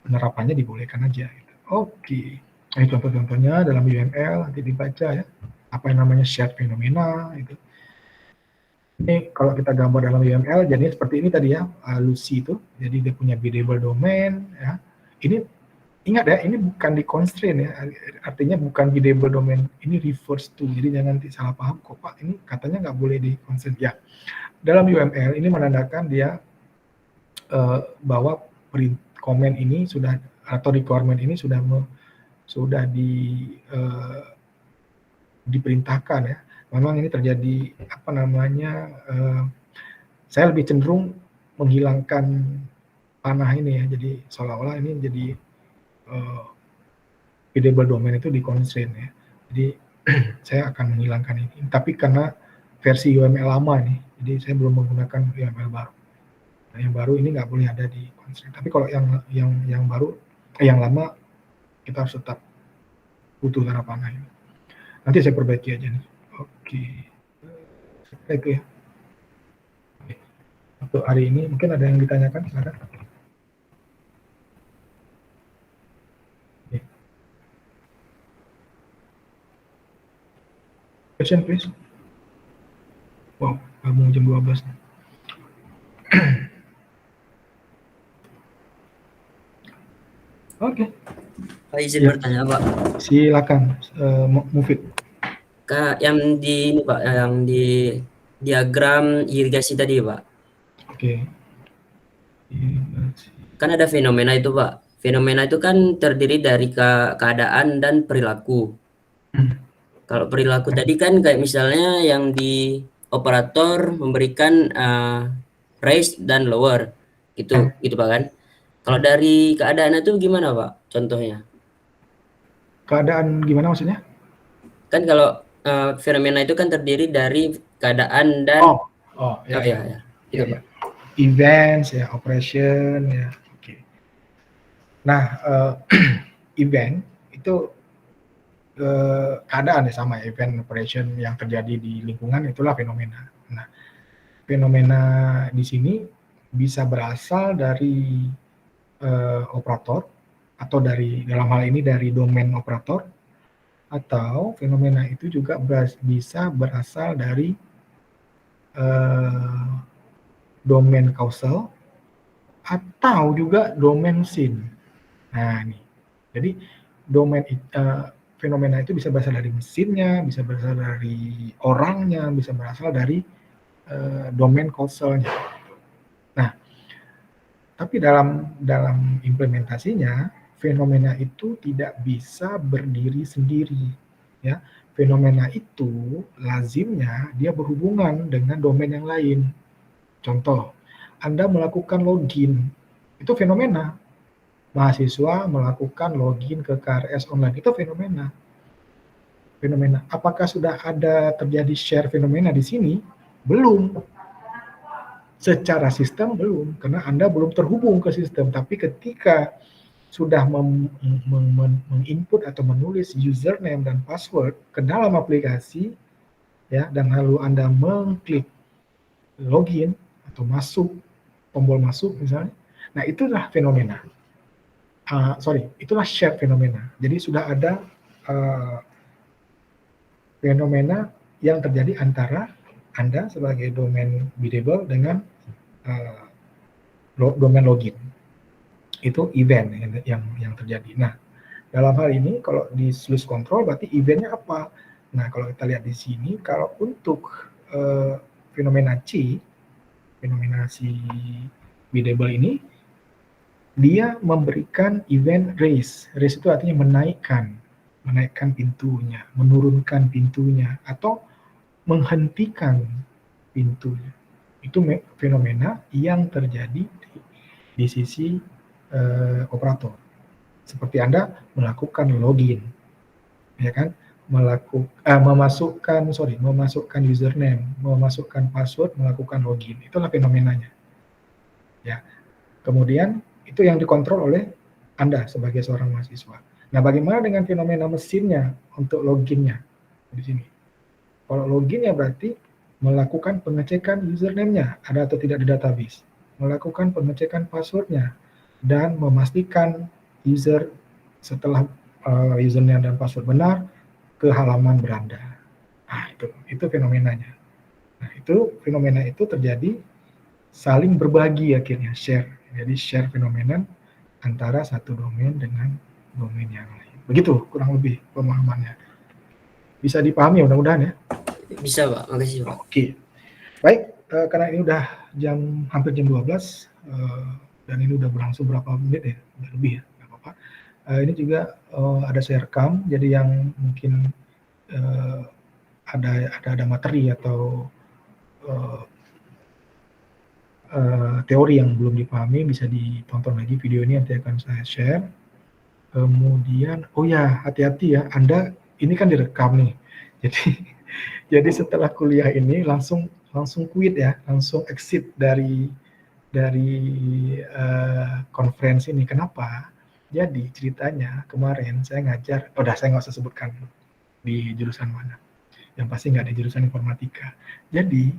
Speaker 1: penerapannya dibolehkan aja. Gitu. Oke. Ini contoh-contohnya dalam UML, nanti dibaca ya, apa yang namanya shared phenomena, itu. Ini kalau kita gambar dalam UML, jadinya seperti ini tadi ya, Lucy itu, jadi dia punya biddable domain, ya. Ini, ingat ya, ini bukan di constraint ya, artinya bukan biddable domain, ini refers to, jadi jangan nanti salah paham, kok Pak, ini katanya nggak boleh di constraint. Ya, dalam UML ini menandakan dia bahwa komen ini sudah, atau requirement ini sudah diperintahkan ya. Memang ini terjadi apa namanya? Saya lebih cenderung menghilangkan panah ini ya. Jadi seolah-olah ini jadi biddable domain itu di constraint ya. Jadi saya akan menghilangkan ini. Tapi karena versi UML lama nih, jadi saya belum menggunakan UML baru. Nah, yang baru ini nggak boleh ada di constraint. Tapi kalau yang baru, yang lama kita harus tetap butuh tanda panah ini. Nanti saya perbaiki aja nih. Oke. Oke. Untuk hari ini mungkin ada yang ditanyakan, silakan. Oke. Question please. Wow, kamu jam 12 nih. Oke.
Speaker 7: Pak izin bertanya Pak.
Speaker 1: Silakan, Mufid.
Speaker 7: Kak, yang di ini Pak, yang di diagram irigasi tadi Pak.
Speaker 1: Oke.
Speaker 7: Kan ada fenomena itu Pak. Fenomena itu kan terdiri dari keadaan dan perilaku. Kalau perilaku tadi kan kayak misalnya yang di operator memberikan raise dan lower. gitu Pak kan. Kalau dari keadaan itu gimana Pak contohnya?
Speaker 1: Keadaan gimana maksudnya?
Speaker 7: Kan kalau fenomena itu kan terdiri dari keadaan dan
Speaker 1: ya. Events ya, operation ya. Oke. Nah, event itu keadaan ya, sama event operation yang terjadi di lingkungan, itulah fenomena. Nah, fenomena di sini bisa berasal dari operator, atau dalam hal ini dari domain operator, atau fenomena itu juga bisa berasal dari domain causal atau juga domain scene. Nah, nih. Jadi domain fenomena itu bisa berasal dari mesinnya, bisa berasal dari orangnya, bisa berasal dari domain causalnya. Nah, tapi dalam implementasinya, fenomena itu tidak bisa berdiri sendiri, ya. Fenomena itu lazimnya dia berhubungan dengan domain yang lain. Contoh, Anda melakukan login, itu fenomena. Mahasiswa melakukan login ke KRS online, itu fenomena. Apakah sudah ada terjadi share fenomena di sini? Belum. Secara sistem belum, karena Anda belum terhubung ke sistem. Tapi ketika sudah menginput atau menulis username dan password ke dalam aplikasi, ya, dan lalu Anda mengklik login atau masuk, tombol masuk misalnya, nah itulah fenomena. Itulah share fenomena. Jadi sudah ada fenomena yang terjadi antara Anda sebagai domain biddable dengan domain login. Itu event yang terjadi. Nah, dalam hal ini kalau di sluice control berarti eventnya apa? Nah, kalau kita lihat di sini, kalau untuk fenomena C, fenomena si biddable ini, dia memberikan event raise. Raise itu artinya menaikkan pintunya, menurunkan pintunya, atau menghentikan pintunya. Itu fenomena yang terjadi di sisi operator. Seperti Anda melakukan login, ya kan? Memasukkan username, memasukkan password, melakukan login. Itulah fenomenanya. Ya. Kemudian itu yang dikontrol oleh Anda sebagai seorang mahasiswa. Nah, bagaimana dengan fenomena mesinnya untuk loginnya di sini? Kalau loginnya berarti melakukan pengecekan username-nya ada atau tidak di database, melakukan pengecekan password-nya, dan memastikan user setelah username dan password benar ke halaman beranda. Nah, itu fenomenanya. Nah, itu fenomena itu terjadi saling berbagi akhirnya, share. Jadi share fenomena antara satu domain dengan domain yang lain. Begitu kurang lebih pemahamannya. Bisa dipahami mudah-mudahan ya?
Speaker 7: Bisa Pak, makasih Pak.
Speaker 1: Oke. Baik, karena ini udah hampir jam 12, dan ini udah berlangsung berapa menit ya? Udah lebih ya, nggak apa-apa. Ini juga ada saya rekam, jadi yang mungkin ada materi atau teori yang belum dipahami, bisa ditonton lagi video ini, nanti akan saya share. Kemudian, hati-hati ya, Anda ini kan direkam nih, jadi setelah kuliah ini langsung quit ya, langsung exit dari konferensi ini. Kenapa? Jadi ceritanya kemarin saya ngajar, saya nggak usah sebutkan di jurusan mana, yang pasti nggak di jurusan informatika. Jadi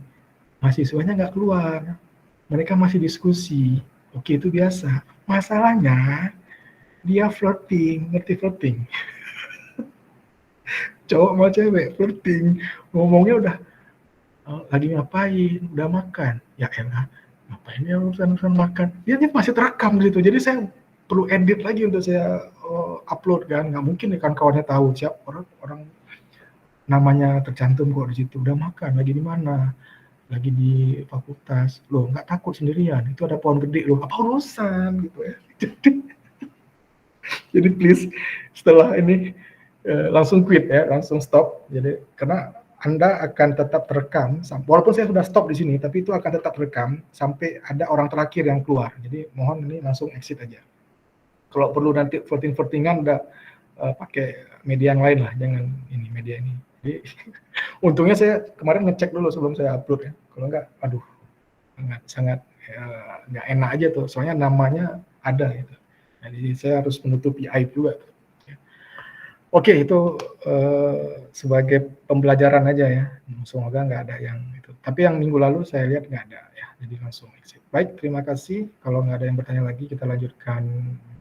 Speaker 1: mahasiswanya nggak keluar, mereka masih diskusi. Oke, itu biasa. Masalahnya dia flirting, ngerti flirting? Cowok sama cewek flirting, ngomongnya udah lagi ngapain, udah makan, ya elah, ngapain ya urusan makan, dia masih terekam gitu. Jadi saya perlu edit lagi untuk saya upload kan, nggak mungkin kan kawannya tahu siapa orang namanya tercantum kok di situ, udah makan, lagi di mana, lagi di fakultas, loh nggak takut sendirian, itu ada pohon gede loh, apa urusan gitu ya. Jadi please setelah ini langsung quit ya, langsung stop. Jadi karena Anda akan tetap terekam, walaupun saya sudah stop di sini, tapi itu akan tetap terekam sampai ada orang terakhir yang keluar. Jadi mohon ini langsung exit aja. Kalau perlu nanti voting-votingan udah pakai media yang lain lah, jangan ini media ini. Jadi untungnya saya kemarin ngecek dulu sebelum saya upload ya. Kalau enggak, aduh, sangat nggak enak aja tuh. Soalnya namanya ada gitu. Jadi saya harus menutupi aib juga. Oke, itu sebagai pembelajaran aja ya. Semoga nggak ada yang itu. Tapi yang minggu lalu saya lihat nggak ada ya. Jadi langsung exit. Baik, terima kasih. Kalau nggak ada yang bertanya lagi, kita lanjutkan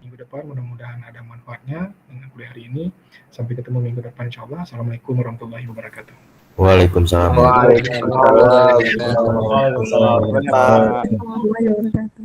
Speaker 1: minggu depan. Mudah-mudahan ada manfaatnya dengan kuliah hari ini. Sampai ketemu minggu depan insya-Allah. Assalamualaikum warahmatullahi wabarakatuh.
Speaker 6: Waalaikumsalam.
Speaker 2: Waalaikumsalam.
Speaker 5: Waalaikumsalam.
Speaker 4: Waalaikumsalam warahmatullahi wabarakatuh.